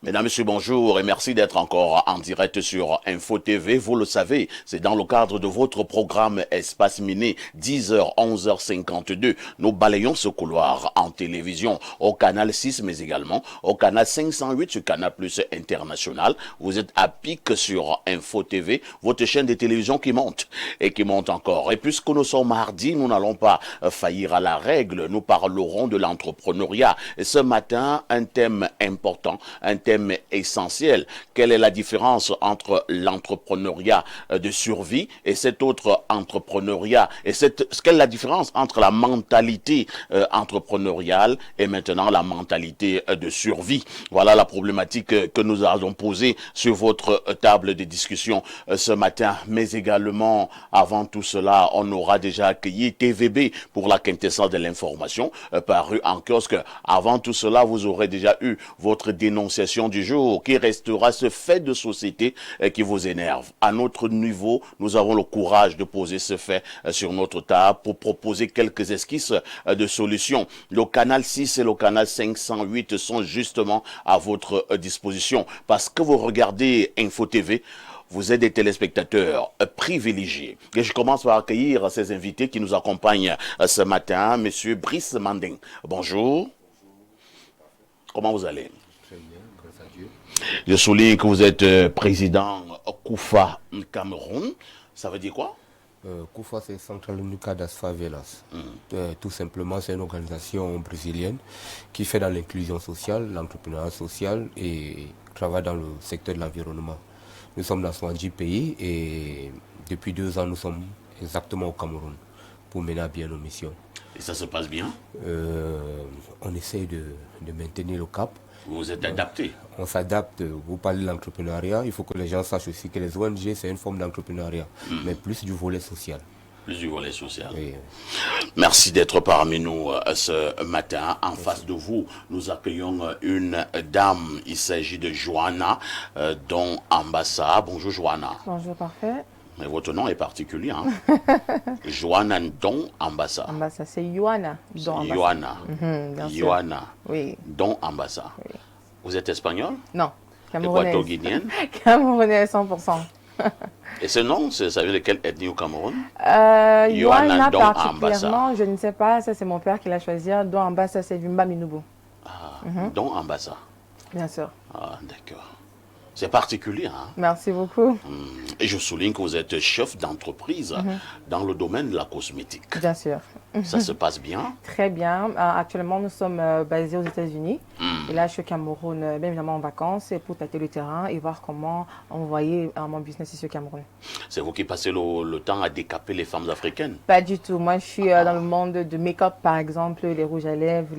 Mesdames, Messieurs, bonjour et merci d'être encore en direct sur Info TV. Vous le savez, c'est dans le cadre de votre programme Espace Miné, 10h, 11h52. Nous balayons ce couloir en télévision au canal 6, mais également au canal 508 sur Canal Plus International. Vous êtes à pic sur Info TV, votre chaîne de télévision qui monte et qui monte encore. Et puisque nous sommes mardi, nous n'allons pas faillir à la règle. Nous parlerons de l'entrepreneuriat. Et ce matin, un thème important, un thème essentiel. Quelle est la différence entre l'entrepreneuriat de survie et cet autre entrepreneuriat? Et quelle est la différence entre la mentalité entrepreneuriale et maintenant la mentalité de survie? Voilà la problématique que nous allons poser sur votre table de discussion ce matin. Mais également, avant tout cela, on aura déjà accueilli TVB pour la quintessence de l'information paru en kiosque. Avant tout cela, vous aurez déjà eu votre dénonciation du jour qui restera ce fait de société qui vous énerve. À notre niveau, nous avons le courage de poser ce fait sur notre table pour proposer quelques esquisses de solutions. Le canal 6 et le canal 508 sont justement à votre disposition parce que vous regardez Info TV. Vous êtes des téléspectateurs privilégiés. Et je commence par accueillir ces invités qui nous accompagnent ce matin. Monsieur Brice Manding, bonjour. Comment vous allez? Très bien, grâce à Dieu. Je souligne que vous êtes président KUFA Cameroun. Ça veut dire quoi? KUFA, c'est Central Única das Favelas. Tout simplement, c'est une organisation brésilienne qui fait dans l'inclusion sociale, l'entrepreneuriat social et travaille dans le secteur de l'environnement. Nous sommes dans 70 pays et depuis 2 ans, nous sommes exactement au Cameroun pour mener à bien nos missions. Et ça se passe bien? On essaie de maintenir le cap. Vous vous êtes adapté? On s'adapte. Vous parlez de l'entrepreneuriat. Il faut que les gens sachent aussi que les ONG, c'est une forme d'entrepreneuriat, mais plus du volet social. Plus du volet social. Oui. Merci d'être parmi nous ce matin. En face de vous, nous accueillons une dame. Il s'agit de Joanna Don Ambassa. Bonjour Joanna. Bonjour, parfait. Mais votre nom est particulier, hein? Joanna Don Ambassa. Ambassa, c'est Yoana. Yoana. Bien sûr. Yoana. Oui. Don Ambassa. Oui. Vous êtes espagnol? Non. Camerounaise. Équato-guinéenne? Camerounaise 100%. Et ce nom, ça veut dire de quelle ethnie au Cameroun? Yoana Don particulièrement, je ne sais pas. Ça, c'est mon père qui l'a choisi. Don Ambassa, c'est Vimba Minubu. Ah, Don Ambassa. Bien sûr. Ah, d'accord. C'est particulier, hein? Merci beaucoup. Et je souligne que vous êtes chef d'entreprise dans le domaine de la cosmétique. Bien sûr. Ça se passe bien? Très bien. Actuellement, nous sommes basés aux États-Unis. Et là, je suis au Cameroun, bien évidemment en vacances, et pour tâter le terrain et voir comment envoyer mon business ici au Cameroun. C'est vous qui passez le temps à décaper les femmes africaines? Pas du tout. Moi, je suis dans le monde de make-up, par exemple, les rouges à lèvres,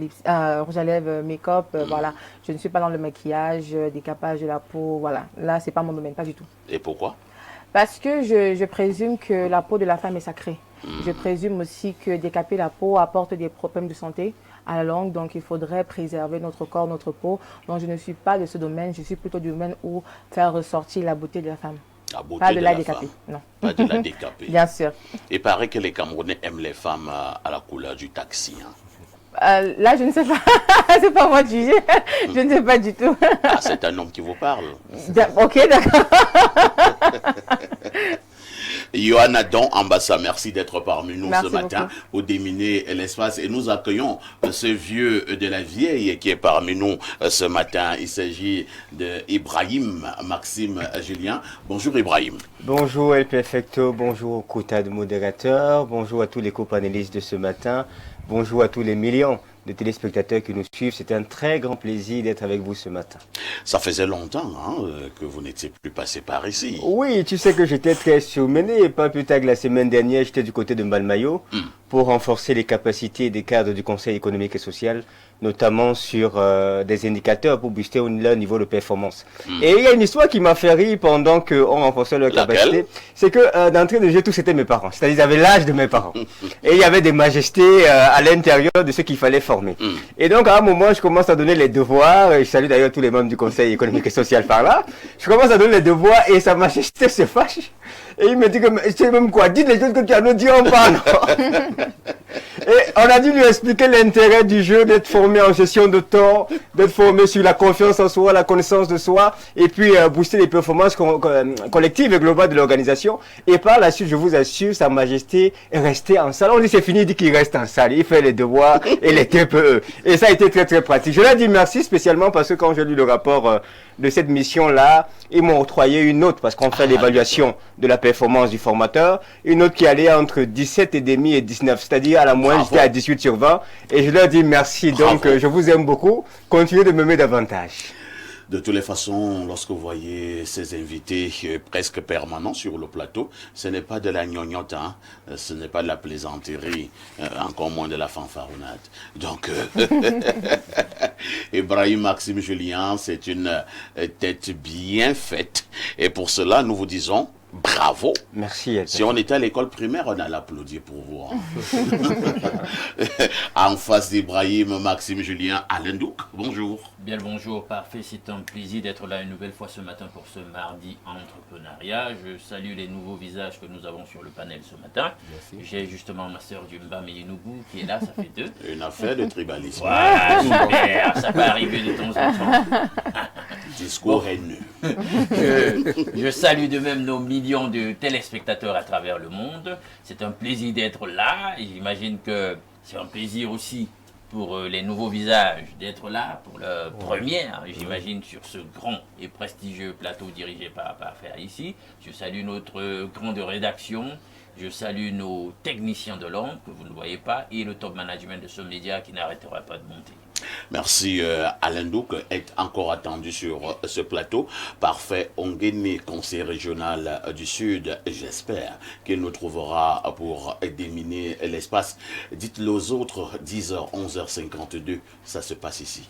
make-up, voilà. Je ne suis pas dans le maquillage, décapage de la peau, voilà. Là, c'est pas mon domaine, pas du tout. Et pourquoi? Parce que je présume que la peau de la femme est sacrée. Je présume aussi que décaper la peau apporte des problèmes de santé à la longue, donc il faudrait préserver notre corps, notre peau. Donc je ne suis pas de ce domaine, je suis plutôt du domaine où faire ressortir la beauté de la femme. La beauté Pas de la décaper, femme. Non. Pas de la décaper. Bien sûr. Il paraît que les Camerounais aiment les femmes à la couleur du taxi, hein? Là, je ne sais pas. C'est pas moi de juger. Je ne sais pas du tout. Ah, c'est un homme qui vous parle. Ok, d'accord. Yoana Don Ambassa, merci d'être parmi nous Merci ce matin beaucoup. pour déminer l'espace. Et nous accueillons ce vieux de la vieille qui est parmi nous ce matin. Il s'agit de Ibrahim Maxime Julien. Bonjour Ibrahim. Bonjour El Perfecto, bonjour au quota de modérateurs, bonjour à tous les co-panélistes de ce matin, bonjour à tous les millions de téléspectateurs qui nous suivent. C'est un très grand plaisir d'être avec vous ce matin. Ça faisait longtemps que vous n'étiez plus passé par ici. Oui, tu sais que j'étais très surmené. Pas plus tard que la semaine dernière, j'étais du côté de Mbalmayo pour renforcer les capacités des cadres du Conseil économique et social, notamment sur des indicateurs pour booster leur niveau de performance. Et il y a une histoire qui m'a fait rire pendant qu'on renforçait leur capacité. C'est que d'entrée de jeu, tous c'était mes parents. C'est-à-dire ils avaient l'âge de mes parents. Et il y avait des majestés à l'intérieur de ceux qu'il fallait former. Et donc à un moment, je commence à donner les devoirs. Et je salue d'ailleurs tous les membres du Conseil économique et social par là. Je commence à donner les devoirs et sa majesté se fâche. Et il me dit que c'est même quoi, dites les choses que tu as, ne dirons pas, non. Et on a dû lui expliquer l'intérêt du jeu, d'être formé en gestion de temps, d'être formé sur la confiance en soi, la connaissance de soi, et puis booster les performances collectives et globales de l'organisation. Et par la suite, je vous assure, Sa Majesté est resté en salle. On dit c'est fini, il dit qu'il reste en salle, il fait les devoirs et les TPE. Et ça a été très très pratique. Je leur ai dit merci spécialement parce que quand j'ai lu le rapport de cette mission-là, ils m'ont octroyé une note parce qu'on fait l'évaluation de la performance du formateur, une note qui allait entre 17,5 et 19, c'est-à-dire à la moyenne j'étais à 18 sur 20 et je leur dis merci. Donc je vous aime beaucoup, continuez de m'aimer davantage. De toutes les façons, lorsque vous voyez ces invités presque permanents sur le plateau, ce n'est pas de la gnognotte, hein? Ce n'est pas de la plaisanterie, encore moins de la fanfaronnade. Donc, Ibrahim Maxime Julien, c'est une tête bien faite. Et pour cela, nous vous disons bravo. Merci. Si on était à l'école primaire, on allait applaudir pour vous. Hein. En face d'Ibrahim Maxime Julien, Alain Douk, bonjour. Bien le bonjour, parfait. C'est un plaisir d'être là une nouvelle fois ce matin pour ce mardi entrepreneuriat. Je salue les nouveaux visages que nous avons sur le panel ce matin. J'ai justement ma sœur Jumba Meyenougou qui est là, ça fait 2. Une affaire de tribalisme. Ouais, super, ça peut arriver de temps en temps. Discours haineux. Je salue de même nos millions de téléspectateurs à travers le monde. C'est un plaisir d'être là et j'imagine que c'est un plaisir aussi pour les nouveaux visages d'être là pour la première, j'imagine, sur ce grand et prestigieux plateau dirigé par Fer ici. Je salue notre grande rédaction, je salue nos techniciens de l'ombre que vous ne voyez pas et le top management de ce média qui n'arrêtera pas de monter. Merci Alain Douk est encore attendu sur ce plateau. Parfait Ongene, conseiller régional du Sud. J'espère qu'il nous trouvera pour déminer l'espace. Dites-le aux autres, 10h, 11h52, ça se passe ici.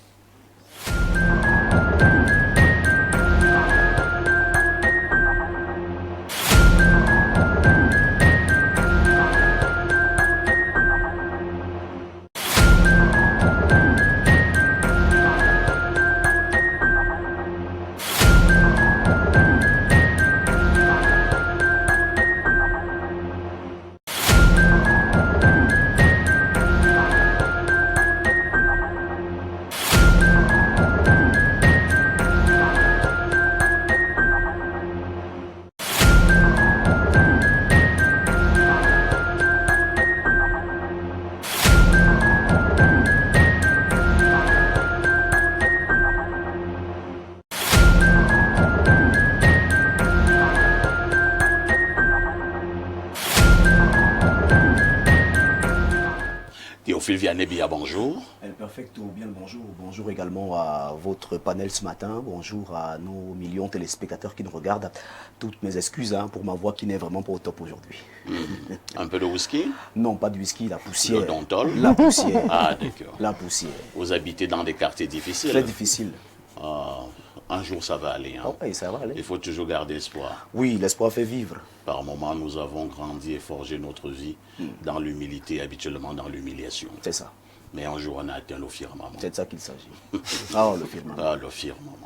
Vianney-Bia, bonjour. El Perfecto, bien le bonjour. Bonjour également à votre panel ce matin. Bonjour à nos millions de téléspectateurs qui nous regardent. Toutes mes excuses pour ma voix qui n'est vraiment pas au top aujourd'hui. Un peu de whisky? Non, pas de whisky, la poussière. Le Dontol? La poussière. Ah, d'accord. La poussière. Vous habitez dans des quartiers difficiles? Très difficile. Un jour, ça va aller. Hein. Oui, ça va aller. Il faut toujours garder espoir. Oui, l'espoir fait vivre. Par moments, nous avons grandi et forgé notre vie dans l'humilité, habituellement dans l'humiliation. C'est ça. Mais un jour, on a atteint le firmament. C'est de ça qu'il s'agit. Ah, le firmament. Ah, le firmament.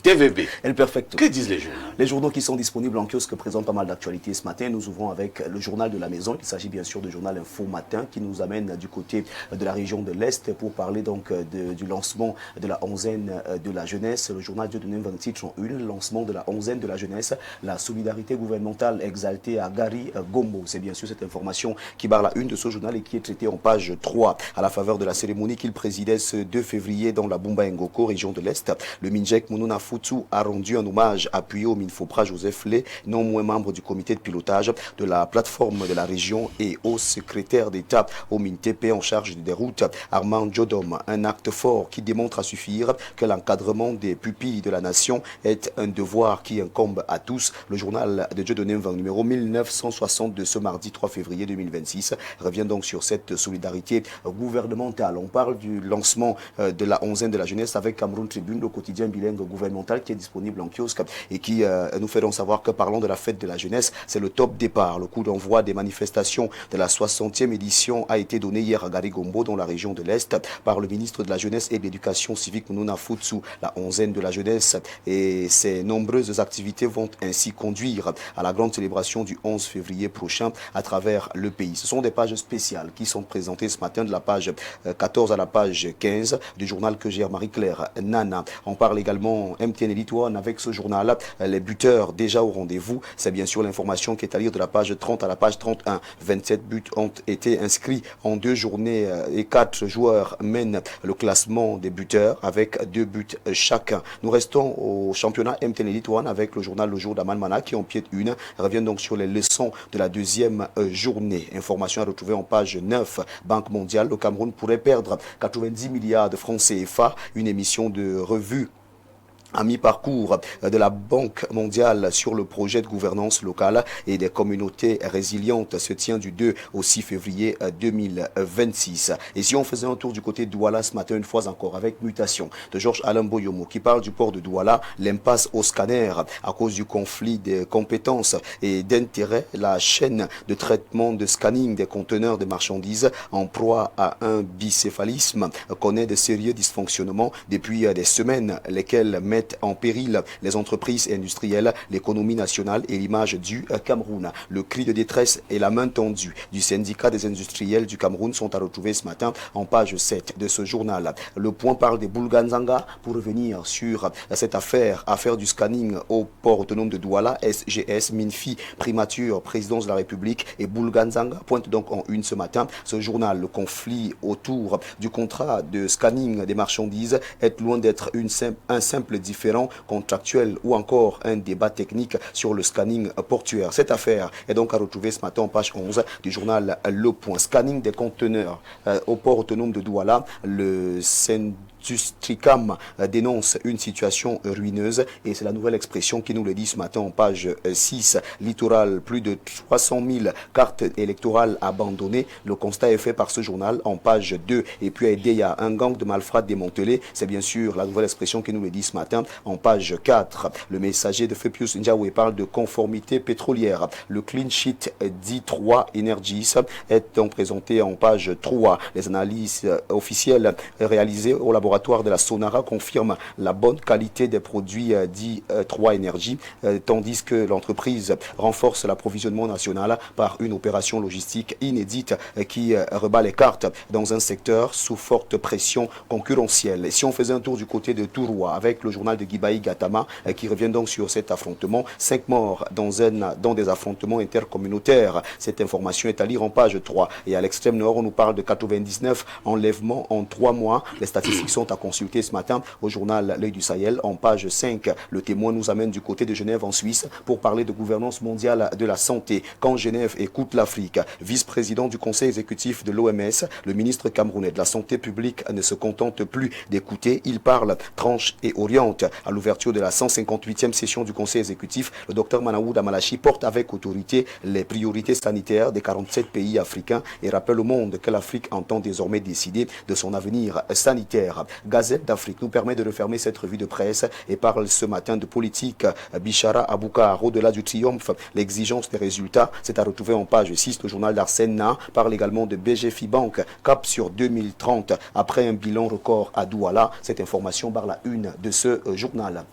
TVB. El Perfecto. Que disent les journaux? Les journaux qui sont disponibles en kiosque présentent pas mal d'actualités ce matin. Nous ouvrons avec le journal de la maison. Il s'agit bien sûr du journal Info Matin qui nous amène du côté de la région de l'Est pour parler donc du lancement de la onzaine de la jeunesse. Le journal de donne 20 titres en une. Lancement de la onzaine de la jeunesse. La solidarité gouvernementale exaltée à Gary Gombo. C'est bien sûr cette information qui barre la une de ce journal et qui est traitée en page 3 à la faveur de la cérémonie qu'il présidait ce 2 février dans la Bumba Ngoko, région de l'Est. Le Minjek Mounouna Foutou a rendu un hommage appuyé au Minfopra Joseph Lé, non moins membre du comité de pilotage de la plateforme de la région et au secrétaire d'État au MINTP en charge des routes, Armand Jodom. Un acte fort qui démontre à suffire que l'encadrement des pupilles de la nation est un devoir qui incombe à tous. Le journal de Dieudonné Mvang numéro 1960 de ce mardi 3 février 2026 revient donc sur cette solidarité gouvernementale gouvernementale. On parle du lancement de la onzaine de la jeunesse avec Cameroun Tribune, le quotidien bilingue gouvernemental qui est disponible en kiosque et qui nous fait donc savoir que parlant de la fête de la jeunesse, c'est le top départ. Le coup d'envoi des manifestations de la 60e édition a été donné hier à Garigombo, dans la région de l'Est, par le ministre de la Jeunesse et de l'Éducation civique, Mounouna Futsu. La onzaine de la jeunesse et ses nombreuses activités vont ainsi conduire à la grande célébration du 11 février prochain à travers le pays. Ce sont des pages spéciales qui sont présentées ce matin de la page 14 à la page 15 du journal que gère Marie-Claire Nana. On parle également MTN Elite One avec ce journal, les buteurs déjà au rendez-vous. C'est bien sûr l'information qui est à lire de la page 30 à la page 31. 27 buts ont été inscrits en 2 journées et 4 joueurs mènent le classement des buteurs avec 2 buts chacun. Nous restons au championnat MTN Elite One avec le journal Le Jour d'Aman Mana qui en pied une revient donc sur les leçons de la deuxième journée. Information à retrouver en page 9. Banque mondiale, le Cameroun pourrait perdre 90 milliards de francs CFA. Une émission de revue à mi-parcours de la Banque mondiale sur le projet de gouvernance locale et des communautés résilientes se tient du 2 au 6 février 2026. Et si on faisait un tour du côté de Douala ce matin, une fois encore, avec Mutation de Georges Alain Boyomo qui parle du port de Douala, l'impasse au scanner à cause du conflit des compétences et d'intérêts, la chaîne de traitement de scanning des conteneurs de marchandises en proie à un bicéphalisme connaît de sérieux dysfonctionnements depuis des semaines, lesquels mettent en péril les entreprises industrielles, l'économie nationale et l'image du Cameroun. Le cri de détresse et la main tendue du syndicat des industriels du Cameroun sont à retrouver ce matin en page 7 de ce journal. Le Point parle des Boulganzanga pour revenir sur cette affaire du scanning au port autonome de Douala. SGS, Minfi, primature, présidence de la République et Boulganzanga pointe donc en une ce matin ce journal. Le conflit autour du contrat de scanning des marchandises est loin d'être un simple différent contractuel ou encore un débat technique sur le scanning portuaire. Cette affaire est donc à retrouver ce matin en page 11 du journal Le Point. Scanning des conteneurs au port autonome de Douala. Le Tricam dénonce une situation ruineuse et c'est la nouvelle expression qui nous le dit ce matin en page 6. Littoral, plus de 300 000 cartes électorales abandonnées. Le constat est fait par ce journal en page 2. Et puis il y a un gang de malfrats démantelé. C'est bien sûr la nouvelle expression qui nous le dit ce matin en page 4. Le messager de Fepius Ndiawe parle de conformité pétrolière. Le clean sheet dit 3 Energies est donc présenté en page 3. Les analyses officielles réalisées au laboratoire de la Sonara confirme la bonne qualité des produits dits 3 Énergie, tandis que l'entreprise renforce l'approvisionnement national par une opération logistique inédite qui rebat les cartes dans un secteur sous forte pression concurrentielle. Et si on faisait un tour du côté de Touroua avec le journal de Guibaï Gatama qui revient donc sur cet affrontement, 5 morts dans des affrontements intercommunautaires. Cette information est à lire en page 3. Et à l'extrême nord, on nous parle de 99 enlèvements en 3 mois. Les statistiques sont à consulter ce matin au journal L'Œil du Sahel en page 5. Le Témoin nous amène du côté de Genève en Suisse pour parler de gouvernance mondiale de la santé. Quand Genève écoute l'Afrique, vice-président du conseil exécutif de l'OMS, le ministre camerounais de la santé publique ne se contente plus d'écouter. Il parle, tranche et oriente. À l'ouverture de la 158e session du conseil exécutif, le docteur Manaouda Malachi porte avec autorité les priorités sanitaires des 47 pays africains et rappelle au monde que l'Afrique entend désormais décider de son avenir sanitaire. Gazette d'Afrique nous permet de refermer cette revue de presse et parle ce matin de politique. Bichara Aboukar, au-delà du triomphe, l'exigence des résultats, c'est à retrouver en page 6. Le journal d'Arsène Na parle également de BGFI Bank, cap sur 2030, après un bilan record à Douala. Cette information barre la une de ce journal.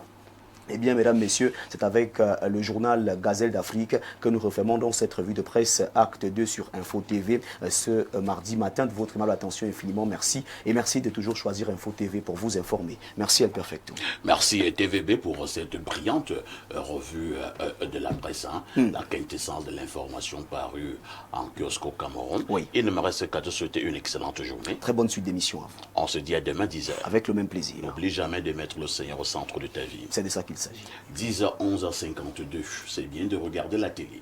Eh bien, mesdames, messieurs, c'est avec le journal Gazelle d'Afrique que nous refermons donc cette revue de presse Acte 2 sur Info TV ce mardi matin. De votre aimable attention, infiniment merci. Et merci de toujours choisir Info TV pour vous informer. Merci, El Perfecto. Merci, TVB, pour cette brillante revue de la presse, la quintessence de l'information parue en kiosque au Cameroun. Oui. Il ne me reste qu'à te souhaiter une excellente journée. Très bonne suite d'émission à vous. On se dit à demain 10h. Avec le même plaisir. N'oublie jamais de mettre le Seigneur au centre de ta vie. C'est de ça qu'il s'agit. 10h, 11h52, c'est bien de regarder la télé.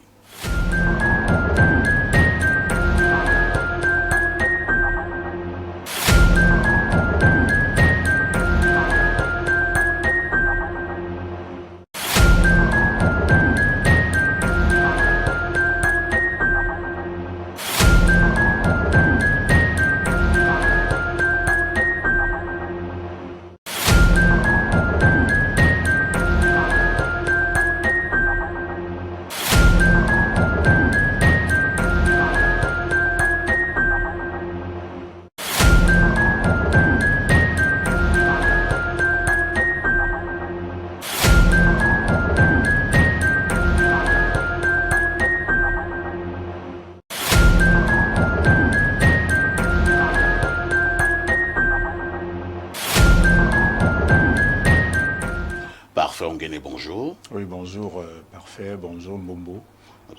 Parfait Ongene, bonjour. Oui, bonjour Parfait, bonjour Mbombo.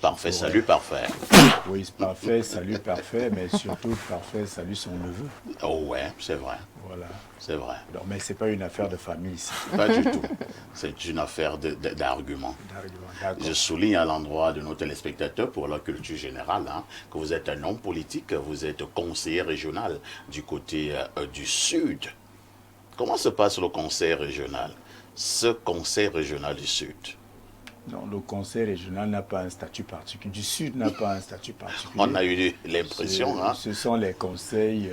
Parfait, salut Parfait. Oui, c'est Parfait, salut Parfait, mais surtout Parfait, salut son neveu. Oh ouais, c'est vrai, Voilà. c'est vrai. Non, mais c'est pas une affaire de famille ici. Pas du tout. C'est une affaire d'argument. D'accord. Je souligne à l'endroit de nos téléspectateurs pour la culture générale que vous êtes un homme politique, vous êtes conseiller régional du côté du Sud. Comment se passe le conseil régional? Ce conseil régional du Sud. Non, le conseil régional n'a pas un statut particulier. Du Sud n'a pas un statut particulier. On a eu l'impression. Ce sont les conseils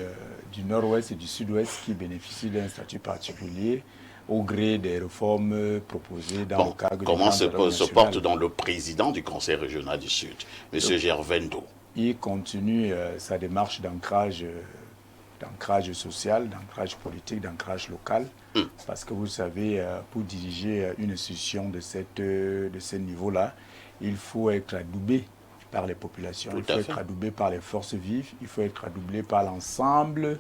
du Nord-Ouest et du Sud-Ouest qui bénéficient d'un statut particulier au gré des réformes proposées dans le cadre du comment se national. porte donc le président du conseil régional du Sud, M. Gervendo? Il continue sa démarche d'ancrage social, d'ancrage politique, d'ancrage local. Parce que vous savez, pour diriger une institution de ce niveau-là, il faut être adoubé par les populations, il faut être adoubé par les forces vives, il faut être adoubé par l'ensemble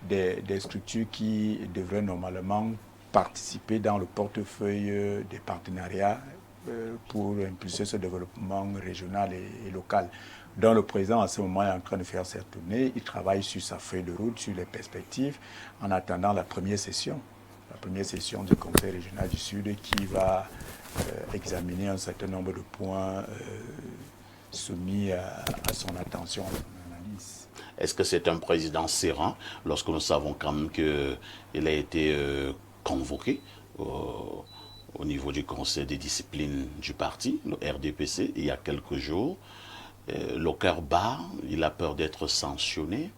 des structures qui devraient normalement participer dans le portefeuille des partenariats pour impulser ce développement régional et local. Dans le président, à ce moment, est en train de faire cette tournée. Il travaille sur sa feuille de route, sur les perspectives, en attendant la première session du Conseil régional du Sud qui va examiner un certain nombre de points soumis à son attention, à son analyse. Est-ce que c'est un président serein lorsque nous savons quand même qu'il a été convoqué au niveau du Conseil des disciplines du parti, le RDPC, il y a quelques jours? Le cœur bat, il a peur d'être sanctionné.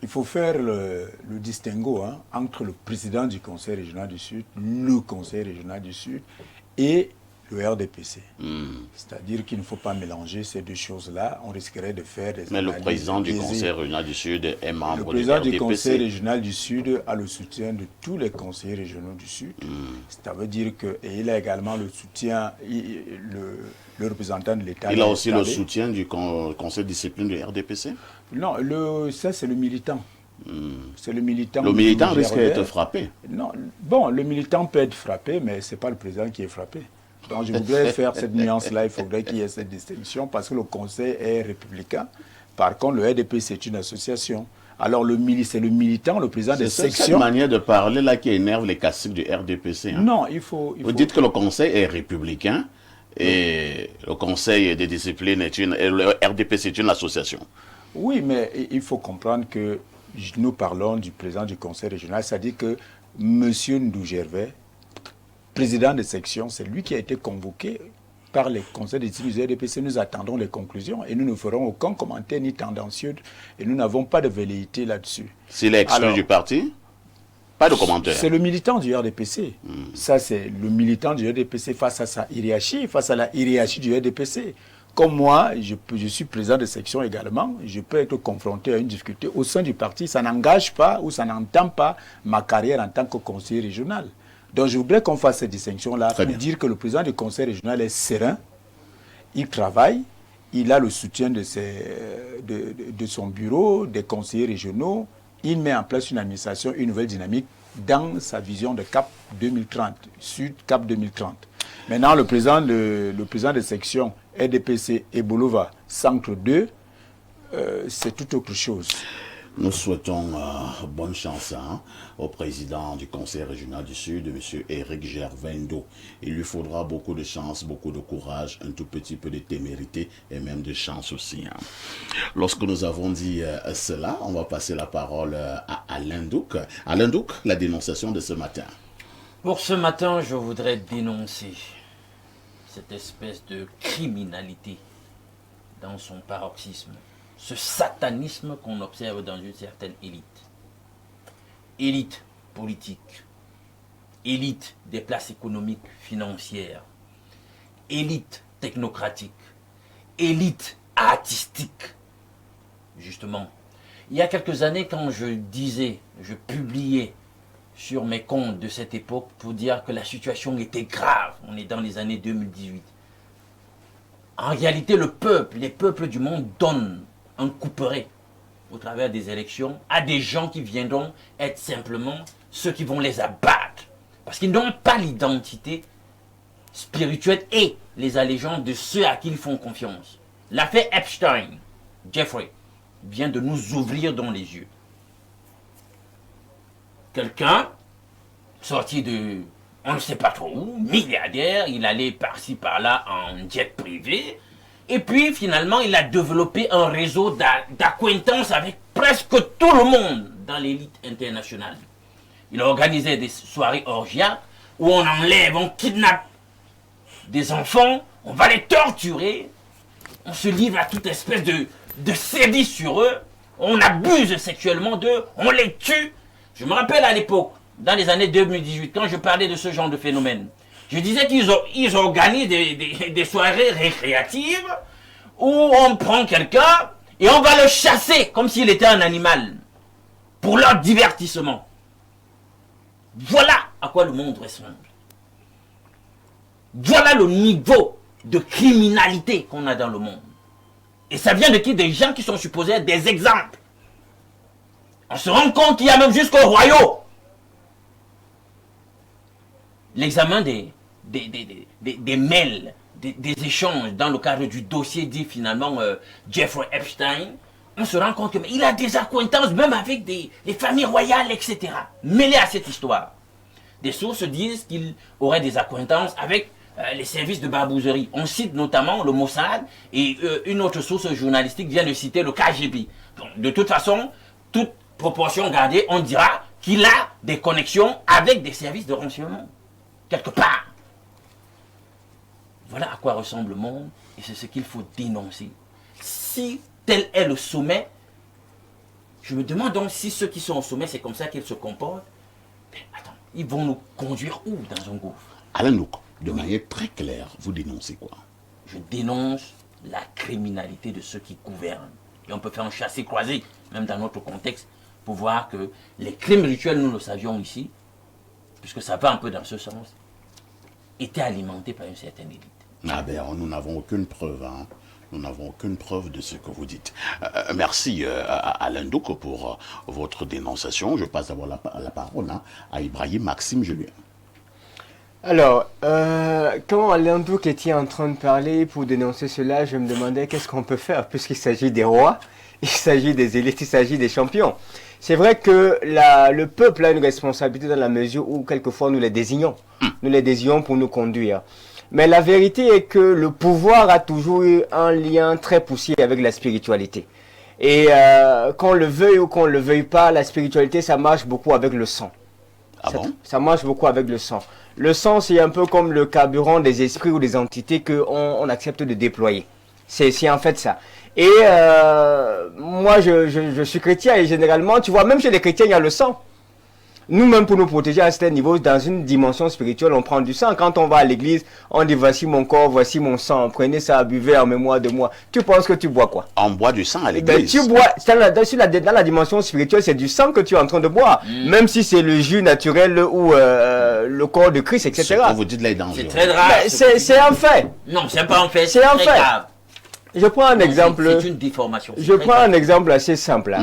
Il faut faire le distinguo entre le président du Conseil régional du Sud, le Conseil régional du Sud et le RDPC. C'est-à-dire qu'il ne faut pas mélanger ces deux choses-là. On risquerait de faire des Mais le président du Conseil régional du Sud est membre du RDPC. Le président du Conseil régional du Sud a le soutien de tous les conseillers régionaux du Sud. Ça veut dire qu'il a également le soutien, le représentant de l'État. Il a aussi le soutien du Conseil de discipline du RDPC? Non, ça c'est le militant. C'est le militant. Le militant risque d'être frappé. Non, bon, le militant peut être frappé, mais ce n'est pas le président qui est frappé. Donc je voudrais faire cette nuance-là, il faudrait qu'il y ait cette distinction parce que le Conseil est républicain. Par contre, le RDP, c'est une association. Alors c'est le militant, le président des sections. C'est cette manière de parler là qui énerve les caciques du RDPC. Non, il faut... Vous dites que le Conseil est républicain et le Conseil des disciplines et le RDPC est une association. Oui, mais il faut comprendre que nous parlons du président du Conseil régional, c'est-à-dire que M. Ndou Gervais, président de section, c'est lui qui a été convoqué par les conseils des disciplines du RDPC. Nous attendons les conclusions et nous ne ferons aucun commentaire ni tendancieux et nous n'avons pas de velléité là-dessus. S'il est exclu du parti, pas de commentaire. C'est le militant du RDPC. Ça, c'est le militant du RDPC face à sa hiérarchie, face à la hiérarchie du RDPC. Comme moi, je suis président de section également, je peux être confronté à une difficulté au sein du parti. Ça n'engage pas ou ça n'entend pas ma carrière en tant que conseiller régional. Donc je voudrais qu'on fasse cette distinction-là pour dire que le président du conseil régional est serein, il travaille, il a le soutien de son bureau, des conseillers régionaux, il met en place une administration, une nouvelle dynamique dans sa vision de CAP 2030, Sud CAP 2030. Maintenant, le président de section RDPC et Bolova, Centre 2, c'est tout autre chose. Nous souhaitons bonne chance au président du Conseil régional du Sud, M. Éric Gervendo. Il lui faudra beaucoup de chance, beaucoup de courage, un tout petit peu de témérité et même de chance aussi. Lorsque nous avons dit cela, on va passer la parole à Alain Douc. Alain Douc, la dénonciation de ce matin. Pour ce matin, je voudrais dénoncer cette espèce de criminalité dans son paroxysme. Ce satanisme qu'on observe dans une certaine élite. Élite politique, élite des places économiques, financières, élite technocratique, élite artistique. Justement, il y a quelques années, quand je publiais sur mes comptes de cette époque pour dire que la situation était grave, on est dans les années 2018. En réalité, les peuples du monde donnent un couperet au travers des élections à des gens qui viendront être simplement ceux qui vont les abattre. Parce qu'ils n'ont pas l'identité spirituelles et les allégeances de ceux à qui ils font confiance. L'affaire Epstein, Jeffrey, vient de nous ouvrir dans les yeux. Quelqu'un, sorti de, on ne sait pas trop où, milliardaire, il allait par-ci par-là en jet privé, et puis finalement il a développé un réseau d'acquaintances avec presque tout le monde dans l'élite internationale. Il organisait des soirées orgiaques où on enlève, on kidnappe des enfants, on va les torturer, on se livre à toute espèce de sévices sur eux, on abuse sexuellement d'eux, on les tue. Je me rappelle à l'époque, dans les années 2018, quand je parlais de ce genre de phénomène, je disais qu'ils organisent des soirées récréatives où on prend quelqu'un et on va le chasser comme s'il était un animal pour leur divertissement. Voilà à quoi le monde ressemble. Voilà le niveau de criminalité qu'on a dans le monde. Et ça vient de qui? Des gens qui sont supposés être des exemples. On se rend compte qu'il y a même jusqu'au royaume l'examen des mails, des échanges dans le cadre du dossier dit finalement Jeffrey Epstein. On se rend compte qu'il a des accointances même avec les familles royales, etc. Mêlées à cette histoire. Des sources disent qu'il aurait des accointances avec les services de barbouzerie. On cite notamment le Mossad et une autre source journalistique vient de citer le KGB. Donc, de toute façon, toute proportion gardée, on dira qu'il a des connexions avec des services de renseignement. Quelque part. Voilà à quoi ressemble le monde et c'est ce qu'il faut dénoncer. Si tel est le sommet, je me demande donc si ceux qui sont au sommet, c'est comme ça qu'ils se comportent. Mais attends, ils vont nous conduire où dans un gouffre? Alain Nouk, de manière très claire, vous dénoncez quoi? Je dénonce la criminalité de ceux qui gouvernent. Et on peut faire un chassé-croisé, même dans notre contexte, pour voir que les crimes rituels, nous le savions ici, puisque ça va un peu dans ce sens, étaient alimentés par une certaine élite. Ah ben, nous n'avons aucune preuve, hein. Nous n'avons aucune preuve de ce que vous dites. Merci Alain Douk pour votre dénonciation. Je passe d'abord la parole à Ibrahim Maxime Julien. Alors, quand Alain Douk était en train de parler pour dénoncer cela, je me demandais qu'est-ce qu'on peut faire, puisqu'il s'agit des rois, il s'agit des élites, il s'agit des champions. C'est vrai que le peuple a une responsabilité dans la mesure où quelquefois nous les désignons. Nous les désignons pour nous conduire. Mais la vérité est que le pouvoir a toujours eu un lien très poussé avec la spiritualité. Et qu'on le veuille ou qu'on ne le veuille pas, la spiritualité, ça marche beaucoup avec le sang. Ah bon? Ça marche beaucoup avec le sang. Le sang, c'est un peu comme le carburant des esprits ou des entités qu'on accepte de déployer. C'est en fait ça. Et moi, je suis chrétien et généralement, tu vois, même chez les chrétiens, il y a le sang. Nous-mêmes, pour nous protéger à un certain niveau, dans une dimension spirituelle, on prend du sang. Quand on va à l'église, on dit voici mon corps, voici mon sang. Prenez ça, buvez en mémoire de moi. Tu penses que tu bois quoi? On boit du sang à l'église. Ben, tu bois, dans la dimension spirituelle, c'est du sang que tu es en train de boire. Même si c'est le jus naturel ou le corps de Christ, etc. Ce que vous dites là est dangereux. C'est très grave. C'est un fait. Non, c'est pas un fait. C'est un très fait. grave. Je prends un exemple. C'est une déformation. Je prends un exemple assez simple.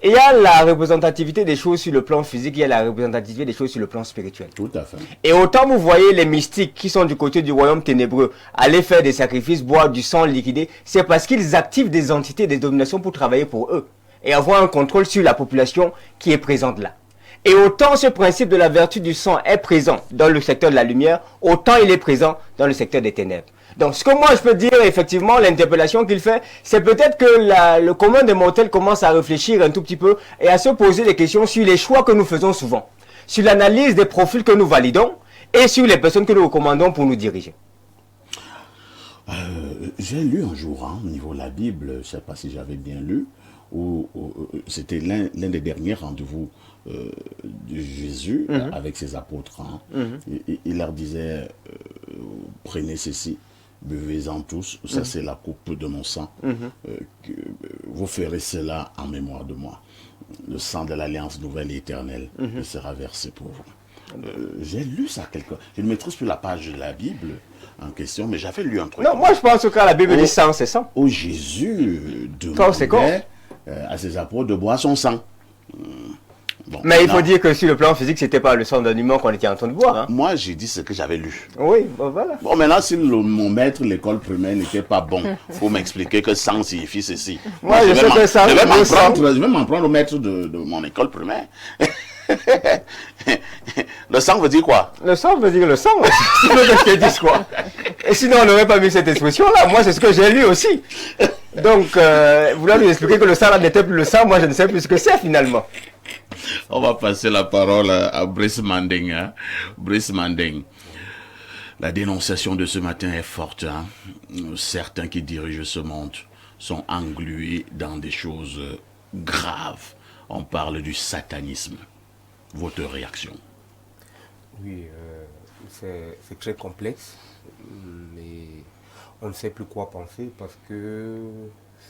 Il y a la représentativité des choses sur le plan physique, il y a la représentativité des choses sur le plan spirituel. Tout à fait. Et autant vous voyez les mystiques qui sont du côté du royaume ténébreux aller faire des sacrifices, boire du sang liquidé, c'est parce qu'ils activent des entités, des dominations pour travailler pour eux et avoir un contrôle sur la population qui est présente là. Et autant ce principe de la vertu du sang est présent dans le secteur de la lumière, autant il est présent dans le secteur des ténèbres. Donc ce que moi je peux dire, effectivement, l'interpellation qu'il fait, c'est peut-être que le commun des mortels commence à réfléchir un tout petit peu et à se poser des questions sur les choix que nous faisons souvent, sur l'analyse des profils que nous validons et sur les personnes que nous recommandons pour nous diriger. J'ai lu un jour, au niveau de la Bible, je ne sais pas si j'avais bien lu, où c'était l'un des derniers rendez-vous de Jésus avec ses apôtres. Il leur disait, prenez ceci, buvez-en tous, ça c'est la coupe de mon sang, vous ferez cela en mémoire de moi. Le sang de l'alliance nouvelle et éternelle sera versé pour vous. J'ai lu ça quelque part. Je ne maîtrise plus la page de la Bible en question, mais j'avais lu un truc. Non, moi je pense que quand la Bible dit sang, c'est sang. Où Jésus demandait à ses apôtres de boire son sang. Bon, Mais il faut non. dire que sur le plan physique, c'était pas le sang d'un humain qu'on était en train de boire. Hein. Moi, j'ai dit ce que j'avais lu. Oui, bon, voilà. Bon, maintenant, si mon maître, l'école primaire, n'était pas bon, faut m'expliquer que sang signifie ceci. Moi, je sais m'en- que sang, je vais m'en le sang. prendre, je vais m'en prendre au maître de mon école primaire. Le sang veut dire quoi? Le sang veut dire le sang. Sinon, qu'est-ce qu'ils disent quoi? Et sinon, on n'aurait pas mis cette expression-là. Moi, c'est ce que j'ai lu aussi. Donc, vouloir lui expliquer que le sang là n'était plus le sang, moi, je ne sais plus ce que c'est finalement. On va passer la parole à Brice Manding. Hein? Brice Manding. La dénonciation de ce matin est forte. Hein? Certains qui dirigent ce monde sont englués dans des choses graves. On parle du satanisme. Votre réaction? Oui, c'est très complexe, mais on ne sait plus quoi penser parce que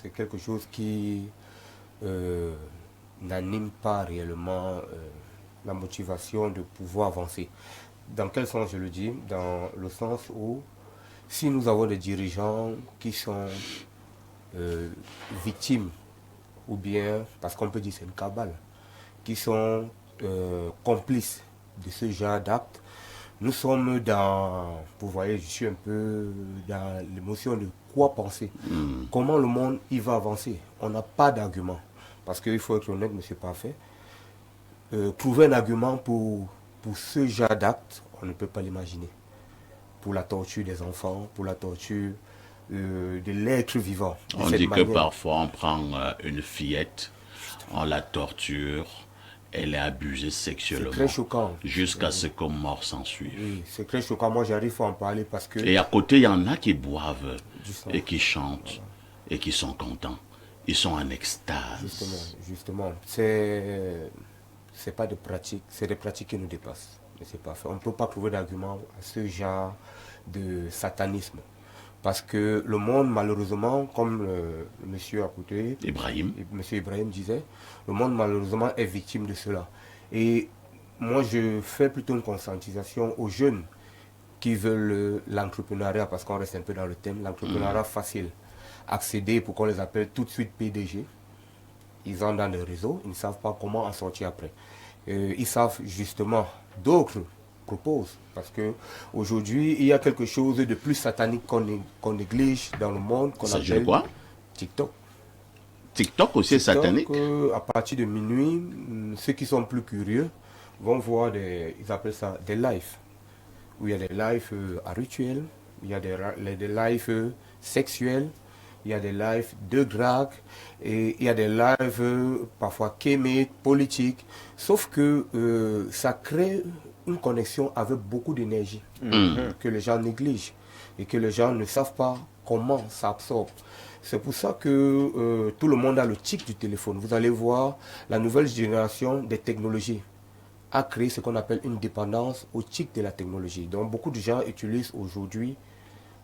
c'est quelque chose qui n'anime pas réellement la motivation de pouvoir avancer. Dans quel sens je le dis? Dans le sens où si nous avons des dirigeants qui sont victimes, ou bien, parce qu'on peut dire c'est une cabale, qui sont complices de ce genre d'actes, nous sommes dans, vous voyez, je suis un peu dans l'émotion de quoi penser. Comment le monde il va avancer? On n'a pas d'argument. Parce qu'il faut être honnête, monsieur Parfait. Trouver un argument pour ce genre d'acte, on ne peut pas l'imaginer. Pour la torture des enfants, pour la torture de l'être vivant. On dit que parfois on prend une fillette, on la torture, elle est abusée sexuellement. C'est très choquant. Jusqu'à ce que mort s'en suive. Oui, c'est très choquant. Moi, j'arrive à en parler parce que... Et à côté, il y en a qui boivent Justement. et qui chantent et qui sont contents. Ils sont en extase. Justement. C'est pas de pratique, c'est des pratiques qui nous dépassent. Mais c'est pas fait. On ne peut pas trouver d'argument à ce genre de satanisme. Parce que le monde, malheureusement, comme le monsieur à côté, monsieur Ibrahim disait, le monde, malheureusement, est victime de cela. Et moi, je fais plutôt une conscientisation aux jeunes qui veulent l'entrepreneuriat, parce qu'on reste un peu dans le thème, l'entrepreneuriat facile. Accéder pour qu'on les appelle tout de suite PDG. Ils ont dans le réseau, ils ne savent pas comment en sortir après. Ils savent justement, d'autres proposent, parce qu'aujourd'hui, il y a quelque chose de plus satanique qu'on néglige dans le monde, qu'on appelle quoi? TikTok. TikTok aussi est satanique? À partir de minuit, ceux qui sont plus curieux vont voir ils appellent ça des lives, où il y a des lives à rituels, il y a des lives sexuels, il y a des lives de drague, et il y a des lives parfois kémiques, politiques, sauf que ça crée une connexion avec beaucoup d'énergie que les gens négligent et que les gens ne savent pas comment ça absorbe. C'est pour ça que tout le monde a le tic du téléphone. Vous allez voir, la nouvelle génération des technologies a créé ce qu'on appelle une dépendance au tic de la technologie. Donc beaucoup de gens utilisent aujourd'hui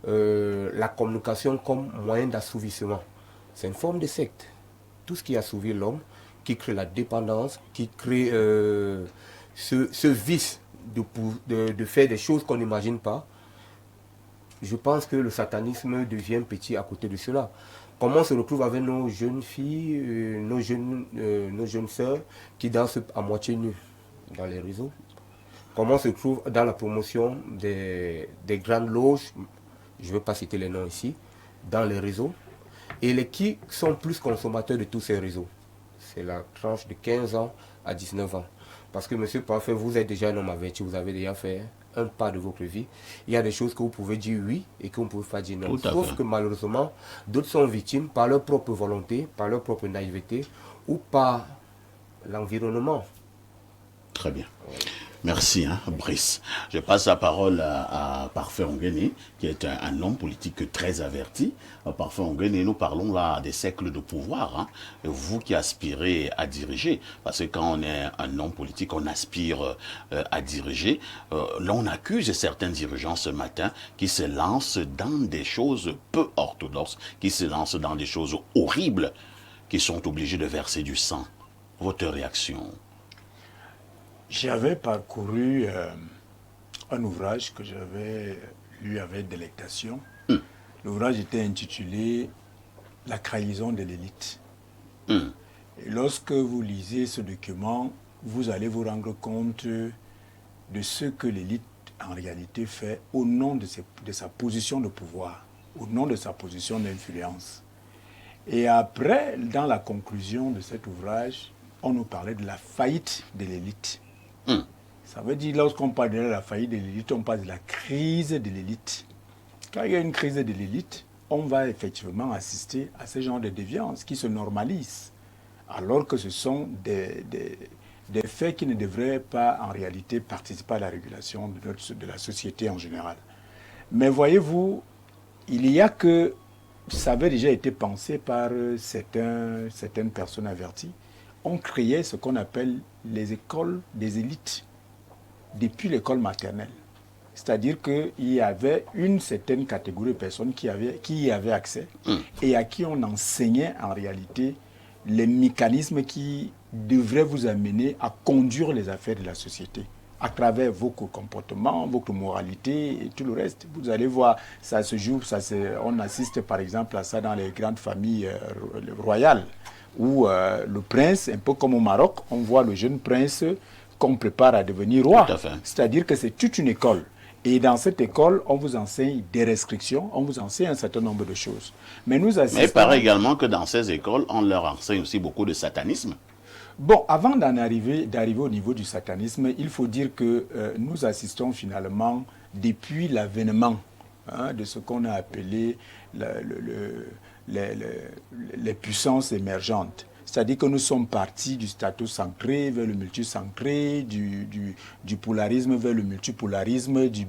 la communication comme moyen d'assouvissement. C'est une forme de secte. Tout ce qui assouvit l'homme, qui crée la dépendance, qui crée ce vice de faire des choses qu'on n'imagine pas. Je pense que le satanisme devient petit à côté de cela. Comment on se retrouve avec nos jeunes filles, nos jeunes sœurs qui dansent à moitié nues dans les réseaux? Comment on se trouve dans la promotion des grandes loges, je ne vais pas citer les noms ici, dans les réseaux? Et qui sont plus consommateurs de tous ces réseaux? C'est la tranche de 15 ans à 19 ans. Parce que, monsieur Parfait, vous êtes déjà un homme averti, vous avez déjà fait un pas de votre vie. Il y a des choses que vous pouvez dire oui et que vous ne pouvez pas dire non. Sauf que malheureusement, d'autres sont victimes par leur propre volonté, par leur propre naïveté ou par l'environnement. Très bien. Merci, Brice. Je passe la parole à Parfait Onguéné, qui est un homme politique très averti. Parfait Onguéné, nous parlons là des siècles de pouvoir. Et vous qui aspirez à diriger, parce que quand on est un homme politique, on aspire à diriger. Là, on accuse certains dirigeants ce matin qui se lancent dans des choses peu orthodoxes, qui se lancent dans des choses horribles, qui sont obligés de verser du sang. Votre réaction? J'avais parcouru un ouvrage que j'avais lu avec délectation. L'ouvrage était intitulé « La trahison de l'élite ». Et lorsque vous lisez ce document, vous allez vous rendre compte de ce que l'élite en réalité fait au nom de sa position de pouvoir, au nom de sa position d'influence. Et après, dans la conclusion de cet ouvrage, on nous parlait de la faillite de l'élite. Ça veut dire, lorsqu'on parle de la faillite de l'élite, on parle de la crise de l'élite. Quand il y a une crise de l'élite, on va effectivement assister à ce genre de déviance qui se normalise, alors que ce sont des faits qui ne devraient pas en réalité participer à la régulation de la société en général. Mais voyez-vous, il y a que, ça avait déjà été pensé par certaines personnes averties, on créait ce qu'on appelle les écoles des élites depuis l'école maternelle. C'est-à-dire qu'il y avait une certaine catégorie de personnes qui y avaient accès et à qui on enseignait en réalité les mécanismes qui devraient vous amener à conduire les affaires de la société à travers vos comportements, votre moralité et tout le reste. Vous allez voir, ça se joue, on assiste par exemple à ça dans les grandes familles royales où le prince, un peu comme au Maroc, on voit le jeune prince qu'on prépare à devenir roi. C'est-à-dire que c'est toute une école. Et dans cette école, on vous enseigne des restrictions, on vous enseigne un certain nombre de choses. Mais il paraît également que dans ces écoles, on leur enseigne aussi beaucoup de satanisme. Bon, avant d'arriver au niveau du satanisme, il faut dire que nous assistons finalement, depuis l'avènement de ce qu'on a appelé les puissances émergentes. C'est-à-dire que nous sommes partis du statocentré vers le multicentré, du polarisme vers le multipolarisme, du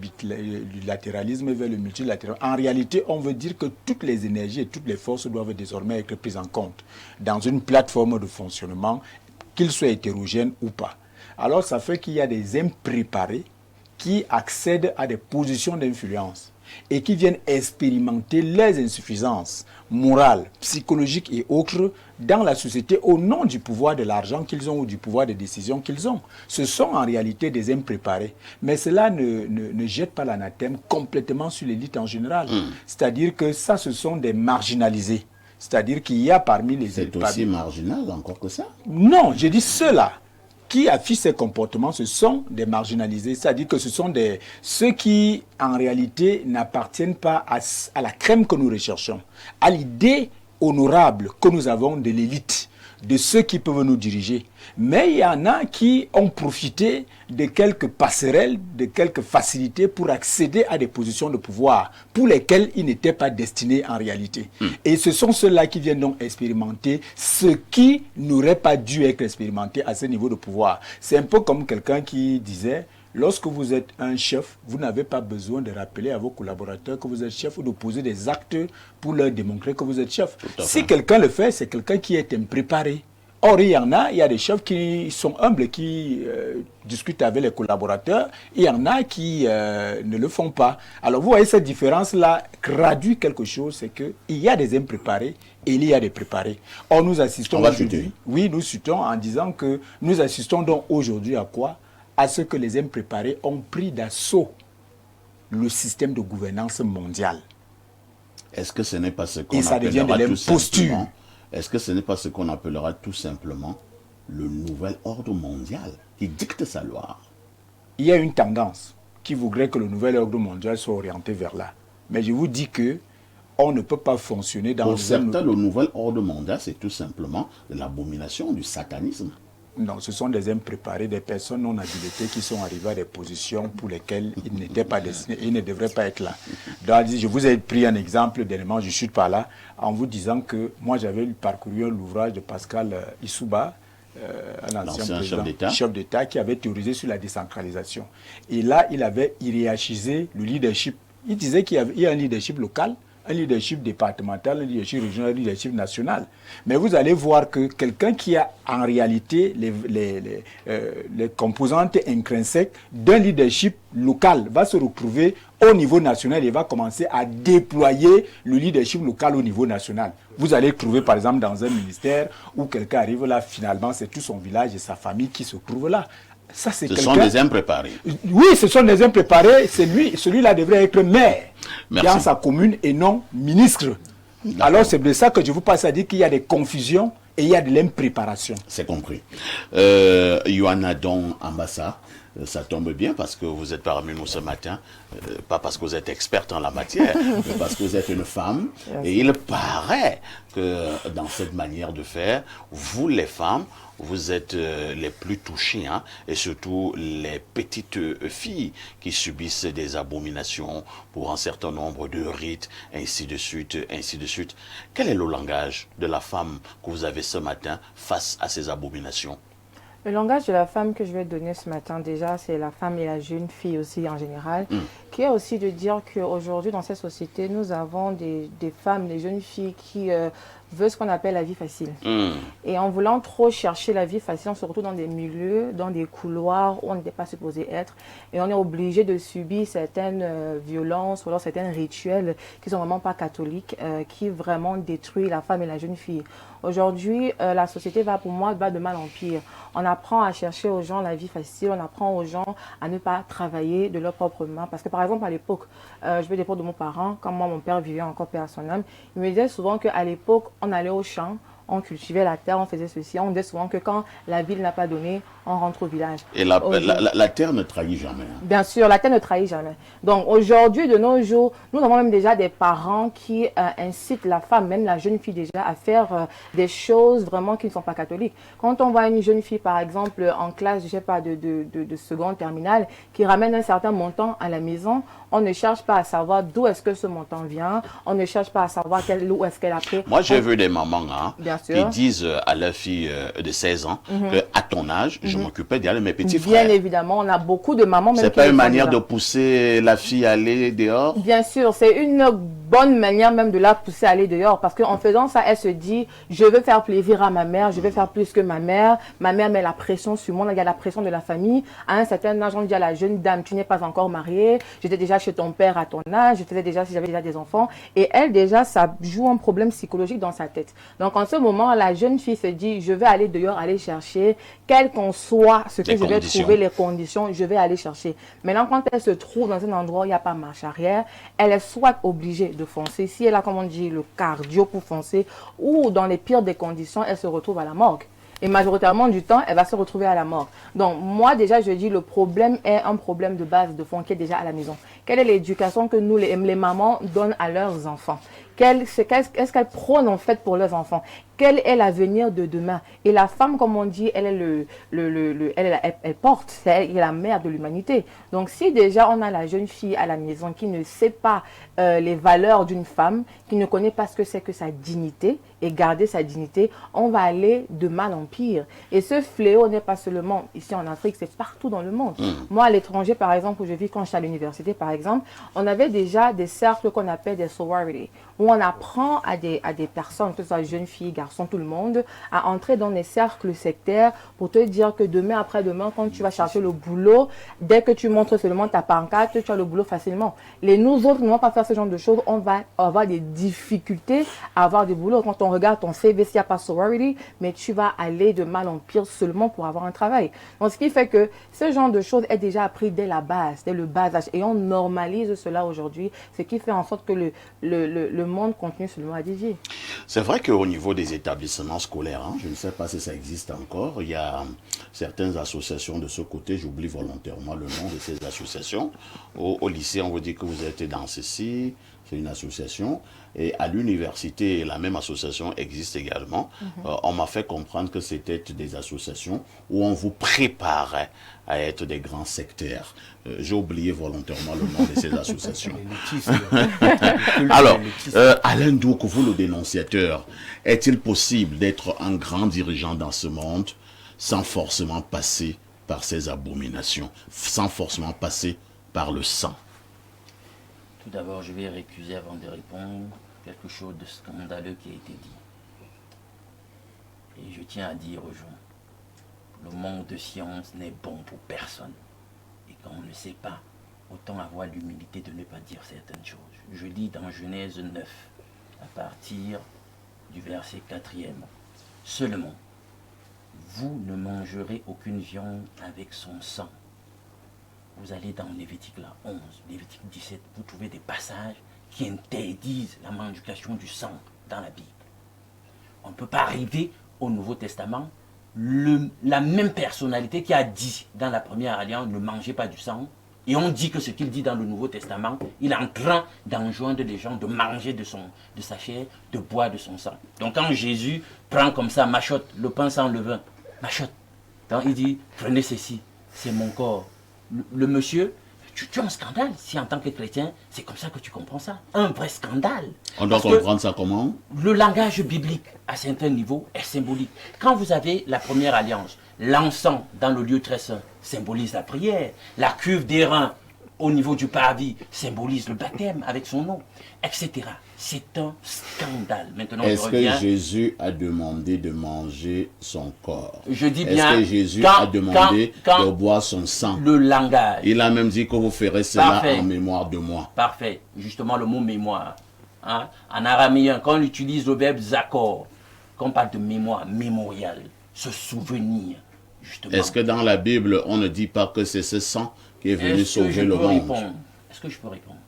latéralisme vers le multilatéralisme. En réalité, on veut dire que toutes les énergies et toutes les forces doivent désormais être prises en compte dans une plateforme de fonctionnement, qu'ils soient hétérogènes ou pas. Alors, ça fait qu'il y a des impréparés qui accèdent à des positions d'influence et qui viennent expérimenter les insuffisances morales, psychologiques et autres dans la société au nom du pouvoir de l'argent qu'ils ont ou du pouvoir de décision qu'ils ont. Ce sont en réalité des impréparés. Mais cela ne jette pas l'anathème complètement sur l'élite en général. C'est-à-dire que ça, ce sont des marginalisés. C'est-à-dire qu'il y a parmi les... C'est aussi marginal encore que ça? Non, je dis ceux-là qui affichent ces comportements, ce sont des marginalisés. C'est-à-dire que ce sont ceux qui, en réalité, n'appartiennent pas à la crème que nous recherchons, à l'idée honorable que nous avons de l'élite, de ceux qui peuvent nous diriger. Mais il y en a qui ont profité de quelques passerelles, de quelques facilités pour accéder à des positions de pouvoir pour lesquelles ils n'étaient pas destinés en réalité. Et ce sont ceux-là qui viennent donc expérimenter ce qui n'aurait pas dû être expérimenté à ce niveau de pouvoir. C'est un peu comme quelqu'un qui disait: lorsque vous êtes un chef, vous n'avez pas besoin de rappeler à vos collaborateurs que vous êtes chef ou de poser des actes pour leur démontrer que vous êtes chef. Si quelqu'un le fait, c'est quelqu'un qui est impréparé. Or, il y a des chefs qui sont humbles, qui discutent avec les collaborateurs. Il y en a qui ne le font pas. Alors, vous voyez, cette différence-là traduit quelque chose, c'est qu'il y a des impréparés et il y a des préparés. Or, nous assistons aujourd'hui... Oui, nous citons en disant que nous assistons donc aujourd'hui à quoi? À ce que les impréparés ont pris d'assaut le système de gouvernance mondiale. Est-ce que ce n'est pas ce qu'on appellera tout simplement... Est-ce que ce n'est pas ce qu'on appellera tout simplement le nouvel ordre mondial qui dicte sa loi? Il y a une tendance qui voudrait que le nouvel ordre mondial soit orienté vers là. Mais je vous dis que on ne peut pas fonctionner dans... Pour certains, le nouvel ordre mondial, c'est tout simplement l'abomination du satanisme. Non, ce sont des impréparés, des personnes non habilitées qui sont arrivées à des positions pour lesquelles ils n'étaient pas destinés et ils ne devraient pas être là. Donc, je vous ai pris un exemple dernièrement, je suis pas là, en vous disant que moi j'avais parcouru l'ouvrage de Pascal Issouba, un ancien président, chef d'État, qui avait théorisé sur la décentralisation. Et là, il avait hiérarchisé le leadership. Il disait qu'il y a un leadership local, un leadership départemental, un leadership régional, un leadership national. Mais vous allez voir que quelqu'un qui a en réalité les composantes intrinsèques d'un leadership local va se retrouver au niveau national et va commencer à déployer le leadership local au niveau national. Vous allez trouver par exemple dans un ministère où quelqu'un arrive là, finalement c'est tout son village et sa famille qui se trouvent là. Ça, ce sont des impréparés. Oui, ce sont des impréparés. Celui-là devrait être maire dans sa commune et non ministre. Alors c'est de ça que je vous passe à dire qu'il y a des confusions et il y a de l'impréparation. C'est compris. Yohanna Don Ambassa, ça tombe bien parce que vous êtes parmi nous ce matin, pas parce que vous êtes experte en la matière, mais parce que vous êtes une femme. Et il paraît que dans cette manière de faire, vous les femmes, vous êtes les plus touchées, hein, et surtout les petites filles qui subissent des abominations pour un certain nombre de rites, ainsi de suite, ainsi de suite. Quel est le langage de la femme que vous avez ce matin face à ces abominations? Le langage de la femme que je vais donner ce matin, déjà, c'est la femme et la jeune fille aussi en général, qui est aussi de dire qu'aujourd'hui, dans cette société, nous avons des femmes, des jeunes filles qui veulent ce qu'on appelle la vie facile. Et en voulant trop chercher la vie facile, on se retrouve dans des milieux, dans des couloirs où on n'était pas supposé être. Et on est obligé de subir certaines violences ou alors certains rituels qui ne sont vraiment pas catholiques, qui vraiment détruisent la femme et la jeune fille. Aujourd'hui, la société va de mal en pire. On apprend à chercher aux gens la vie facile, on apprend aux gens à ne pas travailler de leurs propres mains. Parce que par exemple, à l'époque, je vais dépendre de mon parent, quand moi, mon père vivait encore paix à son âme, il me disait souvent qu'à l'époque, on allait au champ, on cultivait la terre, on faisait ceci. On disait souvent que quand la ville n'a pas donné, on rentre au village. Et la terre ne trahit jamais. Hein. Bien sûr, la terre ne trahit jamais. Donc aujourd'hui, de nos jours, nous avons même déjà des parents qui incitent la femme, même la jeune fille déjà, à faire des choses vraiment qui ne sont pas catholiques. Quand on voit une jeune fille, par exemple, en classe, je sais pas, de seconde terminale, qui ramène un certain montant à la maison, on ne cherche pas à savoir d'où est-ce que ce montant vient, on ne cherche pas à savoir où est-ce qu'elle a pris. Moi, j'ai vu des mamans qui sûr. disent à leur fille de 16 ans qu'à ton âge, je m'occupais d'elle, mes petits Bien frères. évidemment, on a beaucoup de mamans. C'est pas une manière de pousser la fille à aller dehors? Bien sûr, c'est une bonne manière même de la pousser à aller dehors. Parce qu'en faisant ça, elle se dit, je veux faire plaisir à ma mère, je veux faire plus que ma mère. Ma mère met la pression sur moi, il y a la pression de la famille. À un certain âge, on dit à la jeune dame, tu n'es pas encore mariée, j'étais déjà chez ton père à ton âge, je faisais déjà, si j'avais déjà des enfants. Et elle, déjà, ça joue un problème psychologique dans sa tête. Donc, en ce moment, la jeune fille se dit, je vais aller dehors, aller chercher, quel qu'on soit ce que je vais trouver, les conditions, je vais aller chercher. Maintenant, quand elle se trouve dans un endroit où il n'y a pas marche arrière, elle est soit obligée de foncer, si elle a, comme on dit, le cardio pour foncer, ou dans les pires des conditions, elle se retrouve à la morgue. Et majoritairement du temps, elle va se retrouver à la mort. Donc, moi, déjà, je dis, le problème est un problème de base de fond qui est déjà à la maison. Quelle est l'éducation que nous, les mamans, donnent à leurs enfants? Qu'est-ce qu'elles prônent en fait pour leurs enfants? Quel est l'avenir de demain? Et la femme, comme on dit, elle est elle porte, elle est la mère de l'humanité. Donc si déjà on a la jeune fille à la maison qui ne sait pas les valeurs d'une femme, qui ne connaît pas ce que c'est que sa dignité et garder sa dignité, on va aller de mal en pire. Et ce fléau n'est pas seulement ici en Afrique, c'est partout dans le monde. Moi, à l'étranger, par exemple, où je vis quand je suis à l'université, par exemple, on avait déjà des cercles qu'on appelle des sororities, où on apprend à des personnes, que ce soit jeunes filles, garçons, tout le monde, à entrer dans des cercles sectaires pour te dire que demain, après-demain, quand tu vas chercher le boulot, dès que tu montres seulement ta pancarte, tu as le boulot facilement. Nous autres, ne vont pas faire ce genre de choses, on va avoir des difficultés à avoir du boulot. Quand on regarde ton CV, s'il n'y a pas sorority, mais tu vas aller de mal en pire seulement pour avoir un travail. Donc, ce qui fait que ce genre de choses est déjà appris dès la base, dès le bas âge. Et on normalise cela aujourd'hui, ce qui fait en sorte que le monde continue seulement à dévier. C'est vrai qu'au niveau des établissements scolaires, hein, je ne sais pas si ça existe encore, il y a certaines associations de ce côté, j'oublie volontairement le nom de ces associations. Au lycée, on vous dit que vous êtes dans ceci, c'est une association. Et à l'université, la même association existe également. On m'a fait comprendre que c'était des associations où on vous préparait à être des grands sectaires. J'ai oublié volontairement le nom de ces associations. Alors, Alain Douk, vous le dénonciateur, est-il possible d'être un grand dirigeant dans ce monde sans forcément passer par ces abominations, sans forcément passer par le sang? Tout d'abord, je vais récuser avant de répondre quelque chose de scandaleux qui a été dit. Et je tiens à dire aux gens, le monde de science n'est bon pour personne. Et quand on ne sait pas, autant avoir l'humilité de ne pas dire certaines choses. Je lis dans Genèse 9, à partir du verset 4e. Seulement, vous ne mangerez aucune viande avec son sang. Vous allez dans Lévitique 11, Lévitique 17, vous trouvez des passages qui interdisent la manipulation du sang dans la Bible. On ne peut pas arriver au Nouveau Testament, la même personnalité qui a dit dans la première alliance, ne mangez pas du sang, et on dit que ce qu'il dit dans le Nouveau Testament, il est en train d'enjoindre les gens de manger de sa chair, de boire de son sang. Donc quand Jésus prend comme ça, machotte, le pain sans levain, machotte, quand il dit, prenez ceci, c'est mon corps. Le monsieur, tu as un scandale si en tant que chrétien, c'est comme ça que tu comprends ça. Un vrai scandale. On doit comprendre ça comment? Le langage biblique, à certains niveaux, est symbolique. Quand vous avez la première alliance, l'encens dans le lieu très saint symbolise la prière. La cuve d'airain au niveau du parvis symbolise le baptême avec son nom, etc. C'est un scandale. Maintenant, est-ce que Jésus a demandé de manger son corps? Je dis bien. Est-ce que Jésus a demandé de boire son sang? Le langage. Il a même dit que vous ferez cela en mémoire de moi. Parfait. Justement, le mot mémoire. Hein? En araméen, quand on utilise le verbe zakor, quand on parle de mémoire, mémorial, se souvenir, justement. Est-ce que dans la Bible, on ne dit pas que c'est ce sang qui est venu sauver le monde? Est-ce que je peux répondre?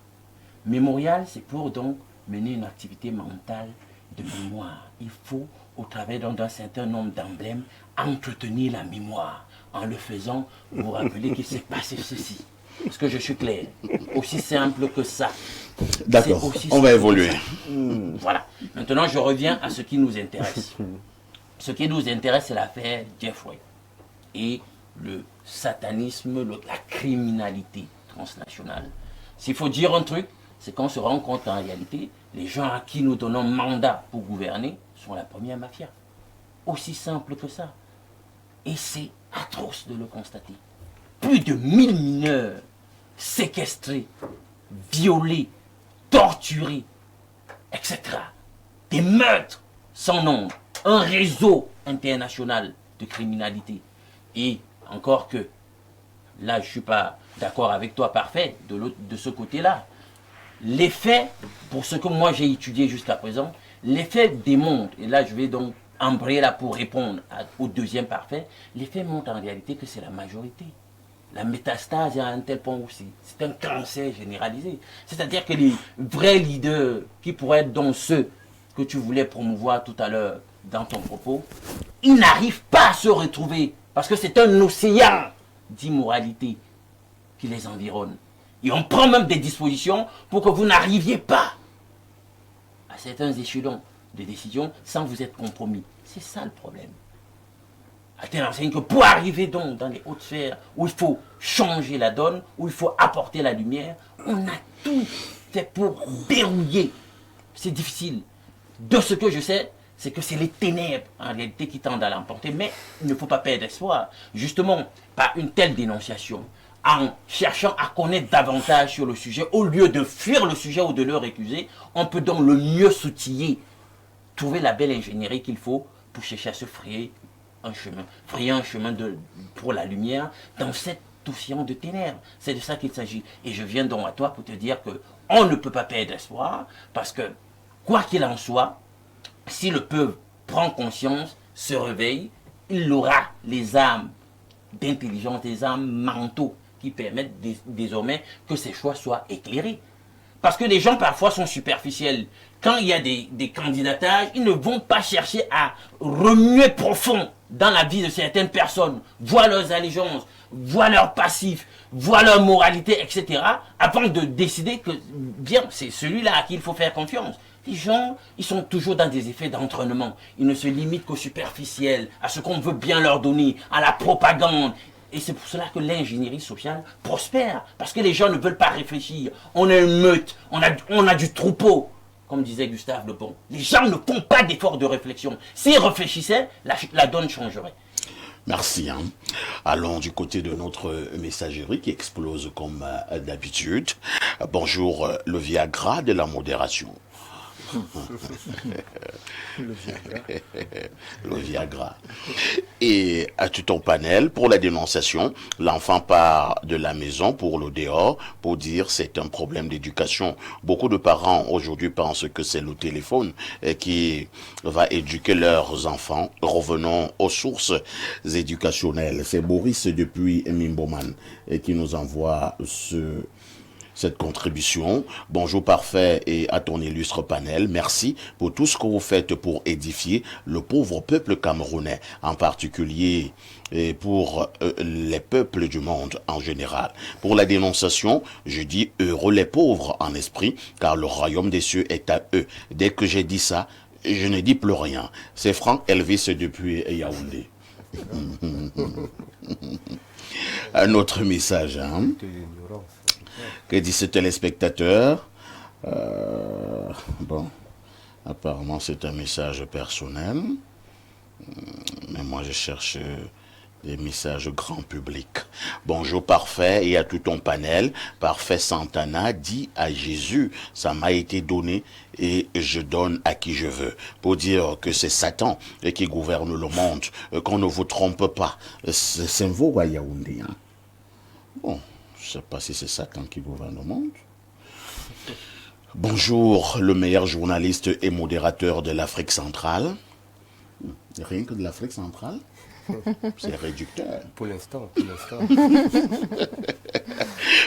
Mémorial, c'est pour donc mener une activité mentale de mémoire. Il faut, au travers d'un certain nombre d'emblèmes, entretenir la mémoire. En le faisant, vous rappeler qu'il s'est passé ceci. Est-ce que je suis clair? Aussi simple que ça. D'accord, on va évoluer. Voilà. Maintenant, je reviens à ce qui nous intéresse. Ce qui nous intéresse, c'est l'affaire Jeffrey et le satanisme, la criminalité transnationale. S'il faut dire un truc, c'est qu'on se rend compte en réalité, les gens à qui nous donnons mandat pour gouverner sont la première mafia. Aussi simple que ça. Et c'est atroce de le constater. Plus de 1000 mineurs séquestrés, violés, torturés, etc. Des meurtres sans nombre. Un réseau international de criminalité. Et encore que, là je ne suis pas d'accord avec toi, parfait, de ce côté-là. Les faits, pour ce que moi j'ai étudié jusqu'à présent, les faits démontrent, et là je vais donc embrayer là pour répondre au deuxième parfait, les faits montrent en réalité que c'est la majorité. La métastase est à un tel point aussi. C'est un cancer généralisé. C'est-à-dire que les vrais leaders, qui pourraient être donc ceux que tu voulais promouvoir tout à l'heure dans ton propos, ils n'arrivent pas à se retrouver parce que c'est un océan d'immoralité qui les environne. Et on prend même des dispositions pour que vous n'arriviez pas à certains échelons de décision sans vous être compromis. C'est ça le problème. À tel enseigne que pour arriver donc dans les hautes sphères où il faut changer la donne, où il faut apporter la lumière, on a tout fait pour verrouiller. C'est difficile. De ce que je sais, c'est que c'est les ténèbres en réalité qui tendent à l'emporter, mais il ne faut pas perdre espoir. Justement, par une telle dénonciation, en cherchant à connaître davantage sur le sujet, au lieu de fuir le sujet ou de le récuser, on peut donc le mieux s'outiller, trouver la belle ingénierie qu'il faut pour chercher à se frayer un chemin pour la lumière dans cet océan de ténèbres. C'est de ça qu'il s'agit. Et je viens donc à toi pour te dire que on ne peut pas perdre espoir, parce que, quoi qu'il en soit, si le peuple prend conscience, se réveille, il aura les âmes d'intelligence, les âmes mentaux qui permettent désormais que ses choix soient éclairés. Parce que les gens parfois sont superficiels. Quand il y a des candidatages, ils ne vont pas chercher à remuer profond dans la vie de certaines personnes, voir leurs allégeances, voir leurs passifs, voir leur moralité, etc. avant de décider que, bien, c'est celui-là à qui il faut faire confiance. Les gens, ils sont toujours dans des effets d'entraînement. Ils ne se limitent qu'au superficiel, à ce qu'on veut bien leur donner, à la propagande. Et c'est pour cela que l'ingénierie sociale prospère. Parce que les gens ne veulent pas réfléchir. On a une meute, on a du troupeau, comme disait Gustave Le Bon. Les gens ne font pas d'efforts de réflexion. S'ils réfléchissaient, la donne changerait. Merci. Allons du côté de notre messagerie qui explose comme d'habitude. Bonjour, le Viagra de la modération. Le Viagra. Et à tout ton panel, pour la dénonciation, l'enfant part de la maison pour le dehors, pour dire c'est un problème d'éducation. Beaucoup de parents aujourd'hui pensent que c'est le téléphone qui va éduquer leurs enfants. Revenons aux sources éducationnelles. C'est Boris depuis Mimboman qui nous envoie cette contribution. Bonjour parfait et à ton illustre panel. Merci pour tout ce que vous faites pour édifier le pauvre peuple camerounais, en particulier et pour les peuples du monde en général. Pour la dénonciation, je dis heureux les pauvres en esprit, car le royaume des cieux est à eux. Dès que j'ai dit ça, je ne dis plus rien. C'est Franck Elvis depuis Yaoundé. Un autre message. Hein? Que dit ce téléspectateur? Bon, apparemment c'est un message personnel. Mais moi je cherche des messages grand public. Bonjour parfait et à tout ton panel. Parfait Santana dit à Jésus, ça m'a été donné et je donne à qui je veux. Pour dire que c'est Satan qui gouverne le monde, qu'on ne vous trompe pas. C'est un veau à Yaoundé. Hein? Bon, je ne sais pas si c'est Satan qui gouverne le monde. Bonjour, le meilleur journaliste et modérateur de l'Afrique centrale. Rien que de l'Afrique centrale. C'est réducteur. Pour l'instant.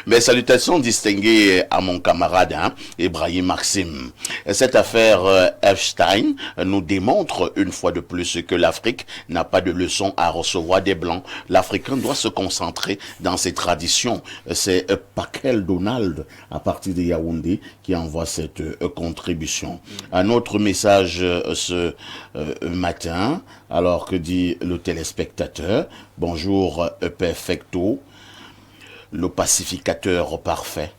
Mes salutations distinguées à mon camarade Ibrahim Maxime. Cette affaire Epstein nous démontre une fois de plus que l'Afrique n'a pas de leçon à recevoir des Blancs. L'Africain doit se concentrer dans ses traditions. C'est Paquel Donald, à partir de Yaoundé, qui envoie cette contribution. Un autre message ce matin, alors que dit le téléspectateur, bonjour Perfecto, le pacificateur parfait.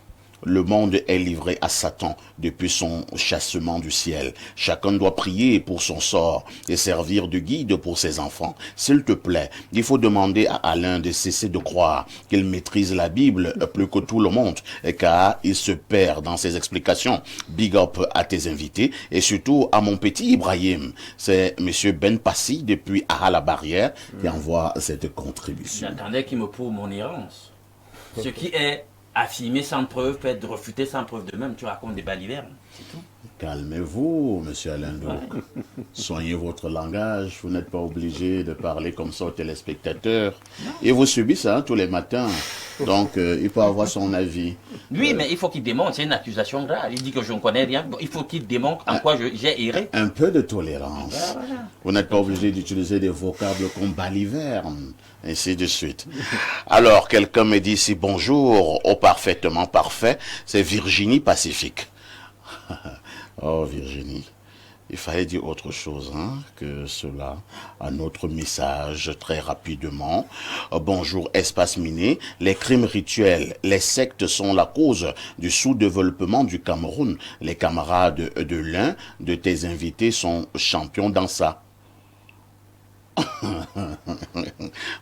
Le monde est livré à Satan depuis son chassement du ciel. Chacun doit prier pour son sort et servir de guide pour ses enfants. S'il te plaît, il faut demander à Alain de cesser de croire qu'il maîtrise la Bible plus que tout le monde, car il se perd dans ses explications. Big up à tes invités et surtout à mon petit Ibrahim. C'est monsieur Ben Passy depuis Aha-la-Barrière qui envoie cette contribution. J'attendais qu'il me prouve mon errance. Ce qui est affirmer sans preuve, peut être refuter sans preuve de même. Tu racontes des balivernes, c'est tout. Calmez-vous, monsieur Alain Douk. Ouais. Soignez votre langage. Vous n'êtes pas obligé de parler comme ça aux téléspectateurs. Et vous subissez ça tous les matins. Donc, il faut avoir son avis. Oui, mais il faut qu'il démontre. C'est une accusation grave. Il dit que je ne connais rien. Il faut qu'il démontre en quoi j'ai erré. Un peu de tolérance. Voilà. Vous n'êtes pas obligé d'utiliser des vocables comme baliverne, ainsi de suite. Alors, quelqu'un me dit ici bonjour au parfaitement parfait. C'est Virginie Pacifique. Oh Virginie, il fallait dire autre chose que cela. Un autre message très rapidement. Bonjour Espace Miné. Les crimes rituels, les sectes sont la cause du sous-développement du Cameroun. Les camarades de l'un de tes invités sont champions dans ça.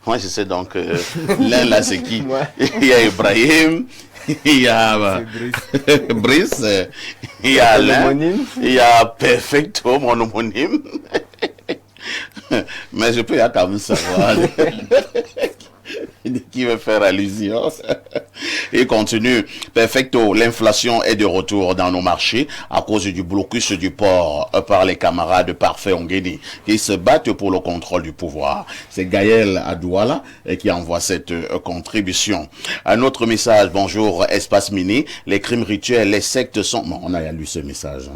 Moi je sais donc l'un là c'est qui? Il y a Ibrahim, il y a Brice, il y a Alain, il y a Perfecto, mon homonyme. Mais je peux quand même savoir qui veut faire allusion. Il continue. Perfecto, l'inflation est de retour dans nos marchés à cause du blocus du port par les camarades parfaits Ongeni qui se battent pour le contrôle du pouvoir. C'est Gaël Adouala qui envoie cette contribution. Un autre message. Bonjour Espace Mini. Les crimes rituels, les sectes sont... Bon, on a lu ce message.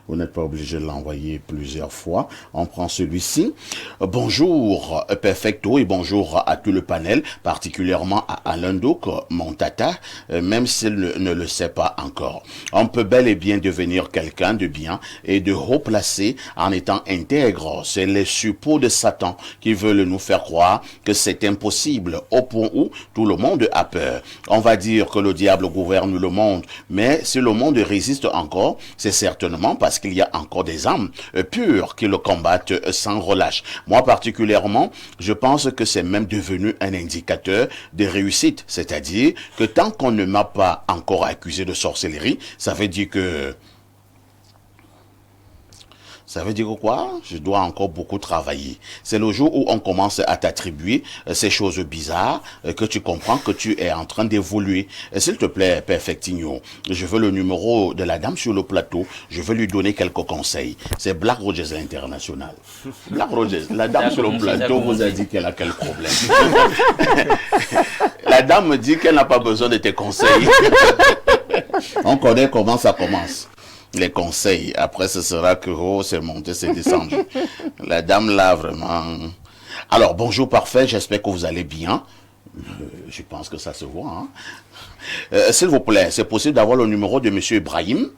Vous n'êtes pas obligé de l'envoyer plusieurs fois. On prend celui-ci. Bonjour Perfecto et bonjour à tout le panel, particulièrement à Alain Douk, mon tata, même s'il ne le sait pas encore. On peut bel et bien devenir quelqu'un de bien et de haut placé en étant intègre. C'est les suppôts de Satan qui veulent nous faire croire que c'est impossible, au point où tout le monde a peur. On va dire que le diable gouverne le monde, mais si le monde résiste encore, c'est certainement parce qu'il y a encore des âmes pures qui le combattent sans relâche. Moi particulièrement, je pense que c'est même devenu un indicateur de réussite, c'est-à-dire que tant qu'on ne m'a pas encore accusé de sorcellerie, ça veut dire que... Ça veut dire quoi? Je dois encore beaucoup travailler. C'est le jour où on commence à t'attribuer ces choses bizarres que tu comprends que tu es en train d'évoluer. S'il te plaît, Perfectinho, je veux le numéro de la dame sur le plateau. Je veux lui donner quelques conseils. C'est Black Rogers International. Black Rogers, la dame sur le plateau vous a dit qu'elle a quel problème? La dame me dit qu'elle n'a pas besoin de tes conseils. On connaît comment ça commence. Les conseils. Après, ce sera que c'est monté, c'est descendu. La dame là, vraiment. Alors, bonjour parfait, j'espère que vous allez bien. Je pense que ça se voit. Hein? S'il vous plaît, c'est possible d'avoir le numéro de monsieur Ibrahim.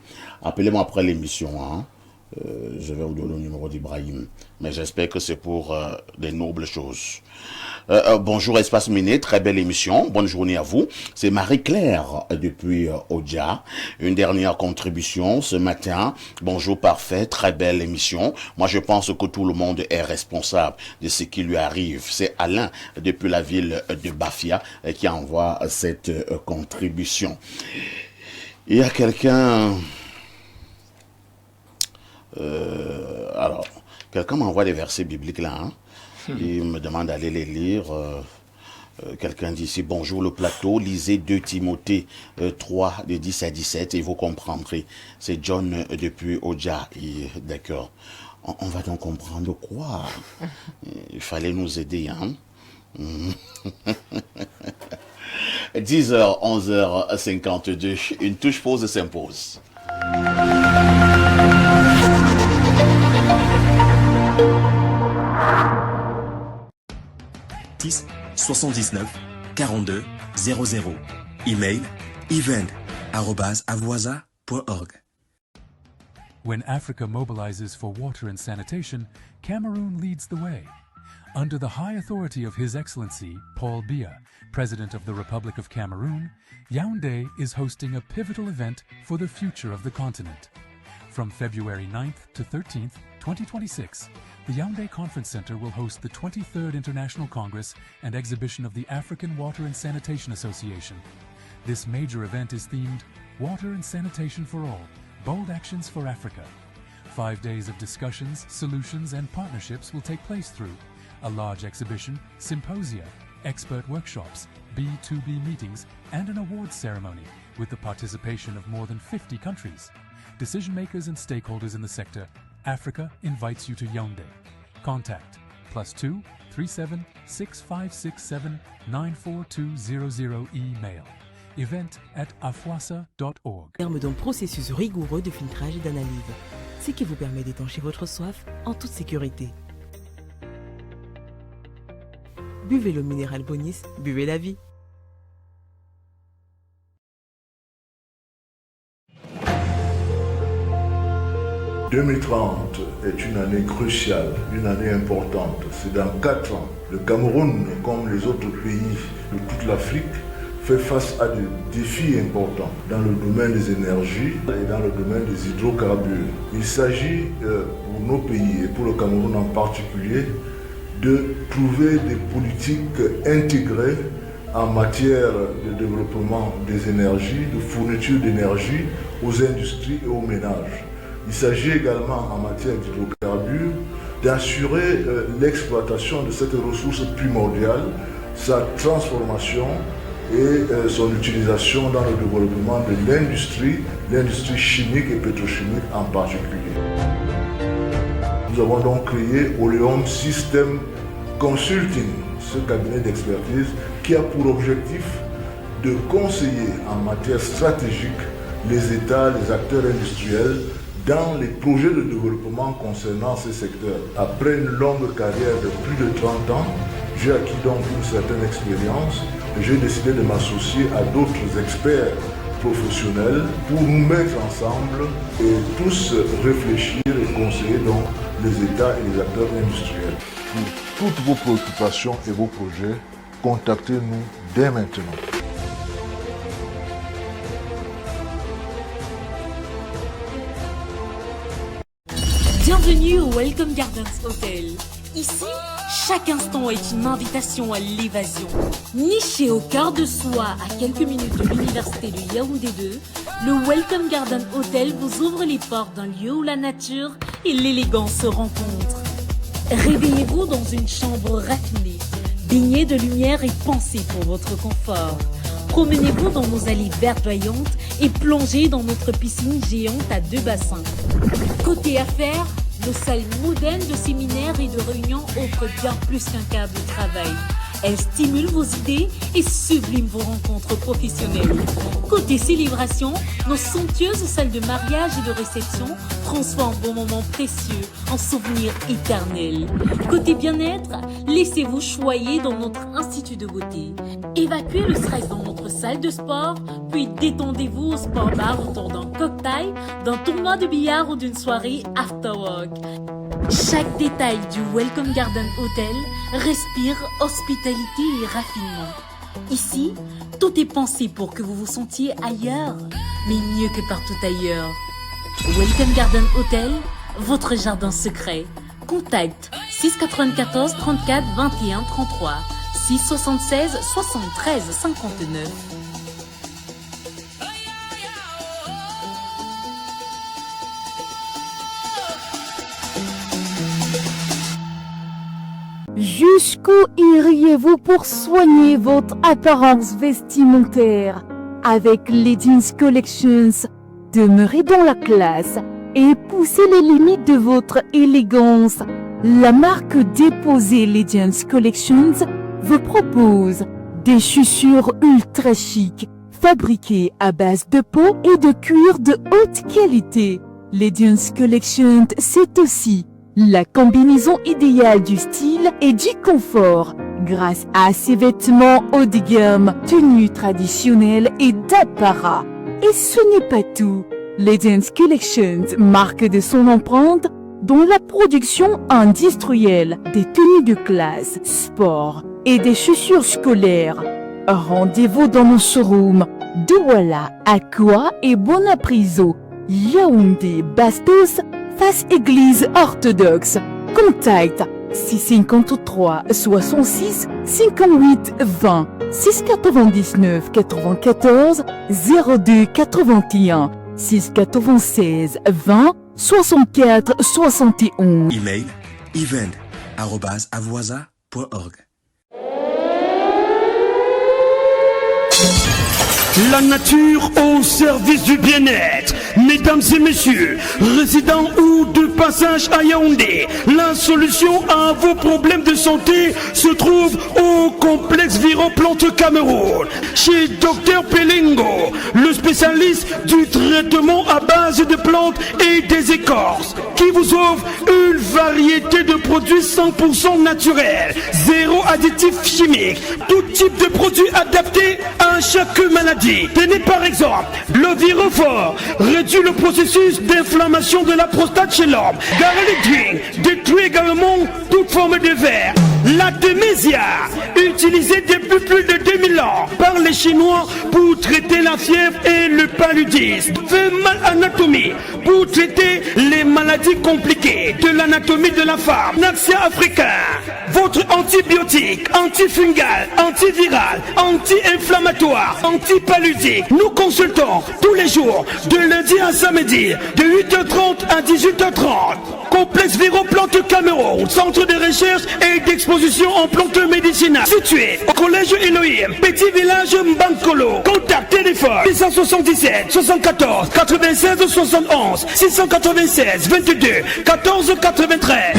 Appelez-moi après l'émission. Hein? Je vais vous donner le numéro d'Ibrahim. Mais j'espère que c'est pour des nobles choses. Bonjour Espace Miné, très belle émission. Bonne journée à vous. C'est Marie-Claire depuis Odia. Une dernière contribution ce matin. Bonjour parfait, très belle émission. Moi je pense que tout le monde est responsable de ce qui lui arrive. C'est Alain depuis la ville de Bafia qui envoie cette contribution. Il y a quelqu'un... alors, quelqu'un m'envoie des versets bibliques là, hein? Il me demande d'aller les lire. Quelqu'un dit ici, bonjour le plateau, lisez 2 Timothée 3, de 10 à 17 et vous comprendrez. C'est John depuis Oja. D'accord. On va donc comprendre quoi? Il fallait nous aider, hein? 10h, 11h52, une touche pause s'impose. 79 42 00. Email event@avoisa.org. When Africa mobilizes for water and sanitation, Cameroon leads the way. Under the high authority of His Excellency Paul Biya, President of the Republic of Cameroon, Yaoundé is hosting a pivotal event for the future of the continent. From February 9th to 13th, 2026, the Yaoundé Conference Center will host the 23rd International Congress and Exhibition of the African Water and Sanitation Association. This major event is themed Water and Sanitation for All, Bold Actions for Africa. 5 days of discussions, solutions, and partnerships will take place through a large exhibition, symposia, expert workshops, B2B meetings, and an awards ceremony with the participation of more than 50 countries. Decision makers and stakeholders in the sector, Africa invites you to Yaoundé. Contact +2 37 6567 94200 email. event@avoisa.org. Terme d'un processus rigoureux de filtrage et d'analyse, ce qui vous permet d'étancher votre soif en toute sécurité. Buvez l'eau minérale Bonis, buvez la vie. « 2030 est une année cruciale, une année importante. C'est dans 4 ans. Le Cameroun, comme les autres pays de toute l'Afrique, fait face à des défis importants dans le domaine des énergies et dans le domaine des hydrocarbures. Il s'agit pour nos pays et pour le Cameroun en particulier de trouver des politiques intégrées en matière de développement des énergies, de fourniture d'énergie aux industries et aux ménages. Il s'agit également en matière d'hydrocarbures d'assurer l'exploitation de cette ressource primordiale, sa transformation et son utilisation dans le développement de l'industrie chimique et pétrochimique en particulier. Nous avons donc créé Oleum System Consulting, ce cabinet d'expertise qui a pour objectif de conseiller en matière stratégique les États, les acteurs industriels dans les projets de développement concernant ces secteurs. Après une longue carrière de plus de 30 ans, j'ai acquis donc une certaine expérience et j'ai décidé de m'associer à d'autres experts professionnels pour nous mettre ensemble et tous réfléchir et conseiller donc les États et les acteurs industriels. Pour toutes vos préoccupations et vos projets, contactez-nous dès maintenant. Bienvenue au Welcome Gardens Hotel. Ici, chaque instant est une invitation à l'évasion. Niché au cœur de soi, à quelques minutes de l'université de Yaoundé 2, le Welcome Garden Hotel vous ouvre les portes d'un lieu où la nature et l'élégance se rencontrent. Réveillez-vous dans une chambre raffinée, baignée de lumière et pensée pour votre confort. Promenez-vous dans nos allées verdoyantes et plongez dans notre piscine géante à 2 bassins. Côté affaires, nos salles modernes de séminaires et de réunions offrent bien plus qu'un cadre de travail. Elle stimule vos idées et sublime vos rencontres professionnelles. Côté célébration, nos somptueuses salles de mariage et de réception transforment vos moments précieux en souvenirs éternels. Côté bien-être, laissez-vous choyer dans notre institut de beauté. Évacuez le stress dans notre salle de sport, puis détendez-vous au sport bar autour d'un cocktail, d'un tournoi de billard ou d'une soirée after work. Chaque détail du Welcome Garden Hotel respire hospitalité et raffinement. Ici, tout est pensé pour que vous vous sentiez ailleurs, mais mieux que partout ailleurs. Welcome Garden Hotel, votre jardin secret. Contact 694 34 21 33 676 73 59. Jusqu'où iriez-vous pour soigner votre apparence vestimentaire? Avec les Jeans Collections, demeurez dans la classe et poussez les limites de votre élégance. La marque déposée les Jeans Collections vous propose des chaussures ultra chic, fabriquées à base de peau et de cuir de haute qualité. Les Jeans Collections, c'est aussi la combinaison idéale du style et du confort grâce à ses vêtements haut de gamme, tenues traditionnelles et d'apparat. Et ce n'est pas tout. Les Jeans Collections marque de son empreinte dans la production industrielle des tenues de classe, sport et des chaussures scolaires. Rendez-vous dans nos showrooms Douala, Aqua et Bonapriso, Yaoundé, Bastos, face église orthodoxe. Contact 653 66 58 20 699 94 02 81 696 20 64 71. Email event@avoisa.org. La nature au service du bien-être. Mesdames et messieurs, résidents ou de passage à Yaoundé, la solution à vos problèmes de santé se trouve au complexe Viroplante Cameroun. Chez Dr Pelingo, le spécialiste du traitement à base de plantes et des écorces, qui vous offre une variété de produits 100% naturels, zéro additif chimique, tout type de produits adaptés à chaque maladie. Tenez par exemple le Virofort, réduit le processus d'inflammation de la prostate chez l'homme. Garlic Drink détruit également toute forme de verre. La Demésia, utilisée depuis plus de 2000 ans par les Chinois pour traiter la fièvre et le paludisme. Femal Anatomie, pour traiter les maladies compliquées de l'anatomie de la femme. Naxia africain, votre antibiotique, antifungal, antiviral, anti-inflammatoire, antipaludique. Nous consultons tous les jours, de lundi à samedi, de 8h30 à 18h30. Complexe Viroplante Cameroun, centre de recherche et d'exposition en plantes médicinales. Situé au collège Elohim, petit village Mbankolo. Contact téléphone 677 74 96 71 696 22 14 93.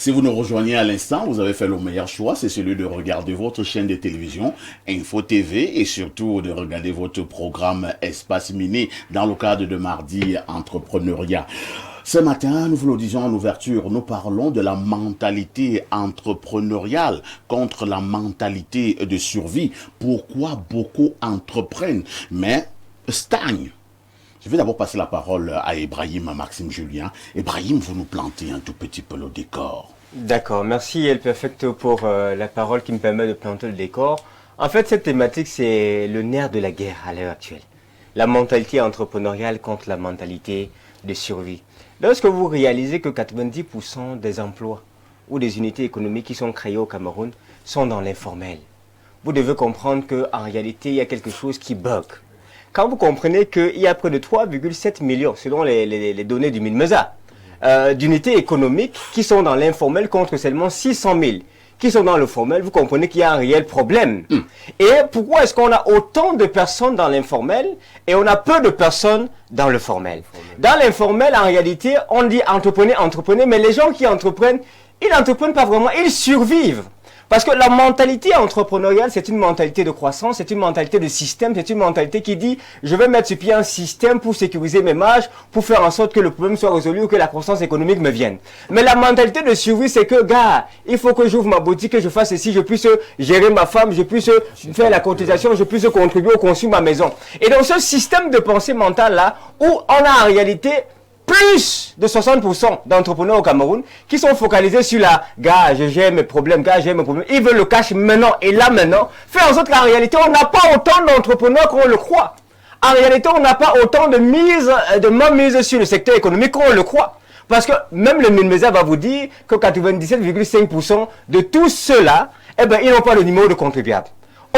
Si vous nous rejoignez à l'instant, vous avez fait le meilleur choix, c'est celui de regarder votre chaîne de télévision Info TV et surtout de regarder votre programme Espace Mini dans le cadre de Mardi Entrepreneuriat. Ce matin, nous vous le disons en ouverture, nous parlons de la mentalité entrepreneuriale contre la mentalité de survie. Pourquoi beaucoup entreprennent mais stagnent? Je vais d'abord passer la parole à Ibrahim, à Maxime Julien. Ibrahim, vous nous plantez un tout petit peu le décor. D'accord, merci El Perfecto pour la parole qui me permet de planter le décor. En fait, cette thématique, c'est le nerf de la guerre à l'heure actuelle. La mentalité entrepreneuriale contre la mentalité de survie. Lorsque vous réalisez que 90% des emplois ou des unités économiques qui sont créées au Cameroun sont dans l'informel, vous devez comprendre qu'en réalité, il y a quelque chose qui bug. Quand vous comprenez qu'il y a près de 3,7 millions, selon les données du MINMESA, d'unités économiques qui sont dans l'informel contre seulement 600 000 qui sont dans le formel, vous comprenez qu'il y a un réel problème. Et pourquoi est-ce qu'on a autant de personnes dans l'informel et on a peu de personnes dans le formel? Dans l'informel, en réalité, on dit entreprenez, mais les gens qui entreprennent, ils n'entreprennent pas vraiment, ils survivent. Parce que la mentalité entrepreneuriale, c'est une mentalité de croissance, c'est une mentalité de système, c'est une mentalité qui dit je vais mettre sur pied un système pour sécuriser mes marges, pour faire en sorte que le problème soit résolu ou que la croissance économique me vienne. Mais la mentalité de survie, c'est que gars, il faut que j'ouvre ma boutique, que je fasse ceci, je puisse gérer ma femme, je puisse faire la cotisation, je puisse contribuer au conçu de ma maison. Et dans ce système de pensée mentale là, où on a en réalité plus de 60% d'entrepreneurs au Cameroun qui sont focalisés sur la « gars, j'ai mes problèmes, ils veulent le cash maintenant et là maintenant », fait en sorte qu'en réalité, on n'a pas autant d'entrepreneurs qu'on le croit. En réalité, on n'a pas autant de main mise sur le secteur économique qu'on le croit. Parce que même le MINMESA va vous dire que 97,5% de tous ceux-là, eh ben, ils n'ont pas le numéro de contribuable.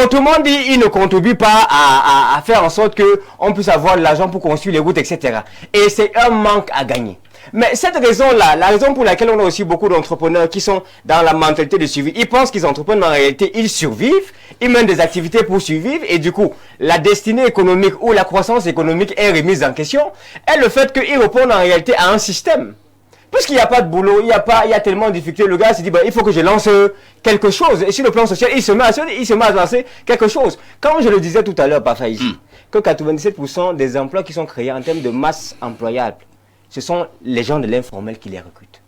Autrement dit, ils ne contribuent pas à faire en sorte qu'on puisse avoir de l'argent pour construire les routes, etc. Et c'est un manque à gagner. Mais cette raison-là, la raison pour laquelle on a aussi beaucoup d'entrepreneurs qui sont dans la mentalité de survie, ils pensent qu'ils entreprennent, mais en réalité, ils survivent, ils mènent des activités pour survivre, et du coup, la destinée économique ou la croissance économique est remise en question, est le fait qu'ils répondent en réalité à un système. Puisqu'il n'y a pas de boulot, il y a tellement de difficultés, le gars se dit, bah, il faut que je lance quelque chose. Et sur le plan social, il se met à lancer quelque chose. Comme je le disais tout à l'heure, Pafa, ici, que 97% des emplois qui sont créés en termes de masse employable, ce sont les gens de l'informel qui les recrutent.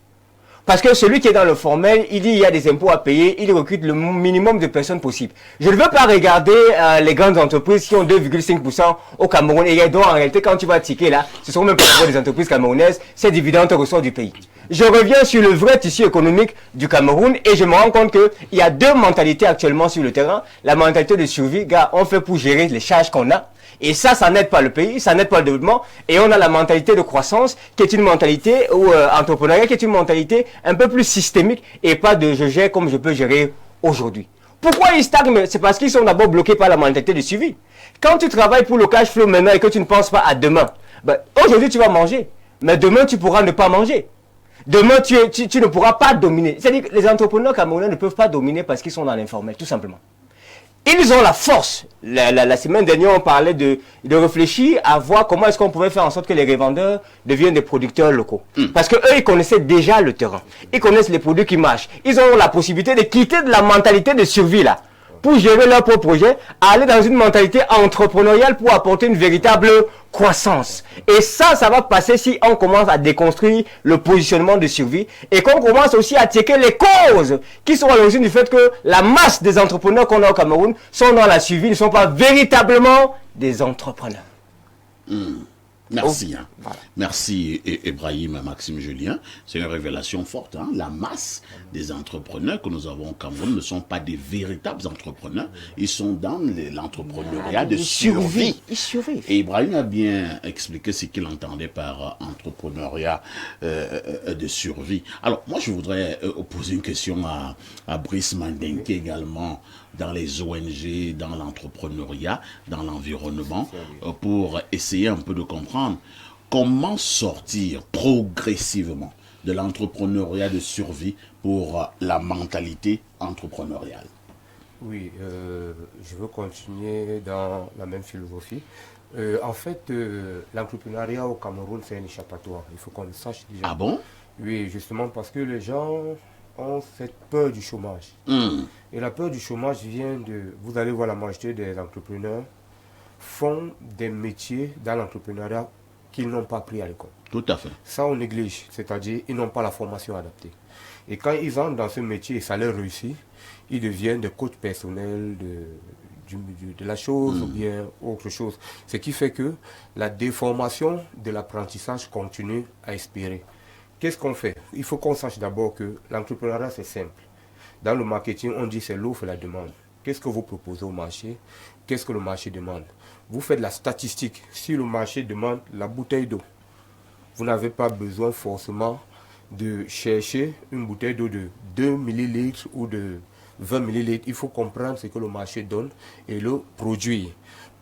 Parce que celui qui est dans le formel, il dit il y a des impôts à payer, il recrute le minimum de personnes possible. Je ne veux pas regarder les grandes entreprises qui ont 2,5% au Cameroun. Et donc en réalité, quand tu vas ticker là, ce sont même pas des entreprises camerounaises, ces dividendes ressortent du pays. Je reviens sur le vrai tissu économique du Cameroun et je me rends compte qu'il y a deux mentalités actuellement sur le terrain. La mentalité de survie, gars, on fait pour gérer les charges qu'on a. Et ça n'aide pas le pays, ça n'aide pas le développement. Et on a la mentalité de croissance, qui est une mentalité entrepreneuriale, qui est une mentalité un peu plus systémique et pas de je gère comme je peux gérer aujourd'hui. Pourquoi ils stagnent? C'est parce qu'ils sont d'abord bloqués par la mentalité de suivi. Quand tu travailles pour le cash flow maintenant et que tu ne penses pas à demain, ben, aujourd'hui tu vas manger, mais demain tu pourras ne pas manger. Demain tu ne pourras pas dominer. C'est-à-dire que les entrepreneurs camerounais ne peuvent pas dominer parce qu'ils sont dans l'informel, tout simplement. Ils ont la force. La semaine dernière, on parlait de réfléchir à voir comment est-ce qu'on pouvait faire en sorte que les revendeurs deviennent des producteurs locaux. Parce que eux, ils connaissaient déjà le terrain. Ils connaissent les produits qui marchent. Ils ont la possibilité de quitter de la mentalité de survie là, pour gérer leur propre projet, aller dans une mentalité entrepreneuriale pour apporter une véritable croissance. Et ça va passer si on commence à déconstruire le positionnement de survie et qu'on commence aussi à checker les causes qui sont à l'origine du fait que la masse des entrepreneurs qu'on a au Cameroun sont dans la survie, ne sont pas véritablement des entrepreneurs. Merci. Voilà. Merci Ibrahim, Maxime Julien. C'est une révélation forte. La masse des entrepreneurs que nous avons au Cameroun ne sont pas des véritables entrepreneurs. Ils sont dans l'entrepreneuriat de survie. Ils survivent. Et Ibrahim a bien expliqué ce qu'il entendait par entrepreneuriat de survie. Alors, moi, je voudrais poser une question à Brice Mandenke également, dans les ONG, dans l'entrepreneuriat, dans l'environnement, pour essayer un peu de comprendre comment sortir progressivement de l'entrepreneuriat de survie pour la mentalité entrepreneuriale. Oui, je veux continuer dans la même philosophie. En fait, l'entrepreneuriat au Cameroun, c'est un échappatoire. Il faut qu'on le sache déjà. Ah bon? Oui, justement parce que les gens ont cette peur du chômage. Et la peur du chômage vient de... Vous allez voir la majorité des entrepreneurs font des métiers dans l'entrepreneuriat qu'ils n'ont pas appris à l'école. Tout à fait. Ça, on néglige, c'est-à-dire ils n'ont pas la formation adaptée. Et quand ils entrent dans ce métier et ça leur réussit, ils deviennent des coachs personnels de la chose ou bien autre chose. Ce qui fait que la déformation de l'apprentissage continue à expirer. Qu'est-ce qu'on fait? Il faut qu'on sache d'abord que l'entrepreneuriat, c'est simple. Dans le marketing, on dit c'est l'offre et la demande. Qu'est-ce que vous proposez au marché? Qu'est-ce que le marché demande? Vous faites la statistique. Si le marché demande la bouteille d'eau, vous n'avez pas besoin forcément de chercher une bouteille d'eau de 2 millilitres ou de 20 millilitres. Il faut comprendre ce que le marché donne et le produire.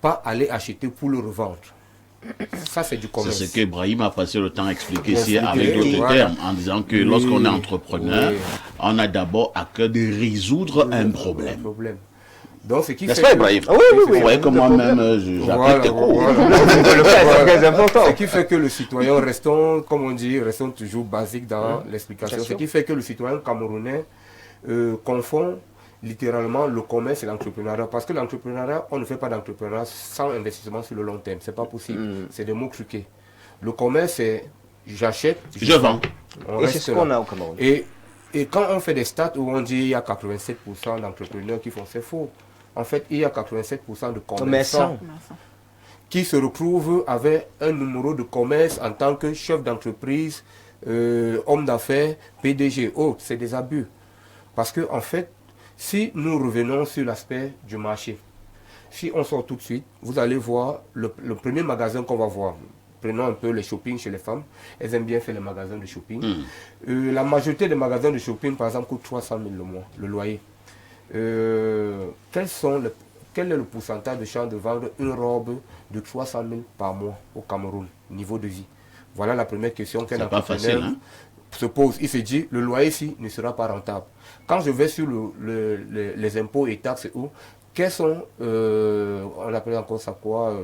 Pas aller acheter pour le revendre. Ça, c'est du commerce. C'est ce qu'Ibrahim a passé le temps à expliquer ici avec d'autres termes, en disant que lorsqu'on est entrepreneur, on a d'abord à cœur de résoudre un problème. Donc, ce qui N'est-ce fait pas, que... Ibrahim? Oui, Vous voyez que moi-même, j'applique tes cours. Ce qui fait que le citoyen, restons, comme on dit, restons toujours basiques dans l'explication. Ce qui fait que le citoyen camerounais confond littéralement le commerce et l'entrepreneuriat. Parce que l'entrepreneuriat, on ne fait pas d'entrepreneuriat sans investissement sur le long terme. C'est pas possible. C'est des mots truqués. Le commerce, c'est j'achète, je vends. Et c'est ce qu'on a au Cameroun. Et quand on fait des stats où on dit il y a 87% d'entrepreneurs qui font, c'est faux. En fait, il y a 87% de commerçants qui se retrouvent avec un numéro de commerce en tant que chef d'entreprise, homme d'affaires, PDG. Oh, c'est des abus. Parce que, en fait, si nous revenons sur l'aspect du marché, si on sort tout de suite, vous allez voir le premier magasin qu'on va voir. Prenons un peu les shopping chez les femmes. Elles aiment bien faire les magasins de shopping. La majorité des magasins de shopping, par exemple, coûtent 300 000 le mois, le loyer. Quel est le pourcentage de chance de vendre une robe de 300 000 par mois au Cameroun, niveau de vie? Voilà la première question qu'un entrepreneur se pose. Il se dit, le loyer ici ne sera pas rentable. Quand je vais sur les impôts et taxes, quels sont, on appelle encore ça quoi,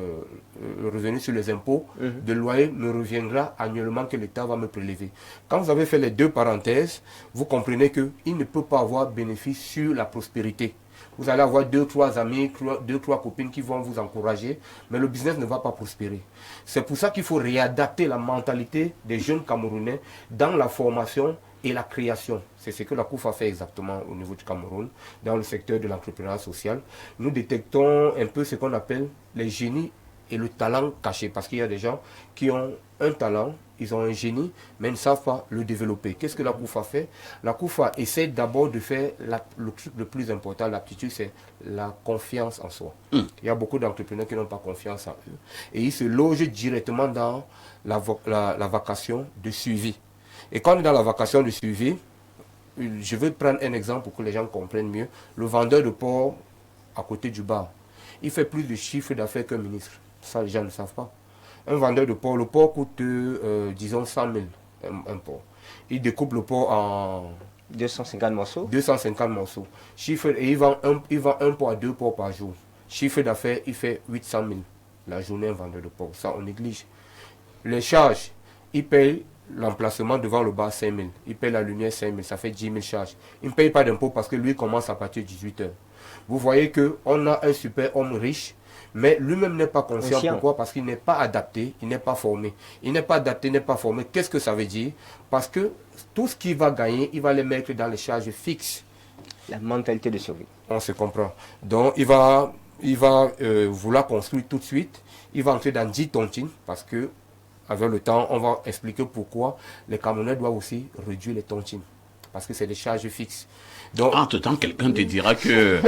le revenu sur les impôts de loyer me reviendra annuellement que l'État va me prélever. Quand vous avez fait les deux parenthèses, vous comprenez qu'il ne peut pas avoir bénéfice sur la prospérité. Vous allez avoir 2-3 amis, 2-3 copines qui vont vous encourager, mais le business ne va pas prospérer. C'est pour ça qu'il faut réadapter la mentalité des jeunes Camerounais dans la formation et la création. C'est ce que la COUF a fait exactement au niveau du Cameroun, dans le secteur de l'entrepreneuriat social. Nous détectons un peu ce qu'on appelle les génies et le talent caché, parce qu'il y a des gens qui ont un talent, ils ont un génie, mais ils ne savent pas le développer. Qu'est-ce que la COUF a fait? La COUF a essayé d'abord de faire le truc le plus important, l'aptitude, c'est la confiance en soi. Il y a beaucoup d'entrepreneurs qui n'ont pas confiance en eux. Et ils se logent directement dans la vacation de suivi. Et quand on est dans la vacation de suivi, je vais prendre un exemple pour que les gens comprennent mieux. Le vendeur de porc à côté du bar, il fait plus de chiffre d'affaires qu'un ministre. Ça, les gens ne savent pas. Un vendeur de porc, le porc coûte, disons, 100 000, un porc. Il découpe le porc en 250 morceaux. 250 morceaux. Chiffre, et il vend un porc à 2 porcs par jour. Chiffre d'affaires, il fait 800 000 la journée, un vendeur de porc. Ça, on néglige. Les charges, il paye l'emplacement devant le bar 5 000. Il paye la lumière 5 000. Ça fait 10 000 charges. Il ne paye pas d'impôt parce que lui commence à partir de 18 h. Vous voyez qu'on a un super homme riche, mais lui-même n'est pas conscient. Pourquoi? Parce qu'il n'est pas adapté, il n'est pas formé. Il n'est pas adapté, il n'est pas formé. Qu'est-ce que ça veut dire? Parce que tout ce qu'il va gagner, il va les mettre dans les charges fixes. La mentalité de survie. On se comprend. Donc, il va vouloir construire tout de suite. Il va entrer dans 10 tontines parce que, avec le temps, on va expliquer pourquoi les Camerounais doivent aussi réduire les tontines. Parce que c'est des charges fixes. Donc, entre-temps, quelqu'un te dira que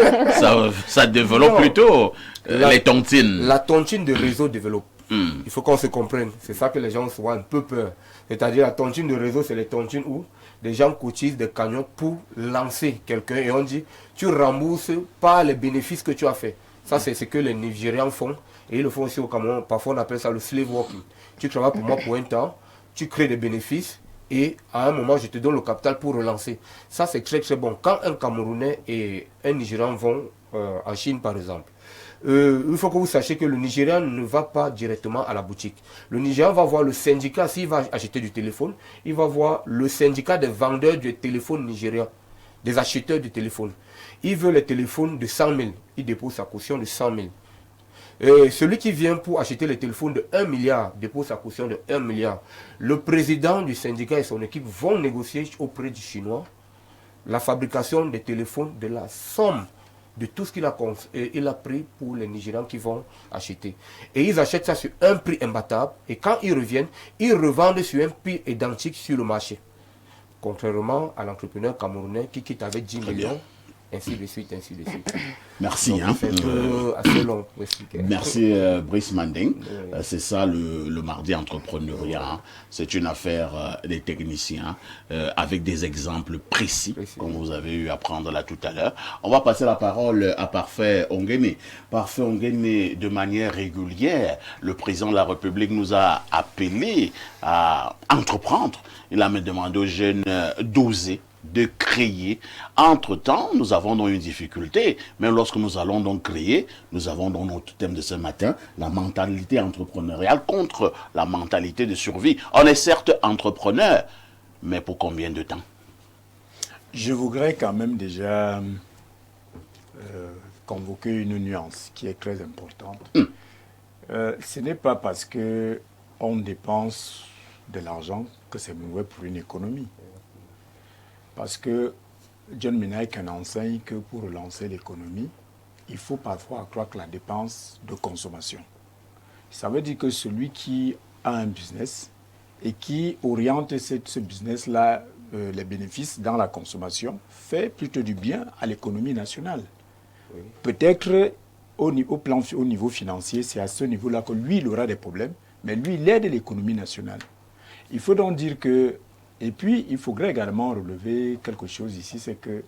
ça développe plutôt les tontines. La tontine de réseau développe. Il faut qu'on se comprenne. C'est ça que les gens soient un peu peur. C'est-à-dire la tontine de réseau, c'est les tontines où des gens cotisent des cagnottes pour lancer quelqu'un et on dit tu rembourses pas les bénéfices que tu as fait. Ça, c'est ce que les Nigérians font et ils le font aussi au Cameroun. Parfois, on appelle ça le slave walking. Tu travailles pour moi pour un temps, tu crées des bénéfices et à un moment, je te donne le capital pour relancer. Ça, c'est très très bon. Quand un Camerounais et un Nigérian vont en Chine, par exemple, il faut que vous sachiez que le Nigérian ne va pas directement à la boutique. Le Nigérian va voir le syndicat, s'il va acheter du téléphone, il va voir le syndicat des vendeurs de téléphones nigérians, des acheteurs de téléphones. Il veut les téléphones de 100 000, il dépose sa caution de 100 000. Et celui qui vient pour acheter les téléphones de 1 milliard dépose sa caution de 1 milliard. Le président du syndicat et son équipe vont négocier auprès du Chinois la fabrication des téléphones de la somme de tout ce qu'il a, il a pris pour les Nigérians qui vont acheter. Et ils achètent ça sur un prix imbattable. Et quand ils reviennent, ils revendent sur un prix identique sur le marché. Contrairement à l'entrepreneur camerounais qui quitte avec 10 millions. Ainsi de suite, ainsi de suite. Merci. Donc, c'est assez long pour expliquer. Merci Brice Manding. C'est ça le mardi entrepreneuriat. Hein. C'est une affaire des techniciens avec des exemples précis, comme vous avez eu à prendre là tout à l'heure. On va passer la parole à Parfait Ongene. Parfait Ongene, de manière régulière, le président de la République nous a appelé à entreprendre. Il a même demandé aux jeunes d'oser, de créer. Entre-temps, nous avons donc une difficulté, mais lorsque nous allons donc créer, nous avons donc notre thème de ce matin, la mentalité entrepreneuriale contre la mentalité de survie. On est certes entrepreneur, mais pour combien de temps? Je voudrais quand même déjà convoquer une nuance qui est très importante. Ce n'est pas parce qu'on dépense de l'argent que c'est mauvais pour une économie. Parce que John Menaik enseigne que pour relancer l'économie, il faut parfois accroître la dépense de consommation. Ça veut dire que celui qui a un business et qui oriente ce business-là, les bénéfices dans la consommation, fait plutôt du bien à l'économie nationale. Oui. Peut-être au niveau financier, c'est à ce niveau-là que lui, il aura des problèmes, mais lui, il aide l'économie nationale. Il faut donc dire que et puis, il faudrait également relever quelque chose ici, c'est que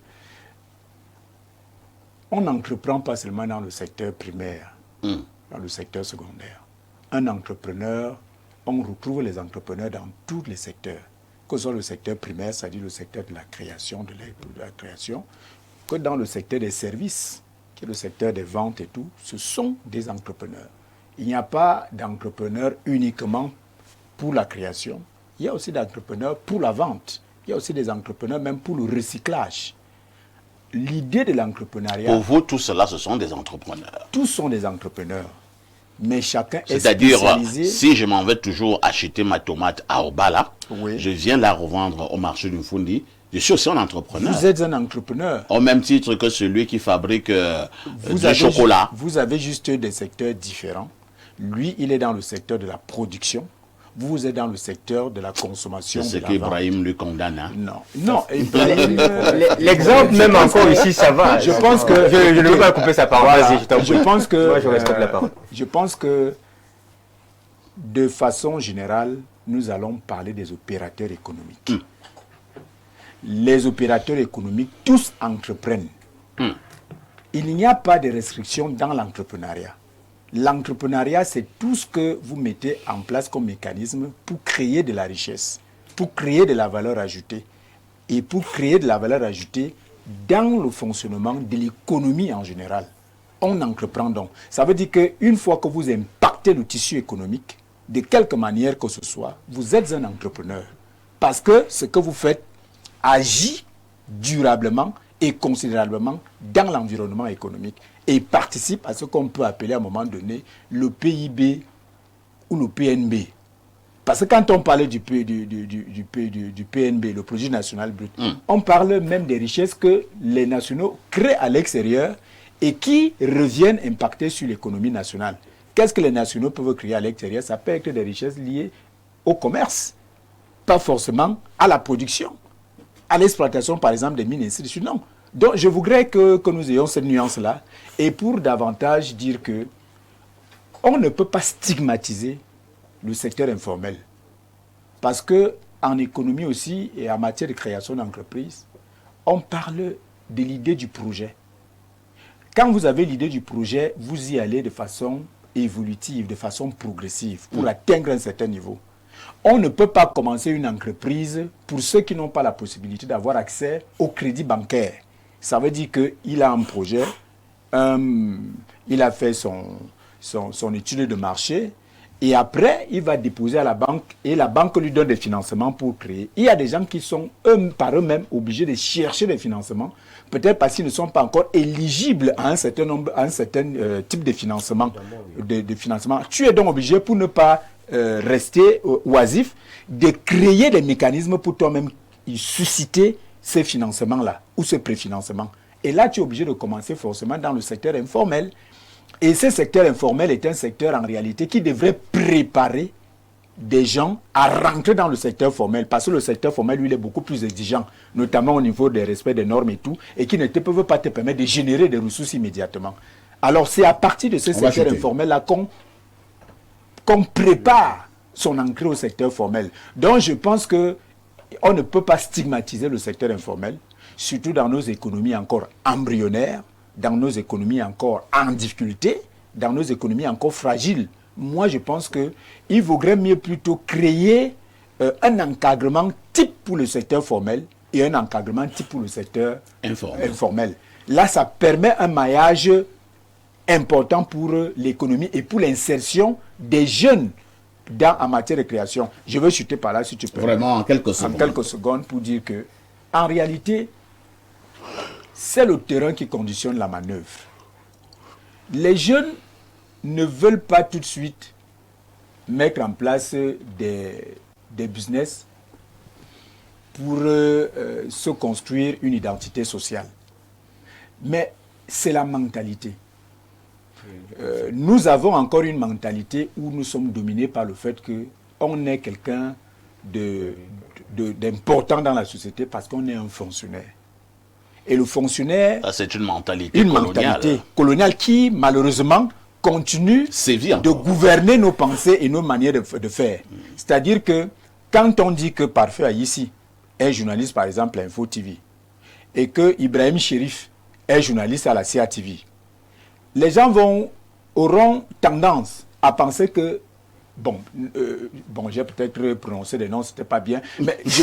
on n'entreprend pas seulement dans le secteur primaire, dans le secteur secondaire. Un entrepreneur, on retrouve les entrepreneurs dans tous les secteurs, que ce soit le secteur primaire, c'est-à-dire le secteur de la création, que dans le secteur des services, qui est le secteur des ventes et tout, ce sont des entrepreneurs. Il n'y a pas d'entrepreneurs uniquement pour la création. Il y a aussi des entrepreneurs pour la vente. Il y a aussi des entrepreneurs même pour le recyclage. L'idée de l'entrepreneuriat... Pour vous, tout cela, ce sont des entrepreneurs. Tous sont des entrepreneurs. Mais chacun est C'est-à-dire, spécialisé... si je m'en vais toujours acheter ma tomate à Obala, oui. Je viens la revendre au marché du Fundi, je suis aussi un entrepreneur. Vous êtes un entrepreneur. Au même titre que celui qui fabrique du chocolat. Vous avez juste des secteurs différents. Lui, il est dans le secteur de la production. Vous êtes dans le secteur de la consommation. C'est ce qu'Ibrahim lui condamne. Hein? Non. L'exemple même encore ici, ça va. Je pense que... Je ne veux pas couper sa parole. Voilà. Je pense que... Moi, je respecte la parole. Je pense que, de façon générale, nous allons parler des opérateurs économiques. Les opérateurs économiques, tous entreprennent. Il n'y a pas de restrictions dans l'entrepreneuriat. L'entrepreneuriat, c'est tout ce que vous mettez en place comme mécanisme pour créer de la richesse, pour créer de la valeur ajoutée et pour créer de la valeur ajoutée dans le fonctionnement de l'économie en général. On entreprend donc. Ça veut dire qu'une fois que vous impactez le tissu économique, de quelque manière que ce soit, vous êtes un entrepreneur. Parce que ce que vous faites agit durablement et considérablement dans l'environnement économique et participe à ce qu'on peut appeler à un moment donné le PIB ou le PNB. Parce que quand on parlait du PNB, le produit national brut, on parle même des richesses que les nationaux créent à l'extérieur et qui reviennent impacter sur l'économie nationale. Qu'est-ce que les nationaux peuvent créer à l'extérieur? Ça peut être des richesses liées au commerce, pas forcément à la production, à l'exploitation par exemple des mines et ainsi de suite. Non. Donc je voudrais que nous ayons cette nuance-là et pour davantage dire que on ne peut pas stigmatiser le secteur informel. Parce qu'en économie aussi et en matière de création d'entreprise, on parle de l'idée du projet. Quand vous avez l'idée du projet, vous y allez de façon évolutive, de façon progressive, pour atteindre un certain niveau. On ne peut pas commencer une entreprise pour ceux qui n'ont pas la possibilité d'avoir accès au crédit bancaire. Ça veut dire qu'il a un projet, il a fait son étude de marché, et après, il va déposer à la banque, et la banque lui donne des financements pour créer. Il y a des gens qui sont par eux-mêmes obligés de chercher des financements, peut-être parce qu'ils ne sont pas encore éligibles à un certain type de financement, financement. Tu es donc obligé, pour ne pas rester oisif, de créer des mécanismes pour toi-même susciter ces financements-là, ou ce préfinancement. Et là, tu es obligé de commencer forcément dans le secteur informel. Et ce secteur informel est un secteur en réalité qui devrait préparer des gens à rentrer dans le secteur formel, parce que le secteur formel, lui, il est beaucoup plus exigeant, notamment au niveau des respects des normes et tout, et qui ne peuvent pas te permettre de générer des ressources immédiatement. Alors, c'est à partir de ce secteur informel-là qu'on prépare son entrée au secteur formel. Donc, je pense qu'on ne peut pas stigmatiser le secteur informel, surtout dans nos économies encore embryonnaires, dans nos économies encore en difficulté, dans nos économies encore fragiles. Moi, je pense qu'il vaudrait mieux plutôt créer un encadrement type pour le secteur formel et un encadrement type pour le secteur informel. Là, ça permet un maillage important pour l'économie et pour l'insertion des jeunes en matière de création. Je veux chuter par là, si tu peux. Vraiment, en quelques secondes. En quelques secondes pour dire que, en réalité, c'est le terrain qui conditionne la manœuvre. Les jeunes ne veulent pas tout de suite mettre en place des business pour se construire une identité sociale. Mais c'est la mentalité. Nous avons encore une mentalité où nous sommes dominés par le fait qu'on est quelqu'un d'important dans la société parce qu'on est un fonctionnaire. Et le fonctionnaire... c'est une mentalité coloniale. Mentalité coloniale qui, malheureusement, continue de gouverner nos pensées et nos manières de faire. C'est-à-dire que quand on dit que Parfait Aïssi est journaliste, par exemple, à Info TV, et que Ibrahim Chérif est journaliste à la CATV, les gens auront tendance à penser que, j'ai peut-être prononcé des noms, c'était pas bien, mais je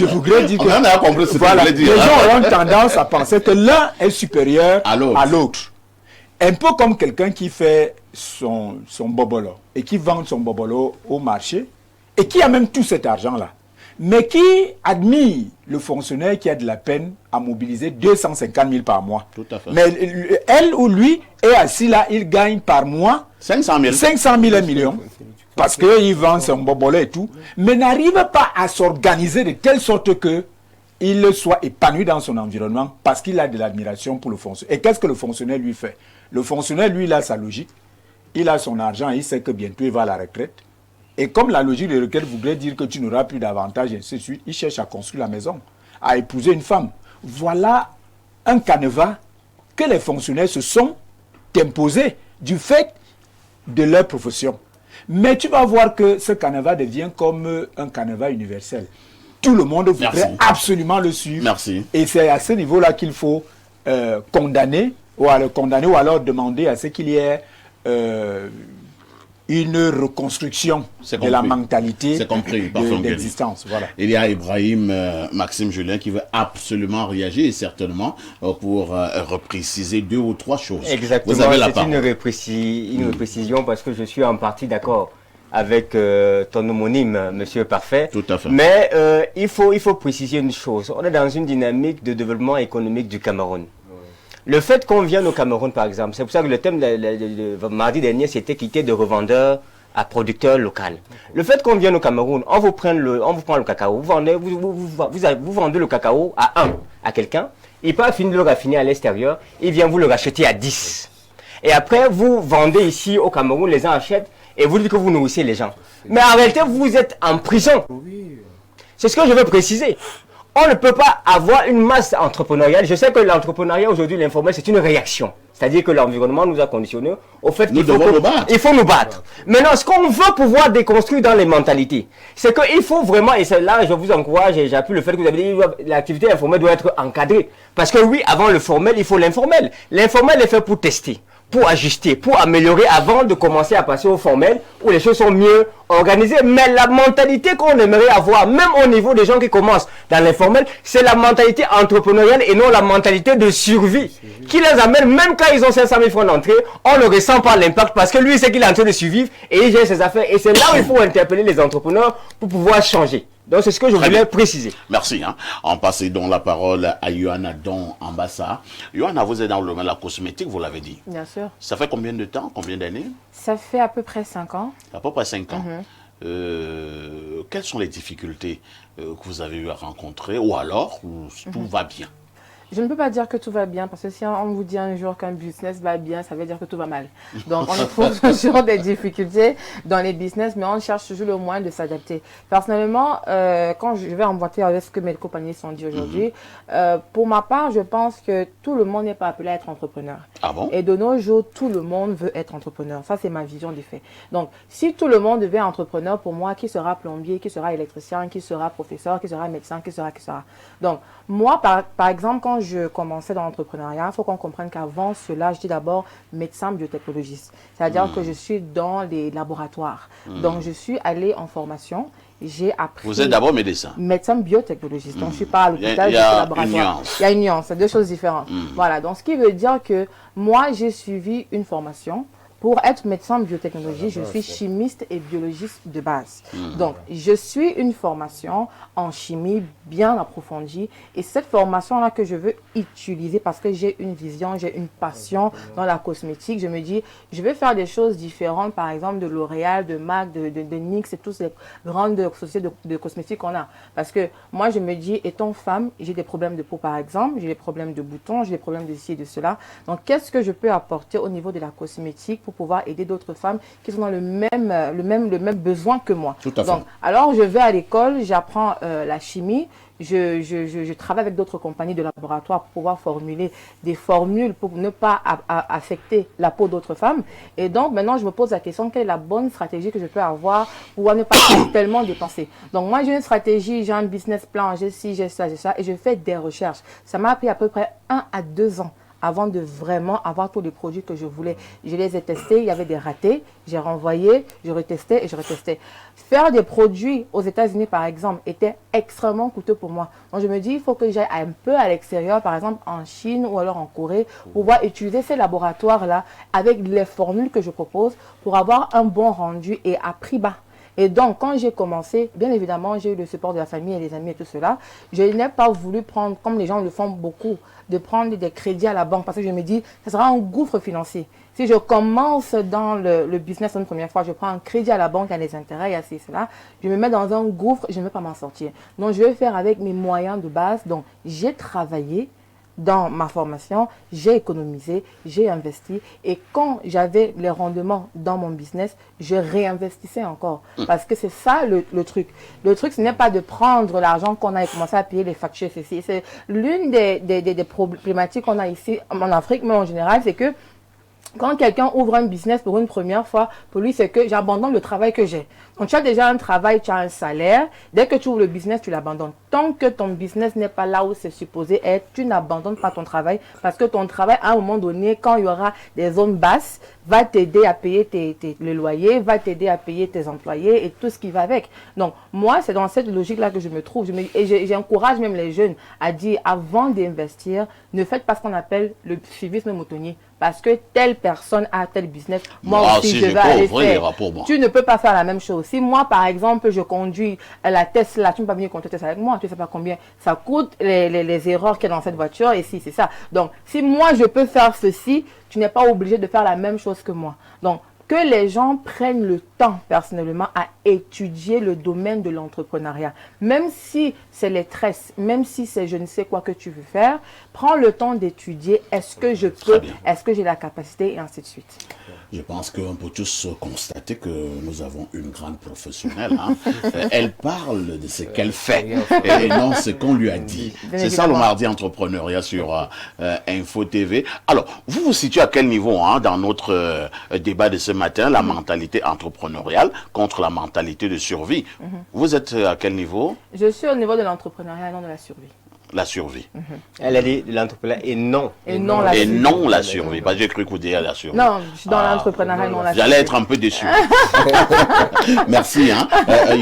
voudrais dire que voilà, les gens auront tendance à penser que l'un est supérieur à l'autre. Un peu comme quelqu'un qui fait son bobolo et qui vend son bobolo au marché et qui a même tout cet argent-là, mais qui admire le fonctionnaire qui a de la peine à mobiliser 250 000 par mois. Tout à fait. Mais elle ou lui est assis là, il gagne par mois 500 000, 1 million, parce qu'il vend son bobolo et tout, mais n'arrive pas à s'organiser de telle sorte que il soit épanoui dans son environnement parce qu'il a de l'admiration pour le fonctionnaire. Et qu'est-ce que le fonctionnaire lui fait? Le fonctionnaire, lui, il a sa logique, il a son argent, il sait que bientôt il va à la retraite. Et comme la logique de retraite voudrait dire que tu n'auras plus d'avantages, et ainsi de suite, il cherche à construire la maison, à épouser une femme. Voilà un canevas que les fonctionnaires se sont imposés du fait de leur profession. Mais tu vas voir que ce canevas devient comme un canevas universel. Tout le monde voudrait absolument le suivre. Merci. Et c'est à ce niveau-là qu'il faut condamner ou alors demander à ce qu'il y ait une reconstruction de la mentalité d'existence. Voilà. Il y a Ibrahim Maxime Julien qui veut absolument réagir et certainement pour repréciser 2 ou 3 choses. Exactement, c'est une reprécision parce que je suis en partie d'accord avec ton homonyme, Monsieur Parfait. Tout à fait. Mais il faut préciser une chose. On est dans une dynamique de développement économique du Cameroun. Le fait qu'on vienne au Cameroun, par exemple, c'est pour ça que le thème de mardi dernier, c'était quitter de revendeurs à producteurs locaux. Le fait qu'on vienne au Cameroun, on vous prend le cacao, vous vendez le cacao à quelqu'un, il peut finir de le raffiner à l'extérieur, il vient vous le racheter à 10. Et après, vous vendez ici au Cameroun, les gens achètent, et vous dites que vous nourrissez les gens. Mais en réalité, vous êtes en prison. C'est ce que je veux préciser. On ne peut pas avoir une masse entrepreneuriale. Je sais que l'entrepreneuriat aujourd'hui, l'informel, c'est une réaction. C'est-à-dire que l'environnement nous a conditionnés au fait qu'il faut nous battre. Maintenant, ce qu'on veut pouvoir déconstruire dans les mentalités, c'est qu'il faut vraiment, et c'est là, je vous encourage et j'appuie le fait que vous avez dit l'activité informelle doit être encadrée. Parce que oui, avant le formel, il faut l'informel. L'informel est fait pour tester, pour ajuster, pour améliorer avant de commencer à passer au formel où les choses sont mieux organisées. Mais la mentalité qu'on aimerait avoir, même au niveau des gens qui commencent dans l'informel, c'est la mentalité entrepreneuriale et non la mentalité de survie qui les amène, même quand ils ont 500 000 francs d'entrée, on ne ressent pas l'impact parce que lui, c'est qu'il est en train de survivre et il gère ses affaires. Et c'est là où il faut interpeller les entrepreneurs pour pouvoir changer. Donc c'est ce que je voulais préciser. Merci. On passe donc la parole à Yohanna Don Ambassa. Yohanna, vous êtes dans le domaine de la cosmétique, vous l'avez dit. Bien sûr. Ça fait combien de temps, combien d'années? Ça fait à peu près 5 ans. À peu près 5 ans. Quelles sont les difficultés que vous avez eu à rencontrer ou alors où tout va bien? Je ne peux pas dire que tout va bien parce que si on vous dit un jour qu'un business va bien, ça veut dire que tout va mal. Donc on trouve toujours des difficultés dans les business, mais on cherche toujours le moyen de s'adapter. Personnellement, quand je vais emboîter avec ce que mes compagnies sont dit aujourd'hui, pour ma part, je pense que tout le monde n'est pas appelé à être entrepreneur. Ah bon? Et de nos jours, tout le monde veut être entrepreneur. Ça, c'est ma vision des faits. Donc, si tout le monde devient entrepreneur, pour moi, qui sera plombier, qui sera électricien, qui sera professeur, qui sera médecin, qui sera. Donc, moi, par exemple, quand je commençais dans l'entrepreneuriat, il faut qu'on comprenne qu'avant cela, j'étais d'abord médecin biotechnologiste. C'est-à-dire que je suis dans les laboratoires. Donc, je suis allée en formation. J'ai appris... Vous êtes d'abord médecin? Médecin biotechnologiste. Donc, je ne suis pas à l'hôpital, il je y suis au a laboratoire. une nuance. Il y a une nuance, c'est deux choses différentes. Voilà, donc ce qui veut dire que moi, j'ai suivi une formation. Pour être médecin en biotechnologie, je suis chimiste et biologiste de base. Donc, je suis une formation en chimie bien approfondie. Et cette formation-là que je veux utiliser parce que j'ai une vision, j'ai une passion dans la cosmétique. Je me dis, je vais faire des choses différentes, par exemple de L'Oréal, de MAC, de NYX et toutes ces grandes sociétés de cosmétiques qu'on a. Parce que moi, je me dis, étant femme, j'ai des problèmes de peau, par exemple, j'ai des problèmes de boutons, j'ai des problèmes de ci et de cela. Donc, qu'est-ce que je peux apporter au niveau de la cosmétique pour pouvoir aider d'autres femmes qui sont dans le même besoin que moi. Tout à fait. Donc, alors, je vais à l'école, j'apprends la chimie, je travaille avec d'autres compagnies de laboratoire pour pouvoir formuler des formules pour ne pas affecter la peau d'autres femmes. Et donc, maintenant, je me pose la question, quelle est la bonne stratégie que je peux avoir pour ne pas tellement dépenser. Donc, moi, j'ai une stratégie, j'ai un business plan, j'ai ci, j'ai ça, et je fais des recherches. Ça m'a pris à peu près 1 à 2 ans avant de vraiment avoir tous les produits que je voulais. Je les ai testés, il y avait des ratés, j'ai renvoyé, je retestais et je retestais. Faire des produits aux États-Unis, par exemple, était extrêmement coûteux pour moi. Donc je me dis, il faut que j'aille un peu à l'extérieur, par exemple en Chine ou alors en Corée, pour pouvoir utiliser ces laboratoires-là avec les formules que je propose pour avoir un bon rendu et à prix bas. Et donc, quand j'ai commencé, bien évidemment, j'ai eu le support de la famille et des amis et tout cela. Je n'ai pas voulu prendre, comme les gens le font beaucoup, de prendre des crédits à la banque parce que je me dis, ça sera un gouffre financier. Si je commence dans le business une première fois, je prends un crédit à la banque, il y a des intérêts, il y a cela, je me mets dans un gouffre, je ne vais pas m'en sortir. Donc, je vais faire avec mes moyens de base. Donc, j'ai travaillé dans ma formation, j'ai économisé, j'ai investi et quand j'avais les rendements dans mon business, je réinvestissais encore. Parce que c'est ça le truc. Le truc, ce n'est pas de prendre l'argent qu'on a et commencer à payer les factures. C'est l'une des problématiques qu'on a ici en Afrique, mais en général, c'est que quand quelqu'un ouvre un business pour une première fois, pour lui, c'est que j'abandonne le travail que j'ai. Quand tu as déjà un travail, tu as un salaire. Dès que tu ouvres le business, tu l'abandonnes. Tant que ton business n'est pas là où c'est supposé être, tu n'abandonnes pas ton travail. Parce que ton travail, à un moment donné, quand il y aura des zones basses, va t'aider à payer le loyer, va t'aider à payer tes employés et tout ce qui va avec. Donc, moi, c'est dans cette logique-là que je me trouve. Et j'encourage même les jeunes à dire, avant d'investir, ne faites pas ce qu'on appelle le suivisme moutonnier. Parce que telle personne a tel business, moi aussi je vais aller faire. Tu ne peux pas faire la même chose. Si moi, par exemple, je conduis la Tesla, tu ne peux pas venir conduire Tesla avec moi, tu ne sais pas combien ça coûte, les erreurs qu'il y a dans cette voiture, et si c'est ça. Donc, si moi je peux faire ceci, tu n'es pas obligé de faire la même chose que moi. Donc, que les gens prennent le temps, personnellement, à étudier le domaine de l'entrepreneuriat. Même si c'est les tresses, même si c'est je ne sais quoi que tu veux faire, prends le temps d'étudier. Est-ce que je peux, est-ce que j'ai la capacité, et ainsi de suite. Je pense qu'on peut tous constater que nous avons une grande professionnelle. Hein. Elle parle de ce qu'elle fait et non ce qu'on lui a dit. C'est ça le mardi entrepreneuriat sur Info TV. Alors, vous vous situez à quel niveau dans notre débat de ce matin, la mentalité entrepreneuriale contre la mentalité de survie? Vous êtes à quel niveau? Je suis au niveau de l'entrepreneuriat, non de la survie. La survie. Elle a dit l'entrepreneuriat et non. Et non la survie. Et non la survie. J'ai cru que vous disiez la survie. Non, je suis dans l'entrepreneuriat, non la survie. J'allais être un peu déçu. Merci,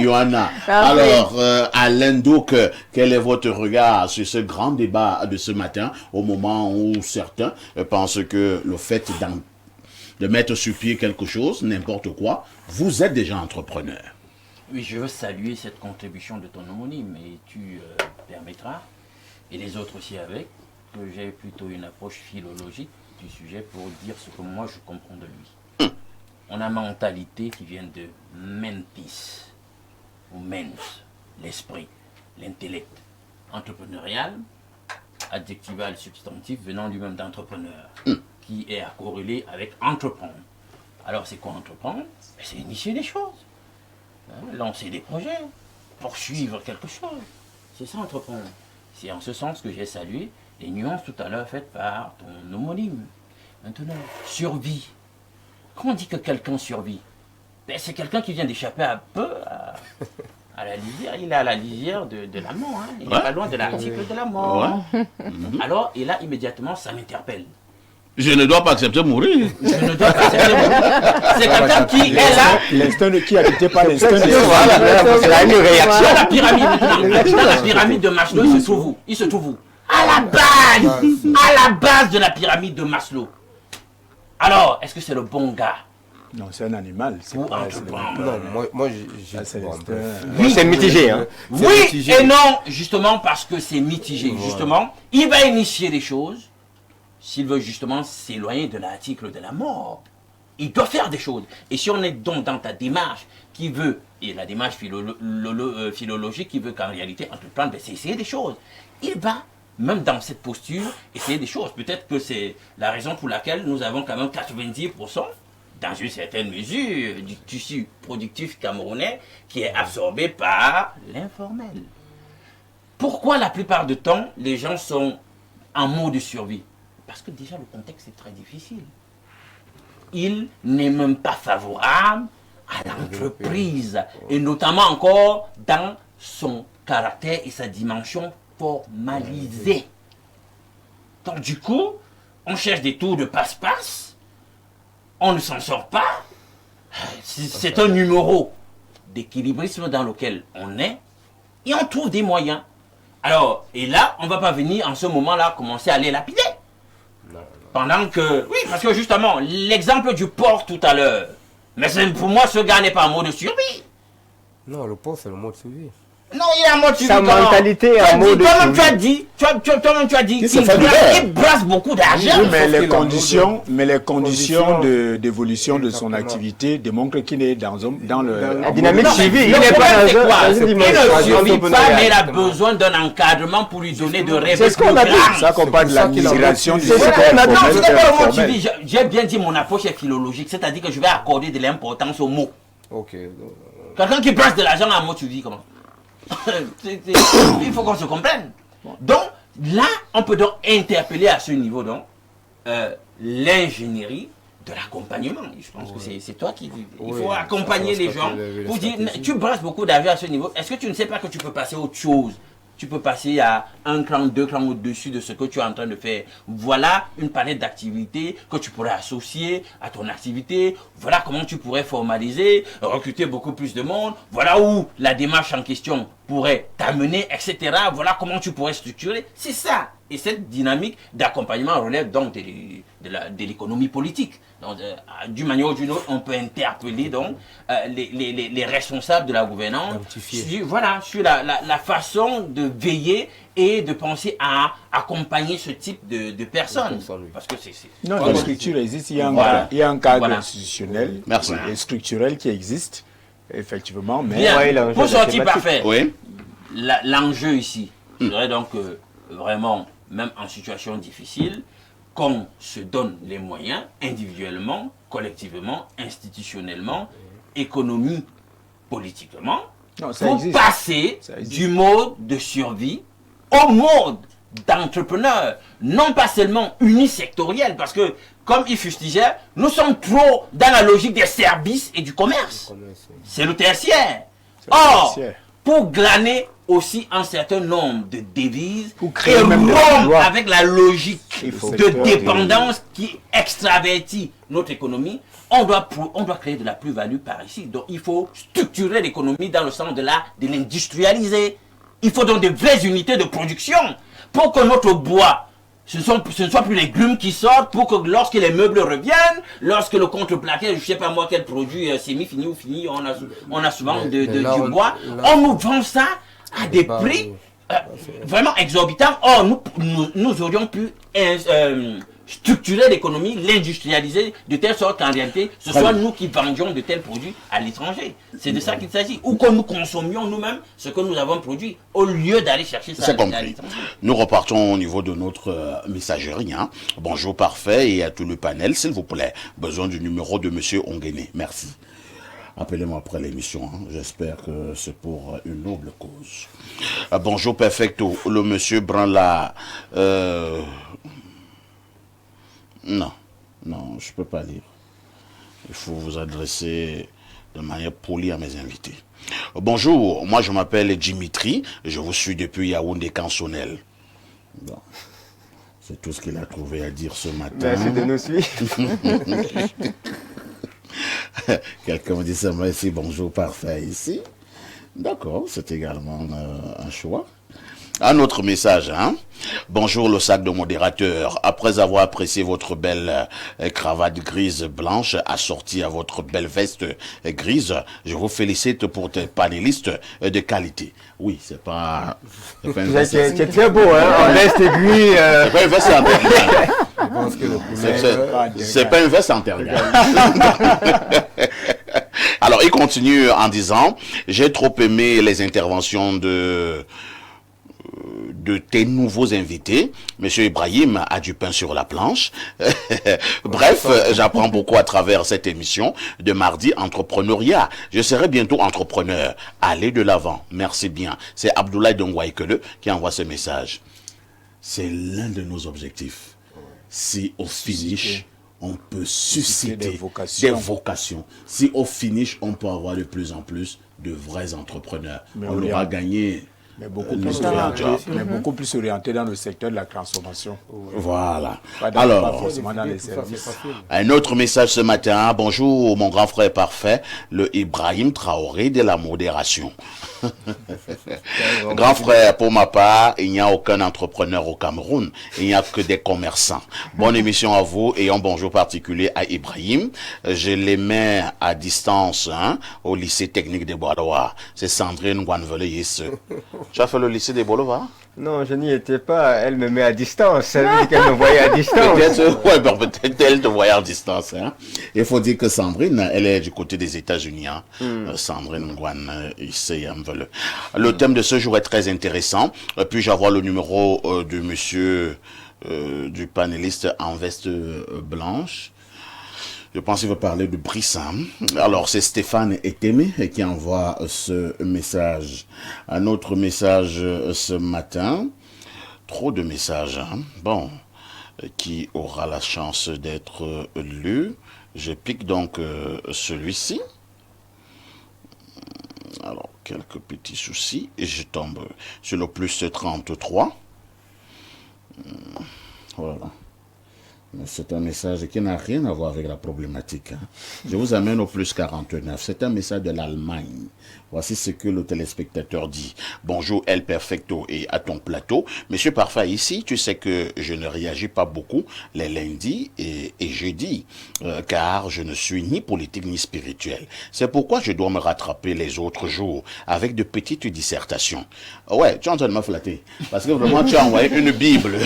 Johanna. Alors, Alain Douk, quel est votre regard sur ce grand débat de ce matin, au moment où certains pensent que le fait de mettre sur pied quelque chose, n'importe quoi, vous êtes déjà entrepreneur? Oui, je veux saluer cette contribution de ton homonyme et tu permettras, et les autres aussi avec, que j'ai plutôt une approche philologique du sujet pour dire ce que moi je comprends de lui. On a une mentalité qui vient de mentis, ou mens, l'esprit, l'intellect entrepreneurial, adjectival substantif venant lui-même d'entrepreneur, qui est à corréler avec entreprendre. Alors c'est quoi entreprendre? C'est initier des choses, lancer des projets, poursuivre quelque chose. C'est ça entreprendre. C'est en ce sens que j'ai salué les nuances tout à l'heure faites par ton homonyme. Maintenant, survie. Comment on dit que quelqu'un survit? C'est quelqu'un qui vient d'échapper un peu à la lisière. Il est à la lisière de la mort. Hein. Il n'est pas loin de l'article de la mort. Alors, et là, immédiatement, ça m'interpelle. Je ne dois pas accepter mourir. Je ne dois pas accepter mourir. C'est quelqu'un qui est là. L'instinct qui habitait pas l'instinct de c'est la réaction. Dans la pyramide de Maslow, il se trouve où? Il se trouve où? À la base de la pyramide de Maslow. Alors, est-ce que c'est le bon gars? Non, c'est un animal. Ou entreprendre. Non, moi c'est mitigé. Hein. Oui et non, justement parce que c'est mitigé. Justement, il va initier des choses s'il veut justement s'éloigner de l'article de la mort. Il doit faire des choses. Et si on est donc dans ta démarche qui veut, et la démarche philologique qui veut qu'en réalité entreprendre, c'est essayer des choses. Il va, même dans cette posture, essayer des choses. Peut-être que c'est la raison pour laquelle nous avons quand même 90%, dans une certaine mesure, du tissu productif camerounais qui est absorbé par l'informel. Pourquoi la plupart du temps, les gens sont en mode de survie? Parce que déjà le contexte est très difficile. Il n'est même pas favorable à l'entreprise, et notamment encore dans son caractère et sa dimension formalisée. Donc du coup, on cherche des tours de passe-passe, on ne s'en sort pas. C'est un numéro d'équilibrisme dans lequel on est, et on trouve des moyens. Alors, et là, on ne va pas venir en ce moment-là commencer à les lapider. Pendant que, oui, parce que justement, l'exemple du porc tout à l'heure, mais pour moi, ce gars n'est pas en mode de survie. Non, le porc, c'est le mode survie. Non, il est en mode survie. Sa mentalité est en mode de survie. Toi-même, tu as dit qu'il brasse beaucoup d'argent. Oui, mais les conditions d'évolution de son activité démontrent qu'il est dans la dynamique civile. Il n'est pas dans une dimension. Il ne survit pas, mais il a besoin d'un encadrement pour lui donner de rêves. C'est ce qu'on appelle. Ça qu'on parle de la migration du secteur informel. J'ai bien dit mon approche est philologique, c'est-à-dire que je vais accorder de l'importance aux mots. Quelqu'un qui brasse de l'argent en mode survie, comment? Il faut qu'on se comprenne. Donc là, on peut donc interpeller à ce niveau donc l'ingénierie de l'accompagnement. Je pense que c'est toi qui... Il faut accompagner les gens pour dire, tu brasses beaucoup d'argent à ce niveau. Est-ce que tu ne sais pas que tu peux passer à autre chose? Tu peux passer à un cran, deux crans au-dessus de ce que tu es en train de faire. Voilà une palette d'activités que tu pourrais associer à ton activité. Voilà comment tu pourrais formaliser, recruter beaucoup plus de monde. Voilà où la démarche en question pourrait t'amener, etc. Voilà comment tu pourrais structurer. C'est ça. Et cette dynamique d'accompagnement relève donc de l'économie politique. Donc, d'une manière ou d'une autre, on peut interpeller donc les responsables de la gouvernance sur la façon de veiller et de penser à accompagner ce type de personnes. Parce que non, la structure existe, il y a un cadre institutionnel et structurel qui existe, effectivement. Mais bien, pour sortir parfait, l'enjeu ici serait donc vraiment, même en situation difficile, qu'on se donne les moyens, individuellement, collectivement, institutionnellement, économie, politiquement, pour passer du mode de survie au mode d'entrepreneur, non pas seulement unisectoriel, parce que, comme il fustigeait, nous sommes trop dans la logique des services et du commerce. C'est le tertiaire. Or, pour glaner aussi un certain nombre de devises et rompre avec la logique de dépendance qui extravertit notre économie, on doit créer de la plus-value par ici. Donc il faut structurer l'économie dans le sens de l'industrialiser. Il faut donc de vraies unités de production pour que notre bois, ce ne soit plus les grumes qui sortent, pour que lorsque les meubles reviennent, lorsque le contreplaqué, je ne sais pas moi quel produit semi-fini ou fini, on a souvent du bois, on nous vend ça à des prix vraiment exorbitants. Or, nous aurions pu structurer l'économie, l'industrialiser, de telle sorte qu'en réalité, ce soit nous qui vendions de tels produits à l'étranger. C'est de ça qu'il s'agit. Ou que nous consommions nous-mêmes ce que nous avons produit, au lieu d'aller chercher ça à l'étranger. Nous repartons au niveau de notre messagerie. Hein. Bonjour parfait et à tout le panel, s'il vous plaît. Besoin du numéro de Monsieur Onguené. Merci. Appelez-moi après l'émission. Hein. J'espère que c'est pour une noble cause. Bonjour perfecto. Le Monsieur Branla. Non, je ne peux pas lire. Il faut vous adresser de manière polie à mes invités. Bonjour, moi je m'appelle Dimitri, je vous suis depuis Yaoundé Cansonel. Bon, c'est tout ce qu'il a trouvé à dire ce matin. Merci de nous suivre. Quelqu'un me dit seulement ici, bonjour parfait ici. D'accord, c'est également un choix. Un autre message, hein. Bonjour le sac de modérateur. Après avoir apprécié votre belle cravate grise blanche assortie à votre belle veste grise, je vous félicite pour tes panélistes de qualité. Oui, c'est pas une veste. C'est très beau, hein. En veste aiguille. C'est pas une veste intérieure. C'est pas une veste intérieure. Alors, il continue en disant, j'ai trop aimé les interventions de tes nouveaux invités. Monsieur Ibrahim a du pain sur la planche. Bref, j'apprends beaucoup à travers cette émission de mardi entrepreneuriat. Je serai bientôt entrepreneur. Allez de l'avant. Merci bien. C'est Abdoulaye Dongwaikele qui envoie ce message. C'est l'un de nos objectifs. Si au finish, on peut susciter des vocations. Si au finish, on peut avoir de plus en plus de vrais entrepreneurs. On aura gagné... Mais beaucoup plus orienté dans le secteur de la transformation. Voilà. Pas forcément dans les services. Un autre message ce matin. Bonjour mon grand frère parfait, le Ibrahim Traoré de la modération. Grand frère, pour ma part, il n'y a aucun entrepreneur au Cameroun. Il n'y a que des commerçants. Bonne émission à vous et un bonjour particulier à Ibrahim. Je les mets à distance au lycée technique de Bois-Loire. C'est Sandrine Guanveléis. Tu as fait le lycée des Bolovar? Non, je n'y étais pas. Elle me met à distance. Ça veut dire qu'elle me voyait à distance. Peut-être elle te voyait à distance. Hein. Il faut dire que Sandrine, elle est du côté des États-Unis. Hein. Sandrine Nguan, ici. Le thème de ce jour est très intéressant. Puis-je avoir le numéro de monsieur, du panéliste en veste blanche? Je pense qu'il veut parler de Brissam. Alors, c'est Stéphane Etémé qui envoie ce message. Un autre message ce matin. Trop de messages. Hein? Bon, qui aura la chance d'être lu. Je pique donc celui-ci. Alors, quelques petits soucis. Et je tombe sur le plus 33. Voilà. C'est un message qui n'a rien à voir avec la problématique. Hein. Je vous amène au plus 49. C'est un message de l'Allemagne. Voici ce que le téléspectateur dit. Bonjour El Perfecto et à ton plateau. Monsieur Parfait, ici, tu sais que je ne réagis pas beaucoup les lundis et jeudis, car je ne suis ni politique ni spirituel. C'est pourquoi je dois me rattraper les autres jours avec de petites dissertations. Ouais, tu es en train de me flatter. Parce que vraiment, tu as envoyé une Bible.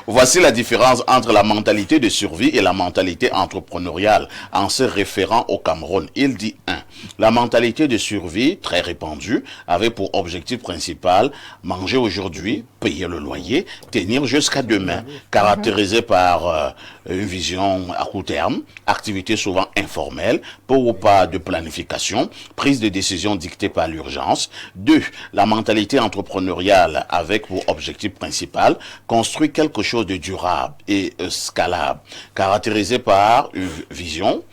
Voici la différence entre la mentalité de survie et la mentalité entrepreneuriale en se référant au Cameroun. Il dit 1. La mentalité de survie, très répandue, avait pour objectif principal manger aujourd'hui, payer le loyer, tenir jusqu'à demain, caractérisée par une vision à court terme, activité souvent informelle, peu ou pas de planification, prise de décision dictée par l'urgence. 2. La mentalité entrepreneuriale avec pour objectif principal construire quelque chose de durable et scalable, caractérisé par une vision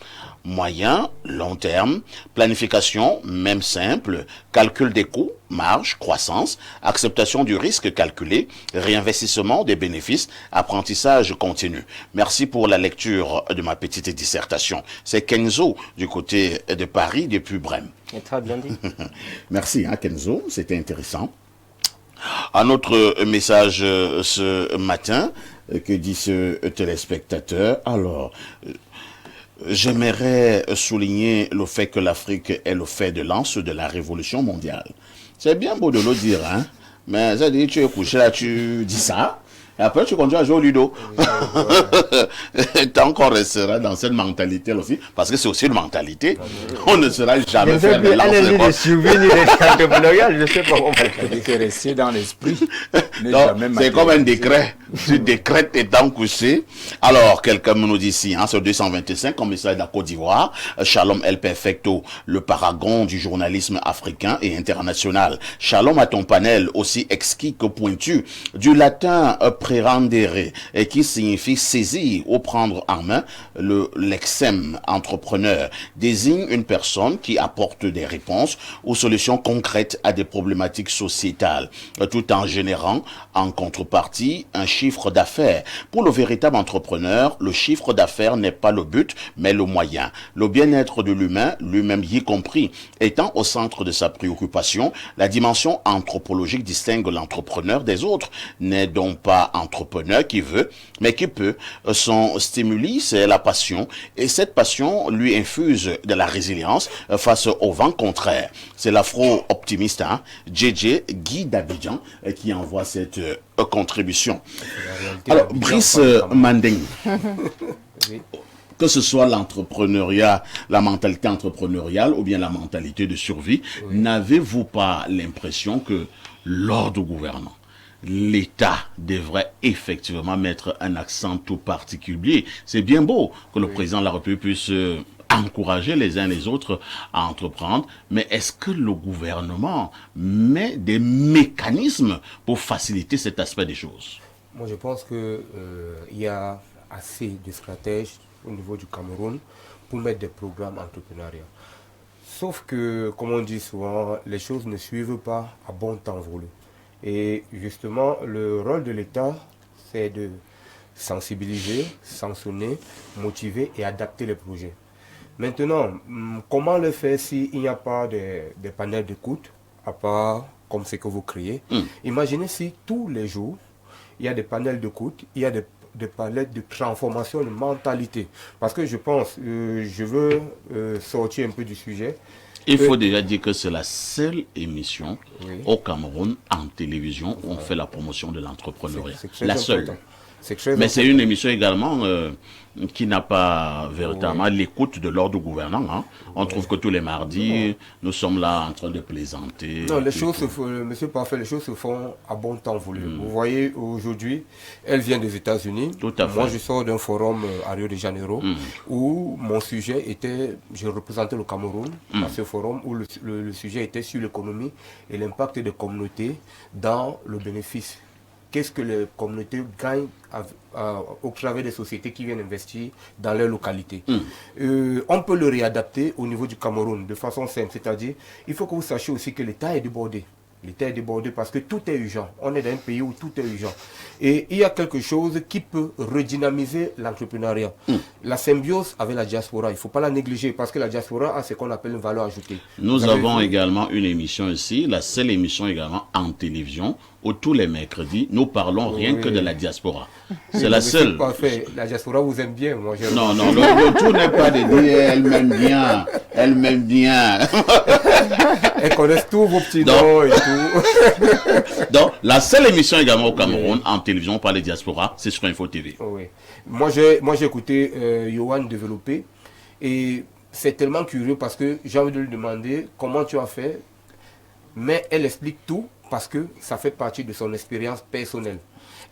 moyen, long terme, planification, même simple, calcul des coûts, marge, croissance, acceptation du risque calculé, réinvestissement des bénéfices, apprentissage continu. Merci pour la lecture de ma petite dissertation. C'est Kenzo du côté de Paris, depuis Brême. Très bien dit. Merci Kenzo, c'était intéressant. Un autre message ce matin, que dit ce téléspectateur. Alors, j'aimerais souligner le fait que l'Afrique est le fer de lance de la révolution mondiale. C'est bien beau de le dire, hein, mais ça dit, tu es couché là, tu dis ça, Et après, tu continues à jouer au Ludo. Tant qu'on restera dans cette mentalité aussi, parce que c'est aussi une mentalité, on ne sera jamais faire de de survie ni d'entrepreneuriat, je sais pas comment. C'est resté dans l'esprit. C'est comme un décret. Tu décrètes étant couché. Alors, quelqu'un nous dit ici, sur 225, comme message de la Côte d'Ivoire, Shalom El Perfecto, le paragon du journalisme africain et international. Shalom à ton panel, aussi exquis que pointu, du latin prerendere, et qui signifie saisir ou prendre en main. Le lexème entrepreneur désigne une personne qui apporte des réponses ou solutions concrètes à des problématiques sociétales, tout en générant en contrepartie un chiffre d'affaires. Pour le véritable entrepreneur, le chiffre d'affaires n'est pas le but, mais le moyen. Le bien-être de l'humain, lui-même y compris, étant au centre de sa préoccupation, la dimension anthropologique distingue l'entrepreneur des autres. N'est donc pas entrepreneur qui veut, mais qui peut. Son stimuli, c'est la passion, et cette passion lui infuse de la résilience face au vent contraire. C'est l'afro-optimiste, JJ Guy d'Abidjan, qui envoie cette contribution. Alors, Brice Mandeng, que ce soit l'entrepreneuriat, la mentalité entrepreneuriale ou bien la mentalité de survie, n'avez-vous pas l'impression que l'ordre gouvernant, l'État devrait effectivement mettre un accent tout particulier? C'est bien beau que le président de la République puisse encourager les uns les autres à entreprendre, mais est-ce que le gouvernement met des mécanismes pour faciliter cet aspect des choses? Moi, je pense qu'il y a assez de stratèges au niveau du Cameroun pour mettre des programmes entrepreneuriaux. Sauf que, comme on dit souvent, les choses ne suivent pas à bon temps voulu. Et justement, le rôle de l'État, c'est de sensibiliser, sanctionner, motiver et adapter les projets. Maintenant, comment le faire s'il n'y a pas des panels d'écoute, à part comme ce que vous créez? Imaginez si tous les jours, il y a des panels d'écoute, il y a des panels de transformation de mentalité. Parce que je pense, je veux sortir un peu du sujet. Il faut déjà dire que c'est la seule émission au Cameroun en télévision où on fait la promotion de l'entrepreneuriat. La seule. Mais c'est une émission également qui n'a pas véritablement l'écoute de l'ordre gouvernant. On trouve que tous les mardis, nous sommes là en train de plaisanter. Non, les choses se font, monsieur Parfait, les choses se font à bon temps voulu. Vous voyez, aujourd'hui, elle vient des États-Unis. Tout à fait. Moi, je sors d'un forum à Rio de Janeiro où mon sujet était, je représentais le Cameroun à ce forum où le sujet était sur l'économie et l'impact des communautés dans le bénéfice. Qu'est-ce que les communautés gagnent au travers des sociétés qui viennent investir dans leur localité. On peut le réadapter au niveau du Cameroun de façon simple, c'est-à-dire il faut que vous sachiez aussi que l'État est débordé. L'État est débordé parce que tout est urgent. On est dans un pays où tout est urgent. Et il y a quelque chose qui peut redynamiser l'entrepreneuriat. La symbiose avec la diaspora, il ne faut pas la négliger parce que la diaspora a ce qu'on appelle une valeur ajoutée. Nous avons également une émission ici, la seule émission également en télévision, où tous les mercredis, nous parlons rien que de la diaspora. C'est la seule. Parfait. La diaspora vous aime bien. Moi, non, le tout n'est pas de dire elle m'aime bien. Elle m'aime bien. Elles connaissent tous vos petits noms et tout. Donc, la seule émission également au Cameroun en télévision par les diasporas, c'est sur Info TV. Oui. Moi, j'ai écouté Yohan développer et c'est tellement curieux parce que j'ai envie de lui demander comment tu as fait, mais elle explique tout parce que ça fait partie de son expérience personnelle.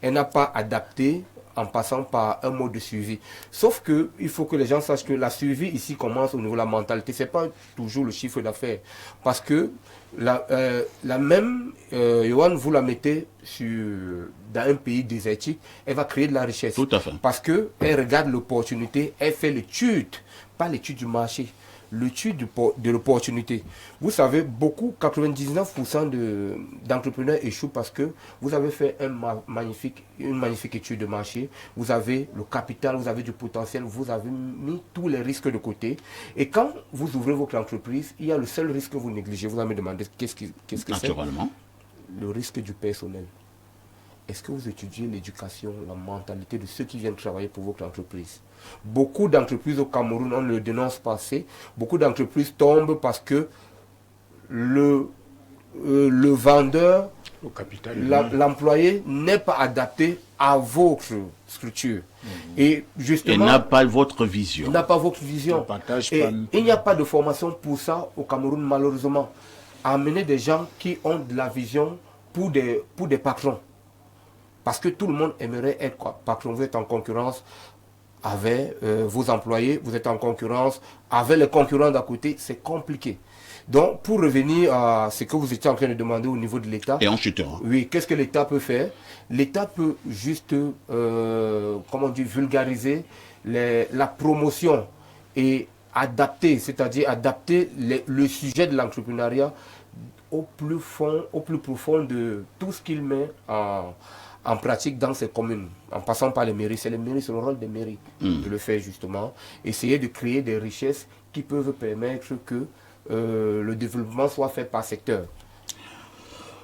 Elle n'a pas adapté en passant par un mode de suivi. Sauf que il faut que les gens sachent que la suivi ici commence au niveau de la mentalité. Ce n'est pas toujours le chiffre d'affaires. Parce que la même, Yohan, vous la mettez dans un pays désertique, elle va créer de la richesse. Tout à fait. Parce qu'elle regarde l'opportunité, elle fait l'étude, pas l'étude du marché, l'étude de l'opportunité. Vous savez, 99% d'entrepreneurs échouent parce que vous avez fait une magnifique étude de marché, vous avez le capital, vous avez du potentiel, vous avez mis tous les risques de côté. Et quand vous ouvrez votre entreprise, il y a le seul risque que vous négligez. Vous allez me demander qu'est-ce que c'est? Naturellement. Le risque du personnel. Est-ce que vous étudiez l'éducation, la mentalité de ceux qui viennent travailler pour votre entreprise? Beaucoup d'entreprises au Cameroun, on ne le dénonce pas assez. Beaucoup d'entreprises tombent parce que le vendeur, au capital humain. L'employé n'est pas adapté à votre structure. Et justement... Et n'a pas votre vision. N'a pas votre vision. Et il n'y a pas de formation pour ça au Cameroun, malheureusement. Amener des gens qui ont de la vision pour des patrons. Parce que tout le monde aimerait être patron. Vous êtes en concurrence avec vos employés, vous êtes en concurrence avec les concurrents d'à côté, c'est compliqué. Donc, pour revenir à ce que vous étiez en train de demander au niveau de l'État... Et en chutant. Oui, qu'est-ce que l'État peut faire? L'État peut juste, vulgariser la promotion et adapter, c'est-à-dire adapter le sujet de l'entrepreneuriat au plus profond de tout ce qu'il met en pratique dans ces communes, en passant par les mairies. C'est le rôle des mairies de le faire justement. Essayer de créer des richesses qui peuvent permettre que le développement soit fait par secteur.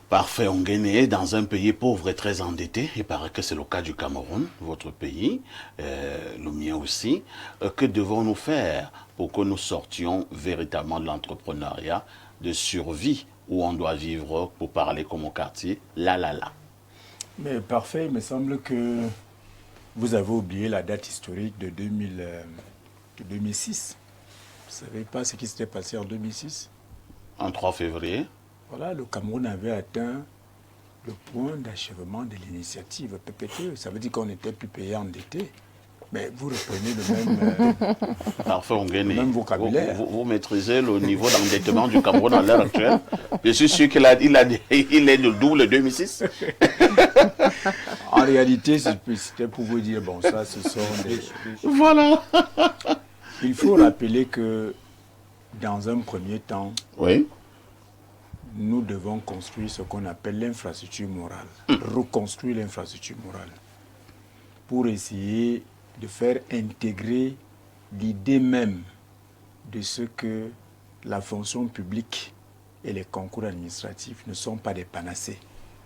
Parfait, on gagne dans un pays pauvre et très endetté. Il paraît que c'est le cas du Cameroun, votre pays, le mien aussi. Que devons-nous faire pour que nous sortions véritablement de l'entrepreneuriat de survie où on doit vivre, pour parler comme au quartier, là. Mais parfait, il me semble que vous avez oublié la date historique de 2006. Vous ne savez pas ce qui s'était passé en 2006? En 3 février. Voilà, le Cameroun avait atteint le point d'achèvement de l'initiative PPTE. Ça veut dire qu'on n'était plus payé endetté. Mais vous reprenez le même vocabulaire. Vous maîtrisez le niveau d'endettement du Cameroun à l'heure actuelle. Je suis sûr qu'il est de double 2006. En réalité, c'était pour vous dire, bon, ça, ce sont des... Voilà. Il faut rappeler que, dans un premier temps, oui, nous devons construire ce qu'on appelle l'infrastructure morale. Reconstruire l'infrastructure morale. Pour essayer de faire intégrer l'idée même de ce que la fonction publique et les concours administratifs ne sont pas des panacées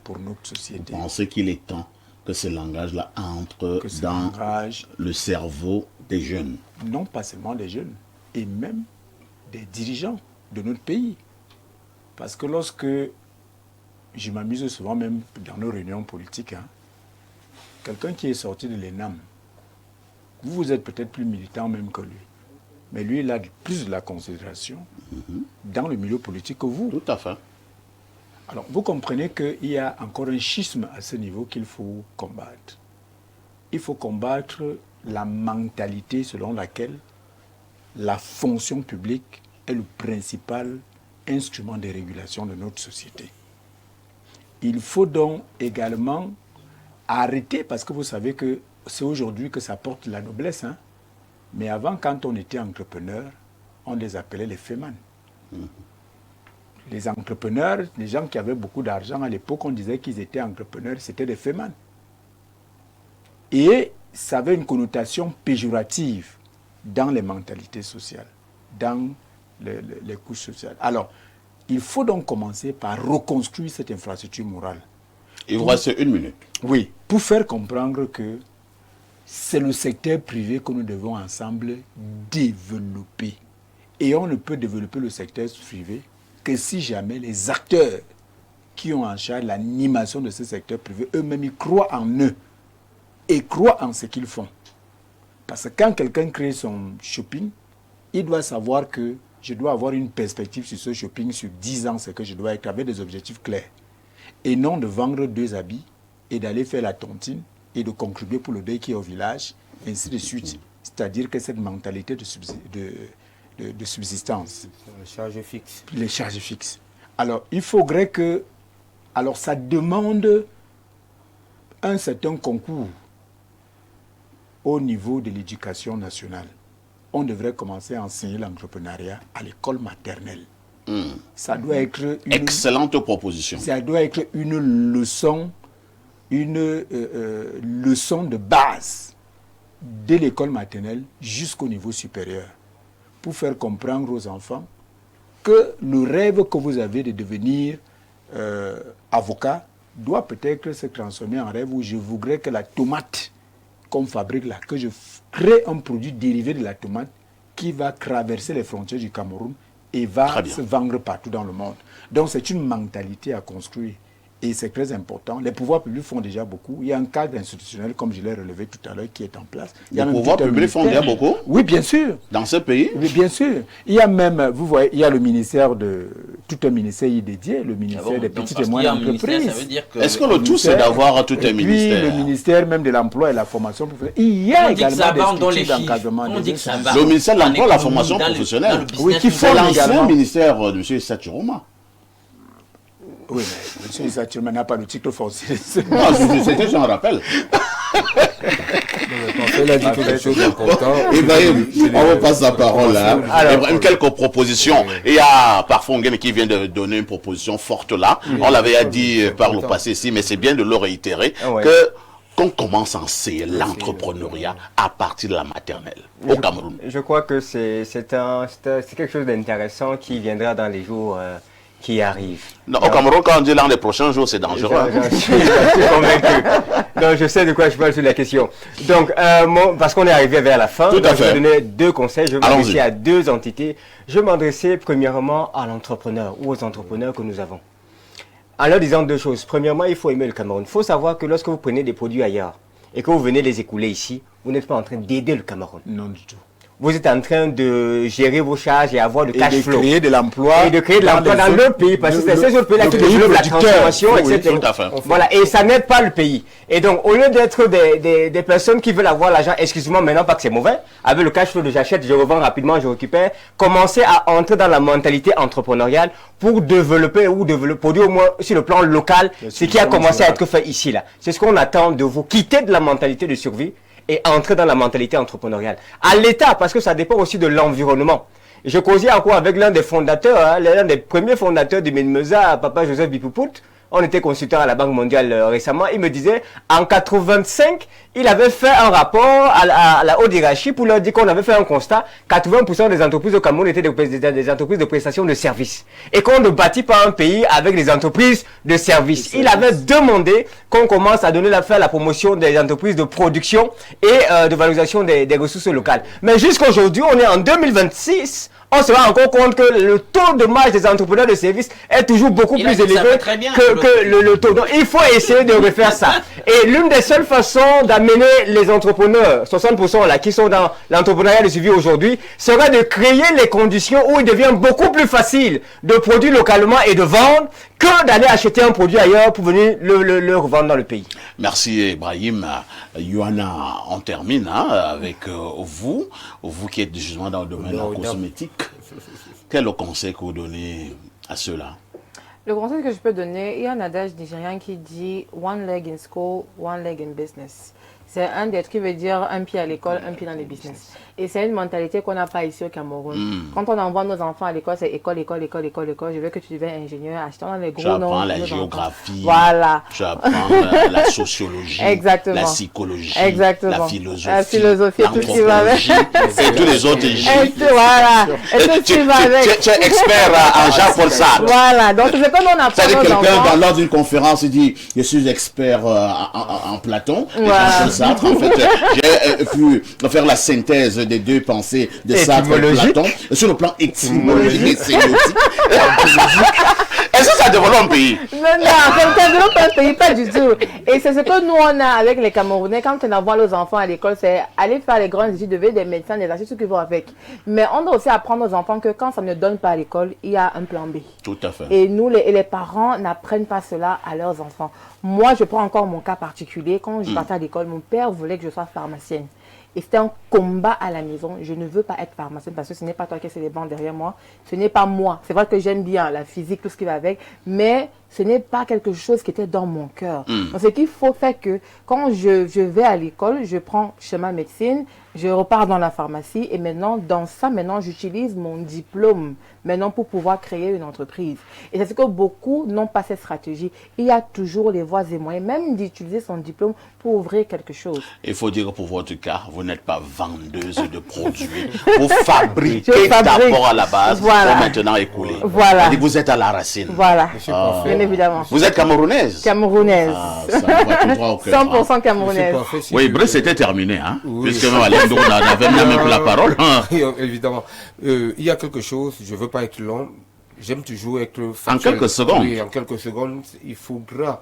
pour notre société. Vous pensez qu'il est temps que ce langage-là entre dans le cerveau des jeunes? Non pas seulement des jeunes, et même des dirigeants de notre pays. Parce que lorsque, je m'amuse souvent même dans nos réunions politiques, quelqu'un qui est sorti de l'ENAM, vous êtes peut-être plus militant même que lui, mais lui, il a plus de la considération dans le milieu politique que vous. Tout à fait. Alors, vous comprenez qu'il y a encore un schisme à ce niveau qu'il faut combattre. Il faut combattre la mentalité selon laquelle la fonction publique est le principal instrument de régulation de notre société. Il faut donc également arrêter, parce que vous savez que c'est aujourd'hui que ça porte la noblesse. Mais avant, quand on était entrepreneur, on les appelait les fémans. Les entrepreneurs, les gens qui avaient beaucoup d'argent à l'époque, on disait qu'ils étaient entrepreneurs, c'était des fémans. Et ça avait une connotation péjorative dans les mentalités sociales, dans les couches sociales. Alors, il faut donc commencer par reconstruire cette infrastructure morale. Il vous reste 1 minute. Oui, pour faire comprendre que c'est le secteur privé que nous devons ensemble développer. Et on ne peut développer le secteur privé que si jamais les acteurs qui ont en charge l'animation de ce secteur privé, eux-mêmes, ils croient en eux et croient en ce qu'ils font. Parce que quand quelqu'un crée son shopping, il doit savoir que je dois avoir une perspective sur ce shopping sur 10 ans, c'est que je dois être avec des objectifs clairs. Et non de vendre 2 habits et d'aller faire la tontine et de contribuer pour le deuil qui est au village, ainsi de suite. C'est-à-dire que cette mentalité de subsistance. Les charges fixes. Les charges fixes. Alors, il faudrait que... Alors, ça demande un certain concours au niveau de l'éducation nationale. On devrait commencer à enseigner l'entrepreneuriat à l'école maternelle. Ça doit être une... Excellente proposition. Ça doit être une leçon de base dès l'école maternelle jusqu'au niveau supérieur pour faire comprendre aux enfants que le rêve que vous avez de devenir avocat doit peut-être se transformer en rêve où je voudrais que la tomate qu'on fabrique là, que je crée un produit dérivé de la tomate qui va traverser les frontières du Cameroun et va se vendre partout dans le monde. Donc c'est une mentalité à construire. Et c'est très important. Les pouvoirs publics font déjà beaucoup. Il y a un cadre institutionnel, comme je l'ai relevé tout à l'heure, qui est en place. Les pouvoirs publics font déjà beaucoup? Oui, bien sûr. Dans ce pays? Oui, bien sûr. Il y a même, vous voyez, il y a le ministère tout un ministère y dédié, le ministère des petites et moyennes entreprises. Est-ce que le tout, c'est d'avoir tout un ministère? Puis le ministère même de l'emploi et la formation professionnelle. Il y a également des structures d'encadrement. Le ministère de l'emploi et la formation professionnelle. Oui, qui c'est l'ancien ministère de M. Saturoma. Oui, mais M. Saturoma n'a pas le titre foncier. Non, c'était, j'en rappelle. Ibrahim, on vous passe la parole. Ibrahim, quelques propositions. Il y a parfois Nguyen qui vient de donner une proposition forte là. On l'avait dit par le passé ici, mais c'est bien de le réitérer qu'on commence à enseigner l'entrepreneuriat à partir de la maternelle au Cameroun. Je crois que c'est quelque chose d'intéressant qui viendra dans les jours qui arrivent. Non, au Cameroun, quand on dit dans les prochains jours, c'est dangereux. Je suis convaincu. Donc, je sais de quoi je parle sur la question. Donc, parce qu'on est arrivé vers la fin, je vais donner 2 conseils. Je vais m'adresser à 2 entités. Je vais m'adresser premièrement à l'entrepreneur ou aux entrepreneurs que nous avons. En leur disant 2 choses. Premièrement, il faut aimer le Cameroun. Il faut savoir que lorsque vous prenez des produits ailleurs et que vous venez les écouler ici, vous n'êtes pas en train d'aider le Cameroun. Non du tout. Vous êtes en train de gérer vos charges et avoir le cash flow. Et de créer de l'emploi. Et de créer de l'emploi dans le pays, parce que c'est ces autres pays-là qui développent la transformation, etc. Voilà, et ça n'aide pas le pays. Et donc, au lieu d'être des personnes qui veulent avoir l'argent, excusez-moi, maintenant pas que c'est mauvais, avec le cash flow de j'achète, je revends rapidement, je récupère, commencez à entrer dans la mentalité entrepreneuriale pour développer produire au moins sur le plan local ce qui a commencé à être fait ici, là. C'est ce qu'on attend de vous. Quitter de la mentalité de survie et entrer dans la mentalité entrepreneuriale. À l'État, parce que ça dépend aussi de l'environnement. Je causais encore avec l'un des fondateurs, l'un des premiers fondateurs du MENMESA, Papa Joseph Bipoupout. On était consultant à la Banque mondiale récemment. Il me disait, en 85, il avait fait un rapport à la haute hiérarchie pour leur dire qu'on avait fait un constat. 80% des entreprises au Cameroun étaient des entreprises de prestation de services. Et qu'on ne bâtit pas un pays avec des entreprises de services. Il avait demandé qu'on commence à faire la promotion des entreprises de production et de valorisation des ressources locales. Mais jusqu'aujourd'hui, on est en 2026. On se rend encore compte que le taux de marge des entrepreneurs de services est toujours beaucoup plus élevé que le taux. Donc, il faut essayer de refaire ça. Et l'une des seules façons d'amener les entrepreneurs, 60% là, qui sont dans l'entrepreneuriat de suivi aujourd'hui, serait de créer les conditions où il devient beaucoup plus facile de produire localement et de vendre que d'aller acheter un produit ailleurs pour venir le revendre dans le pays. Merci Ibrahim. Yohanna, on termine avec vous qui êtes justement dans le domaine de la cosmétique. Quel est le conseil que vous donnez à ceux-là? Le conseil que je peux donner, il y a un adage nigérien qui dit « one leg in school, one leg in business ». C'est un des trucs qui veut dire un pied à l'école, un pied dans les business. Et c'est une mentalité qu'on n'a pas ici au Cameroun. Quand on envoie nos enfants à l'école, c'est école, école, école, école, école. Je veux que tu deviennes ingénieur, achetant dans les gros noms. J'apprends la géographie. Voilà. J'apprends la sociologie. Exactement. La psychologie. Exactement. La philosophie. La philosophie, tout ce qui va avec. Et tous les autres. Voilà. Et tout ce qui va avec. Tu es expert en Jean-Paul Sartre. Voilà. Donc, c'est comme on apprend. C'est-à-dire quelqu'un, dans l'ordre d'une conférence, il dit « Je suis expert en Platon. » Jean-Paul Sartre, en fait, j'ai pu faire la synthèse des 2 pensées de Sartre et Platon sur le plan étymologique et sémiotique. Est-ce que ça développe un pays? Non, ça développe un pays, pas du tout. Et c'est ce que nous, on a avec les Camerounais, quand on envoie nos enfants à l'école, c'est aller faire les grandes études, devenir des médecins, des artistes, tout ce qu'ils vont avec. Mais on doit aussi apprendre aux enfants que quand ça ne donne pas à l'école, il y a un plan B. Tout à fait. Et nous, les parents n'apprennent pas cela à leurs enfants. Moi, je prends encore mon cas particulier. Quand je partais à l'école, mon père voulait que je sois pharmacienne. Et c'était un combat à la maison. Je ne veux pas être pharmacienne parce que ce n'est pas toi qui es les bancs derrière moi. Ce n'est pas moi. C'est vrai que j'aime bien la physique, tout ce qui va avec. Mais ce n'est pas quelque chose qui était dans mon cœur. Donc, ce qu'il faut faire que quand je vais à l'école, je prends chemin médecine, je repars dans la pharmacie et maintenant, dans ça, j'utilise mon diplôme pour pouvoir créer une entreprise. Et c'est ce que beaucoup n'ont pas cette stratégie. Il y a toujours les voies et moyens, même d'utiliser son diplôme pour ouvrir quelque chose. Il faut dire que pour votre cas, vous n'êtes pas vendeuse de produits. Vous fabriquez d'abord à la base pour maintenant écouler. Voilà. Vous êtes à la racine. Voilà, bien évidemment. Vous êtes camerounaise? Camerounaise. Ça va tout droit au cœur. 100% camerounaise. Oui, Brice, c'était terminé, hein? Oui. Puisque Alendo n'avait même plus la parole. Évidemment. Il y a quelque chose, je ne veux pas être long, j'aime toujours être factuel. En quelques secondes. Oui, en quelques secondes, il faudra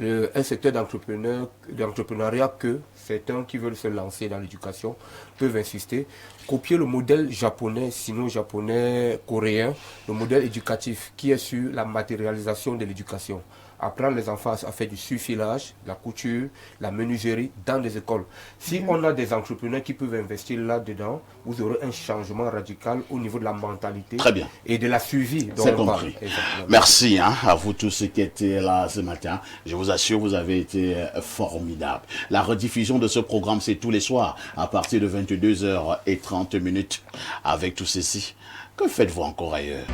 un secteur d'entrepreneuriat que certains qui veulent se lancer dans l'éducation peuvent insister, copier le modèle japonais, sino-japonais, coréen, le modèle éducatif qui est sur la matérialisation de l'éducation. Apprendre les enfants à faire du surfilage, la couture, la menuiserie dans des écoles. Si on a des entrepreneurs qui peuvent investir là-dedans, vous aurez un changement radical au niveau de la mentalité. Très bien. Et de la suivi. C'est compris. Merci à vous tous qui étaient là ce matin. Je vous assure, vous avez été formidables. La rediffusion de ce programme, c'est tous les soirs à partir de 22h30. Avec tout ceci, que faites-vous encore ailleurs?